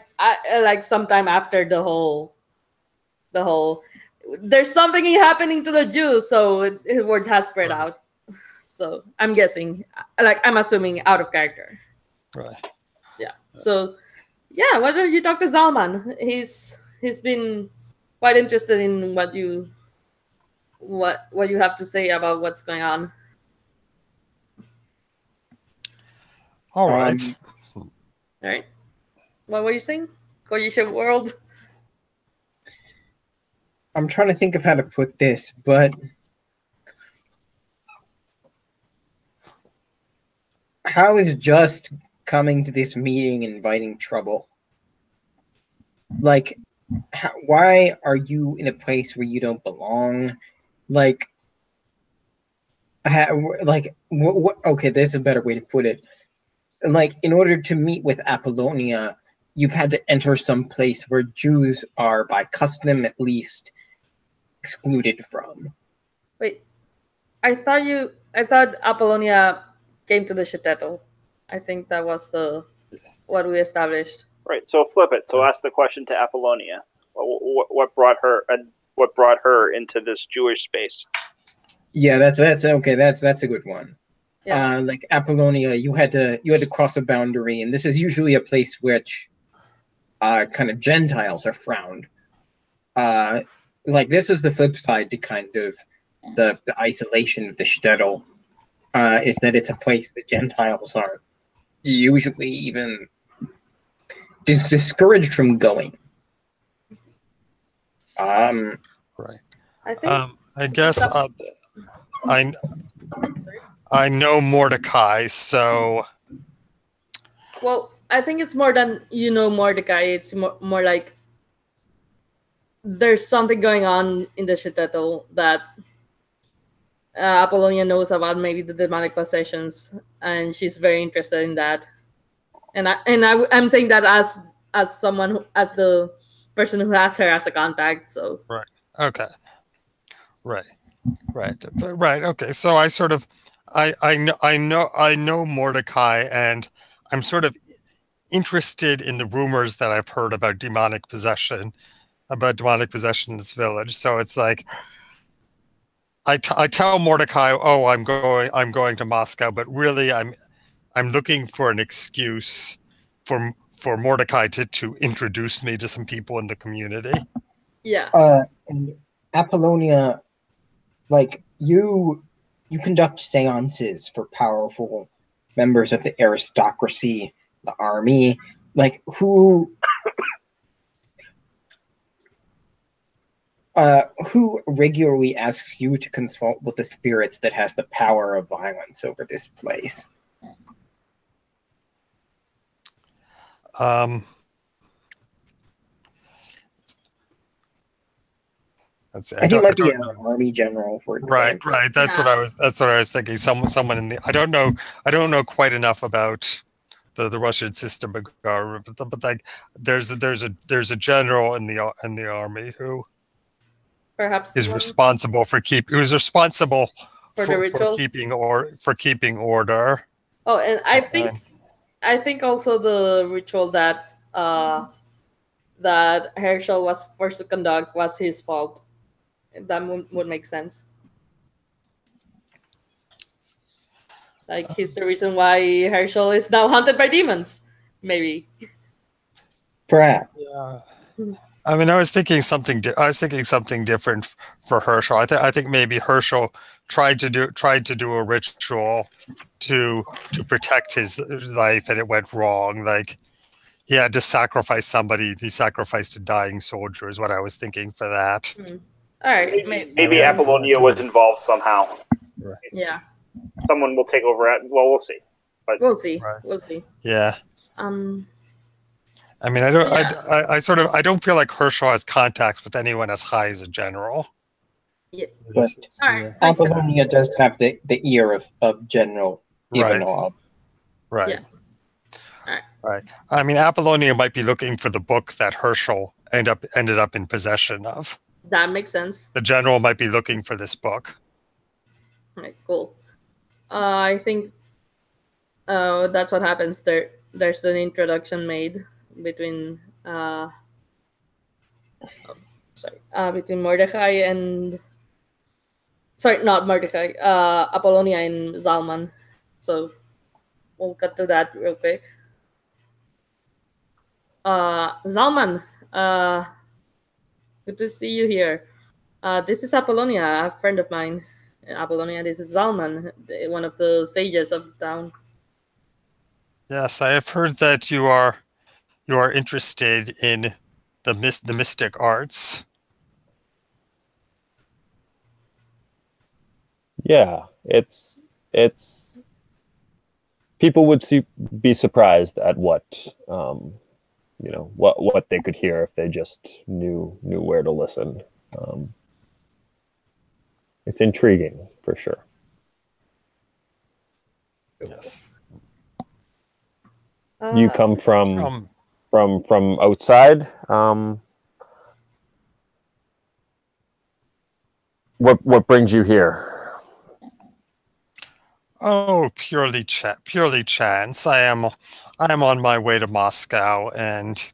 sometime after the whole. There's something happening to the Jews, so word has spread Right. out. So I'm guessing, like I'm assuming, out of character. right. Yeah. So yeah, why don't you talk to Zalman? He's been quite interested in what you have to say about what's going on. All right. All right. What were you saying? Coalition World. I'm trying to think of how to put this, but how is just coming to this meeting inviting trouble? Like, why are you in a place where you don't belong? Like, what? Okay, there's a better way to put it. Like, in order to meet with Apollonia, you've had to enter some place where Jews are, by custom at least, excluded from. Wait, I thought Apollonia came to the Shiteto. I think that was what we established. Right. So flip it. So ask the question to Apollonia. What brought her into this Jewish space? Yeah, that's okay. That's a good one. Yeah. Like Apollonia, you had to cross a boundary, and this is usually a place which kind of Gentiles are frowned. Like this is the flip side to kind of the isolation of the shtetl, is that it's a place that Gentiles are usually even discouraged from going. Right. I think I guess I know Mordecai, so well, I think it's more than Mordecai. It's more like there's something going on in the Shiteto that Apollonia knows about, maybe the demonic possessions, and she's very interested in that. I'm saying that as someone as the person who has her as a contact. So right. Okay. Right. Okay. So I know Mordecai, and I'm sort of interested in the rumors that I've heard about demonic possession in this village. So it's like I tell Mordecai, "Oh, I'm going to Moscow," but really I'm looking for an excuse for Mordecai to introduce me to some people in the community. yeah. And Apollonia, like you conduct seances for powerful members of the aristocracy, the army, like who regularly asks you to consult with the spirits that has the power of violence over this place. I think it might be an army general, for example. Right. That's what I was thinking. Someone in the I don't know quite enough about the Russian system of government, but like there's a general in the army who Perhaps is responsible for keeping order. Oh, and I think also the ritual that Herschel was forced to conduct was his fault. That would make sense. Like he's the reason why Herschel is now haunted by demons. Maybe. Perhaps. Yeah. I mean, I was thinking something. I was thinking something different for Herschel. I think maybe Herschel tried to do a ritual to protect his life, and it went wrong. Like he had to sacrifice somebody. He sacrificed a dying soldier. Is what I was thinking for that. All right, Maybe Apollonia was involved somehow. Right. Yeah, Someone will take over at. Well, we'll see. But we'll see. Right. We'll see. Yeah. I mean, I don't. Yeah. I sort of. I don't feel like Herschel has contacts with anyone as high as a general. Yeah. But All right. Apollonia does have the ear of General Right. Ivanov. Right. Yeah. Alright. Right. I mean, Apollonia might be looking for the book that Herschel ended up in possession of. That makes sense. The general might be looking for this book. Alright, cool. I think that's what happens. There's an introduction made between between Mordecai and not Mordecai, Apollonia and Zalman. So we'll cut to that real quick. Zalman, good to see you here. This is Apollonia, a friend of mine. Apollonia, this is Zalman, one of the sages of the town. Yes, I have heard that you are interested in the mystic arts. Yeah, it's people would be surprised at what what they could hear if they just knew where to listen. It's intriguing for sure. Yes. You come from outside. What brings you here? Oh, purely chance. I am on my way to Moscow, and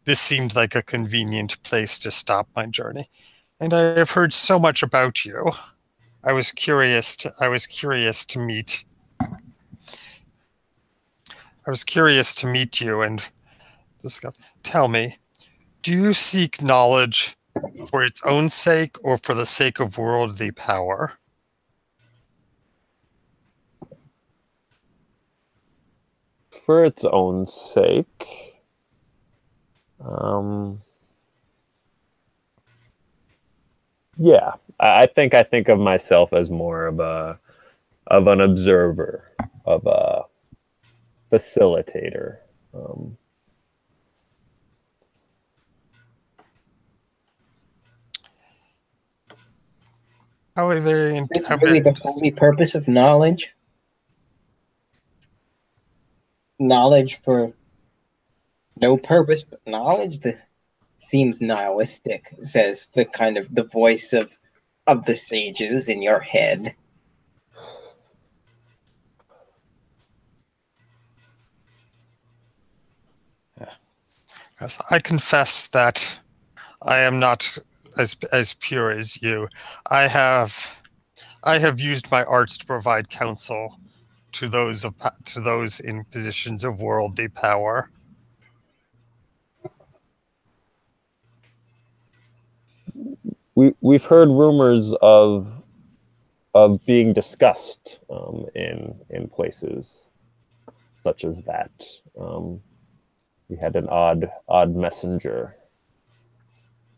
this seemed like a convenient place to stop my journey. And I have heard so much about you. I was curious to meet. I was curious to meet you and discuss. Tell me, do you seek knowledge for its own sake or for the sake of worldly power? For its own sake. Yeah, I think of myself as more of an observer, of a facilitator. However, Is this really the only purpose of knowledge? Knowledge for no purpose but knowledge? That seems nihilistic, says the kind of the voice of the sages in your head. Yes, I confess that I am not as pure as you. I have used my arts to provide counsel to those in positions of worldly power. We've heard rumors of being discussed in places such as that. We had an odd messenger.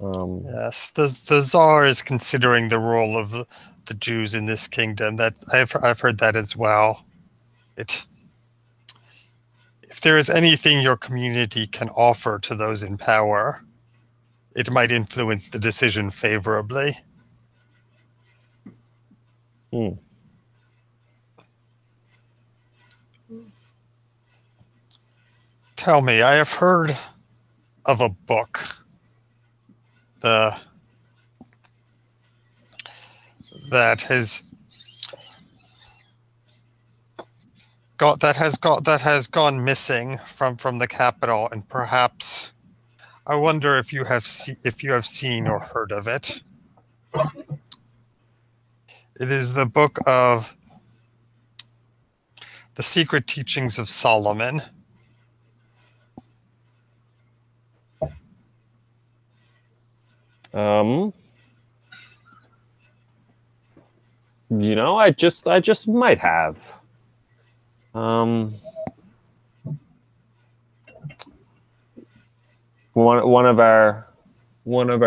Yes, the Tsar is considering the role of the Jews in this kingdom. That I've heard that as well. If there is anything your community can offer to those in power, it might influence the decision favorably. Tell me, I have heard of a book. That has gone missing from the capital, and perhaps I wonder if you have seen or heard of it. It is the book of The Secret Teachings of Solomon. You know, I just might have. One of our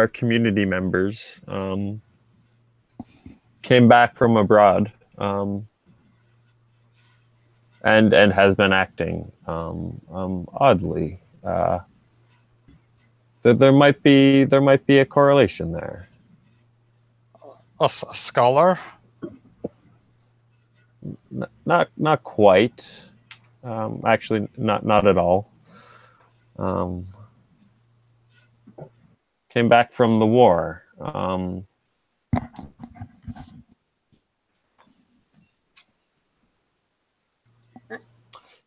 community members came back from abroad and has been acting oddly. There might be a correlation there. A scholar? Not quite. Actually, not at all. Came back from the war.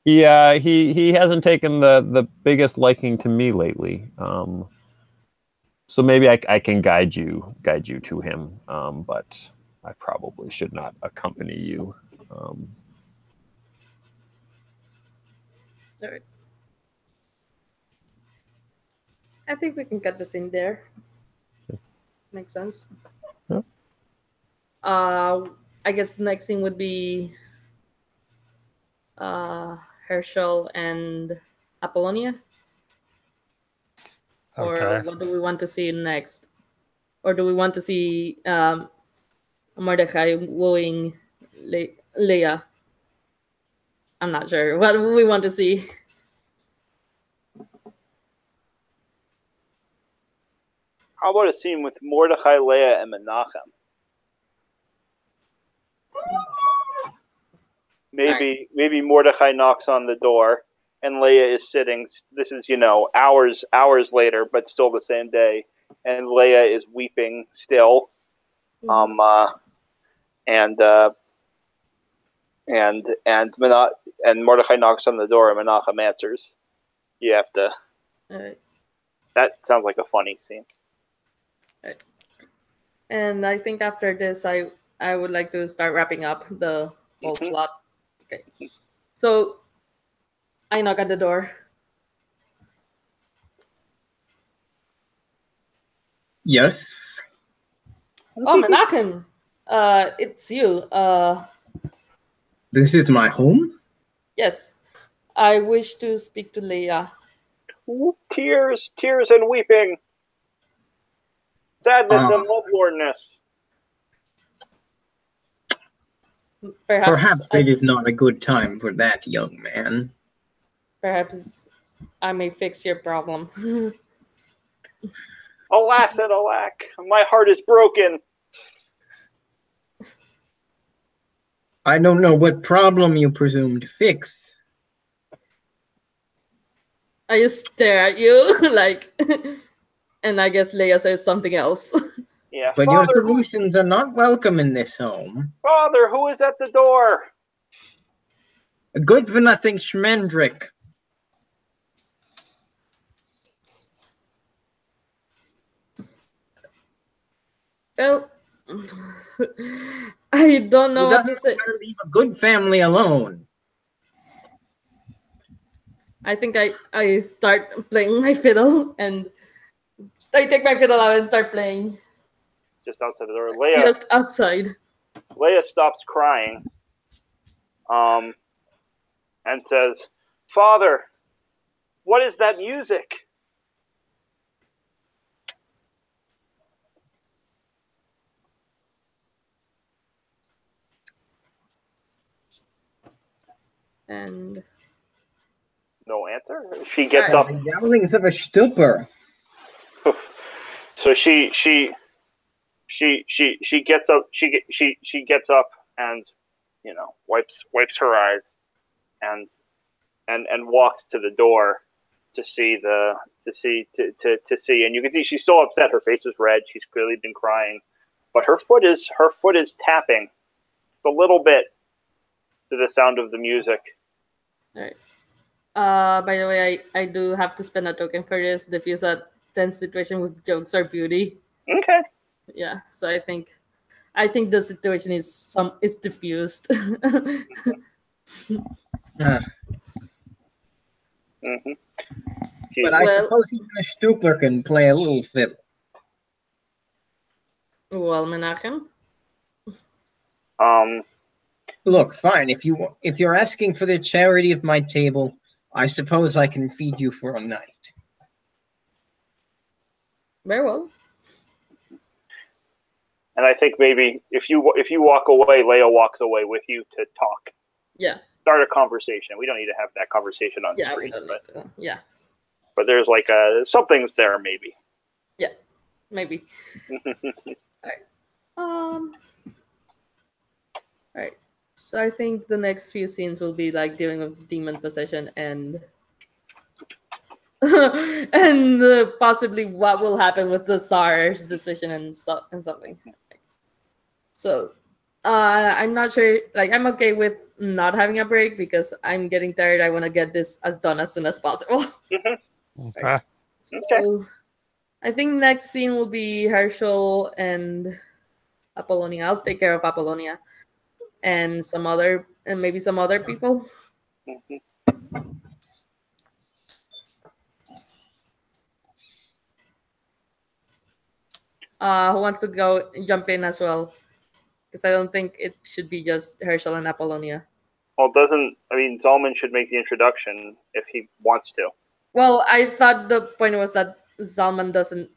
He hasn't taken the biggest liking to me lately. So maybe I can guide you to him. But I probably should not accompany you. All right. I think we can cut the scene there. Makes sense. Yeah. I guess the next scene would be Herschel and Apollonia. Okay. Or what do we want to see next? Or do we want to see Mordecai wooing Leia? I'm not sure. What do we want to see? How about a scene with Mordecai, Leia, and Menachem? Maybe Mordecai knocks on the door, and Leia is sitting. This is, hours later, but still the same day, and Leia is weeping still. And Mordecai knocks on the door, and Menachem answers. You have to. That sounds like a funny scene. And I think after this, I would like to start wrapping up the whole plot. Okay. So I knock at the door. Yes. Oh, Menachem, it's you. This is my home? Yes. I wish to speak to Leia. Tears and weeping. Sadness and lovelornness. Perhaps it is not a good time for that, young man. Perhaps I may fix your problem. Alas and alack, my heart is broken. I don't know what problem you presume to fix. I just stare at you, like, and I guess Leia says something else. Yeah. But your solutions are not welcome in this home. Father, who is at the door? A good-for-nothing Schmendrick. Well, I don't know what to say. How to leave a good family alone. I think I start playing my fiddle, and I take my fiddle out and start playing. Just outside the door. Leia. Just outside. Leia stops crying, and says, "Father, what is that music?" And no answer. She gets up. The yowlings of a stupor. So she gets up. She gets up and wipes her eyes and walks to the door to see. And you can see she's still upset. Her face is red. She's clearly been crying, but her foot is tapping a little bit to the sound of the music. all right. By the way, I do have to spend a token for this. Diffuse a tense situation with jokes or beauty. Okay. Yeah. So I think the situation is diffused. Mm-hmm. But I suppose even a stupor can play a little fiddle. Well, Menachem. Look, fine. If you're asking for the charity of my table, I suppose I can feed you for a night. Very well. And I think maybe if you walk away, Leia walks away with you to talk. Yeah. Start a conversation. We don't need to have that conversation on Yeah, screen, we don't need to. Yeah. but there's like something's there maybe. Yeah, maybe. All right. So I think the next few scenes will be like dealing with demon possession and and possibly what will happen with the Tsar's decision and stuff and something. So I'm not sure. Like I'm okay with not having a break because I'm getting tired. I want to get this done as soon as possible. Okay. So Okay. I think next scene will be Herschel and Apollonia. I'll take care of Apollonia and maybe some other people. Who wants to go jump in as well? Because I don't think it should be just Herschel and Apollonia. Well, Zalman should make the introduction if he wants to. Well, I thought the point was that Zalman doesn't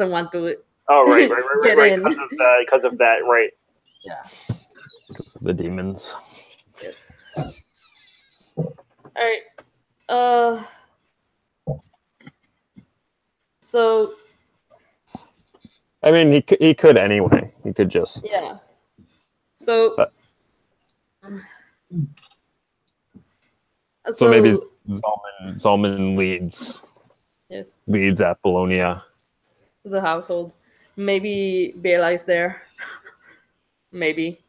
want to. Oh, right. Get in. Because of that, right. Yeah. The demons. Yes. All right. So. I mean, he could anyway. He could just. Yeah. So. But, so maybe Zalman leads. Yes. Leads Apollonia. The household. Maybe Bela is there. Maybe.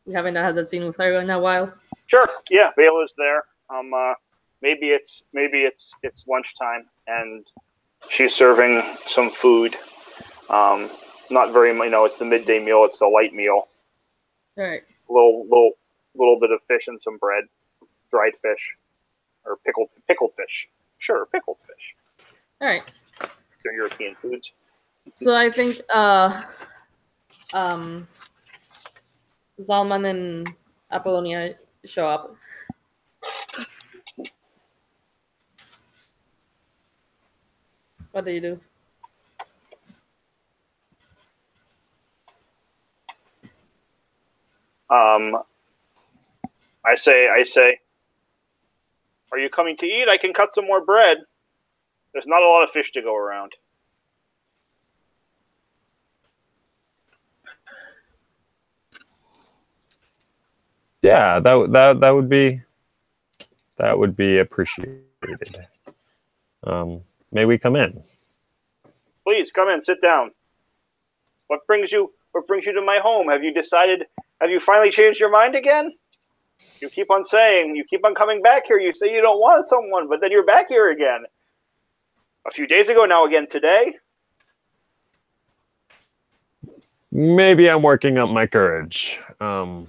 We haven't had that scene with her in a while. Sure. Yeah, Bela's there. Maybe it's lunchtime and she's serving some food. Not very, it's the midday meal. It's the light meal. All right. Little bit of fish and some bread, dried fish, or pickled fish. Sure, pickled fish. All right. They're European foods. So I think Zalman and Apollonia show up. What do you do? I say, are you coming to eat? I can cut some more bread. There's not a lot of fish to go around. Yeah, that would be appreciated. May we come in? Please come in, sit down. What brings you to my home? Have you finally changed your mind again? You keep on coming back here. You say you don't want someone, but then you're back here again. A few days ago, now again today. Maybe I'm working up my courage. The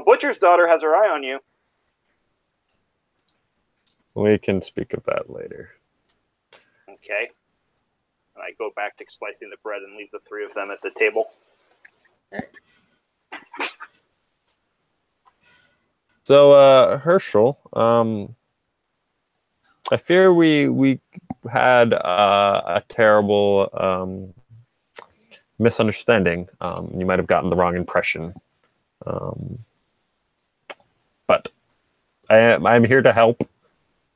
butcher's daughter has her eye on you. We can speak of that later. Okay. And I go back to slicing the bread and leave the three of them at the table. So, Herschel, I fear we had a terrible misunderstanding. You might have gotten the wrong impression. But I'm here to help.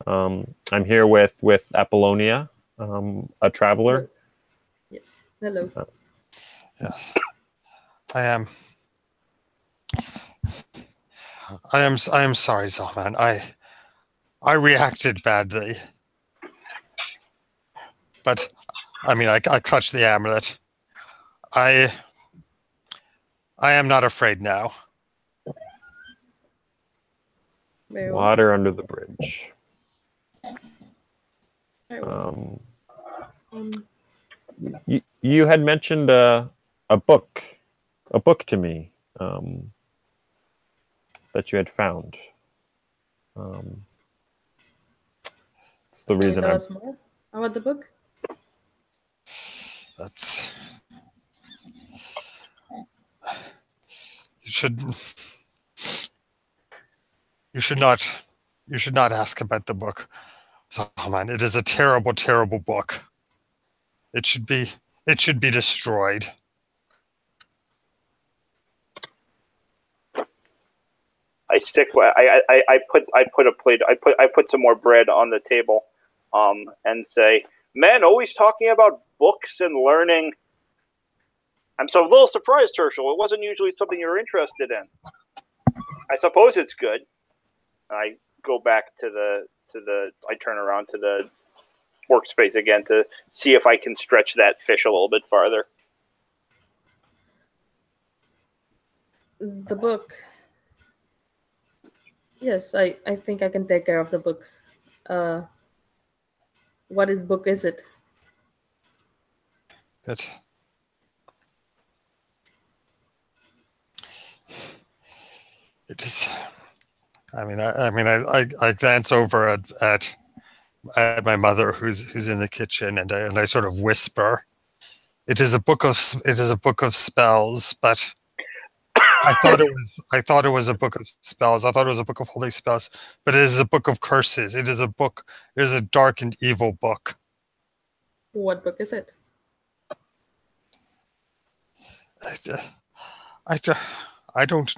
I'm here with Apollonia, a traveler. Yes. Hello. Yes. I am sorry, Zalman. I reacted badly. But I clutched the amulet. I am not afraid now. Water under the bridge. You had mentioned a book to me that you had found. It's the reason. Can you tell us more about the book? You should not ask about the book. Solomon, it is a terrible, terrible book. It should be destroyed. I put some more bread on the table, and say, "Men always talking about books and learning. I'm so a little surprised, Herschel. It wasn't usually something you're interested in. I suppose it's good." I go back to I turn around to the workspace again to see if I can stretch that fish a little bit farther. The book. Yes, I think I can take care of the book. What book is it? It is. I glance over at my mother who's in the kitchen, and I sort of whisper, It is a book of spells, but I thought it was a book of spells. I thought it was a book of holy spells, but it is a book of curses. It is a dark and evil book. What book is it? I don't.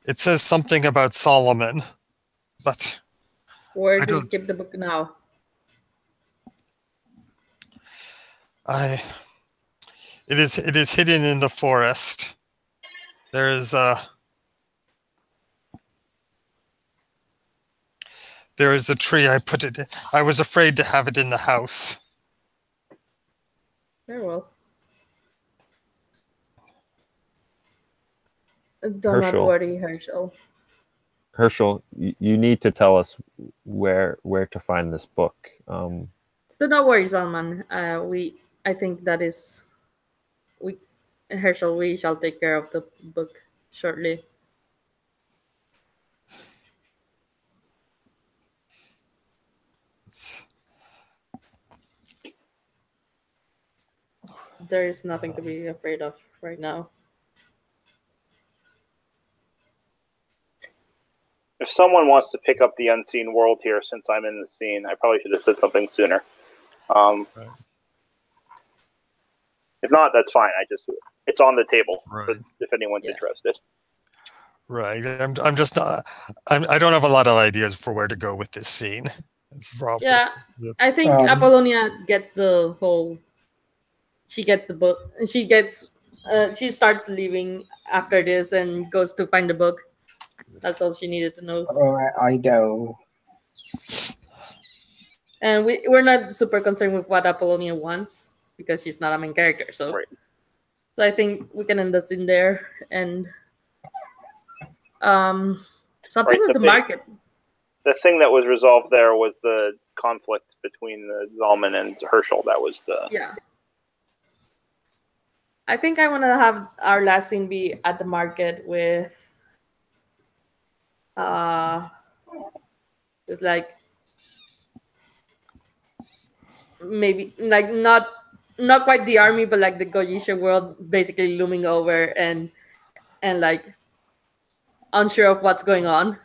It says something about Solomon, but where do you keep the book now? It is hidden in the forest. There is a tree. I put it in. I was afraid to have it in the house. Very well. Do not worry, Herschel. Herschel, you need to tell us where to find this book. Do not worry, Zalman. I think that is Herschel. We shall take care of the book shortly. There is nothing to be afraid of right now. If someone wants to pick up the unseen world here, since I'm in the scene, I probably should have said something sooner. Right. If not, that's fine. It's on the table, right, if anyone's interested. Right. I'm just not. I don't have a lot of ideas for where to go with this scene. That's the problem. Yeah, I think Apollonia gets the whole. She gets the book. She starts leaving after this and goes to find the book. That's all she needed to know. I go. And we're not super concerned with what Apollonia wants because she's not a main character. So, right. So I think we can end the scene there and something with the market. The thing that was resolved there was the conflict between the Zalman and Herschel. That was the I think I want to have our last scene be at the market with like maybe like not quite the army, but like the Goyisha world basically looming over and like unsure of what's going on.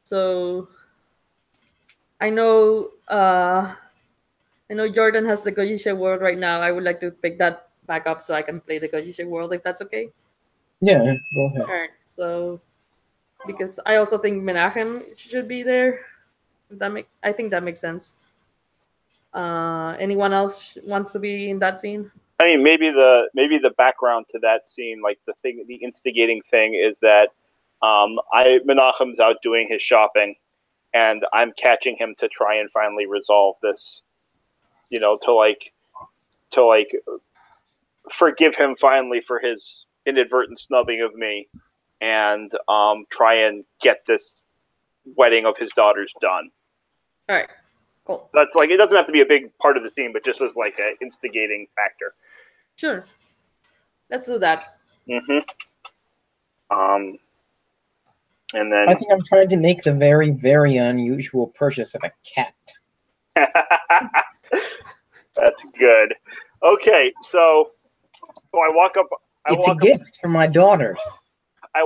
So I know Jordan has the Goyisha world right now. I would like to pick that back up so I can play the Goyisha world if that's okay. Yeah, go ahead. All right, so because I also think Menachem should be there. I think that makes sense. Anyone else wants to be in that scene? I mean, maybe the background to that scene, like the instigating thing, is that Menachem's out doing his shopping, and I'm catching him to try and finally resolve this. You know, to forgive him finally for his inadvertent snubbing of me, and try and get this wedding of his daughters done. All right, cool. That's like, it doesn't have to be a big part of the scene, but just as like an instigating factor. Sure, let's do that. Mm-hmm. And then I think I'm trying to make the very, very unusual purchase of a cat. That's good. Okay, so So I walk up. It's a gift for my daughters. I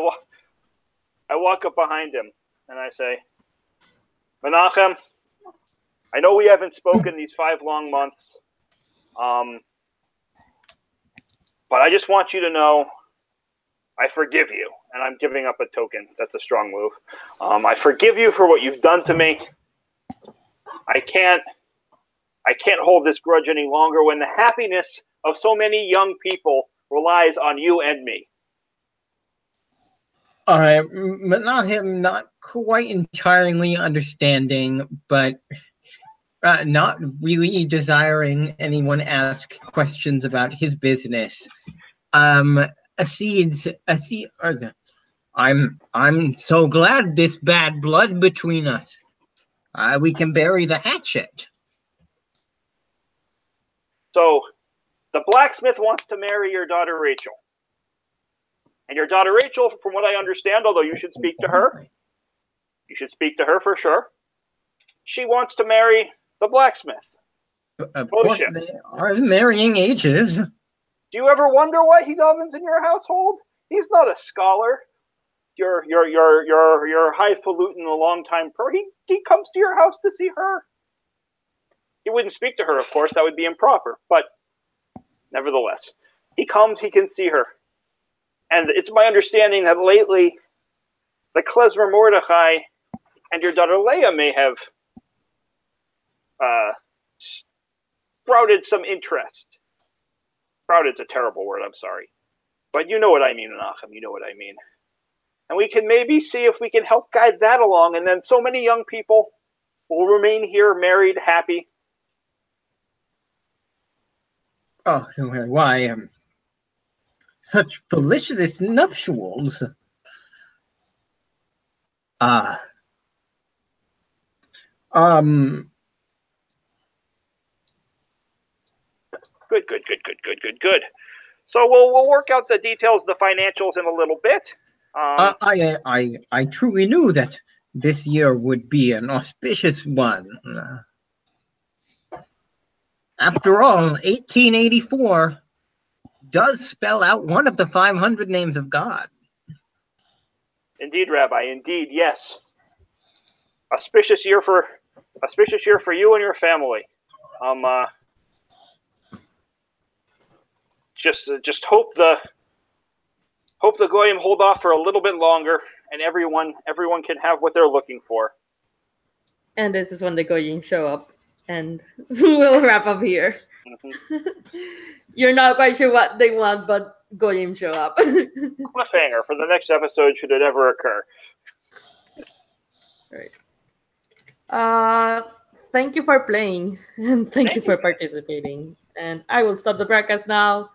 walk up behind him and I say, Menachem, I know we haven't spoken these 5 long months, but I just want you to know I forgive you. And I'm giving up a token. That's a strong move. I forgive you for what you've done to me. I can't hold this grudge any longer when the happiness of so many young people relies on you and me. All right, Menachem, not quite entirely understanding, but not really desiring anyone ask questions about his business. Accedes. I'm so glad this bad blood between us. We can bury the hatchet. So, the blacksmith wants to marry your daughter Rachel. And your daughter Rachel, from what I understand, although you should speak to her for sure, she wants to marry the blacksmith. Of course, they are varying ages. Do you ever wonder why he governs in your household? He's not a scholar. Your highfalutin, a long-time pro. He comes to your house to see her. He wouldn't speak to her, of course. That would be improper. But nevertheless, he comes. He can see her. And it's my understanding that lately, the klezmer Mordechai and your daughter Leah may have sprouted some interest. Sprouted's a terrible word, I'm sorry. But you know what I mean, Menachem, you know what I mean. And we can maybe see if we can help guide that along, and then so many young people will remain here, married, happy. Oh, why, such felicitous nuptials. Good. So we'll work out the details, the financials in a little bit. I truly knew that this year would be an auspicious one. After all, 1884 does spell out one of the 500 names of God. Indeed, Rabbi. Indeed, yes. Auspicious year for you and your family. Just hope the goyim hold off for a little bit longer, and everyone can have what they're looking for. And this is when the goyim show up, and we'll wrap up here. Mm-hmm. You're not quite sure what they want, but goyim show up. Cliffhanger for the next episode, should it ever occur. Right. Thank you for playing, and thank you for participating. And I will stop the broadcast now.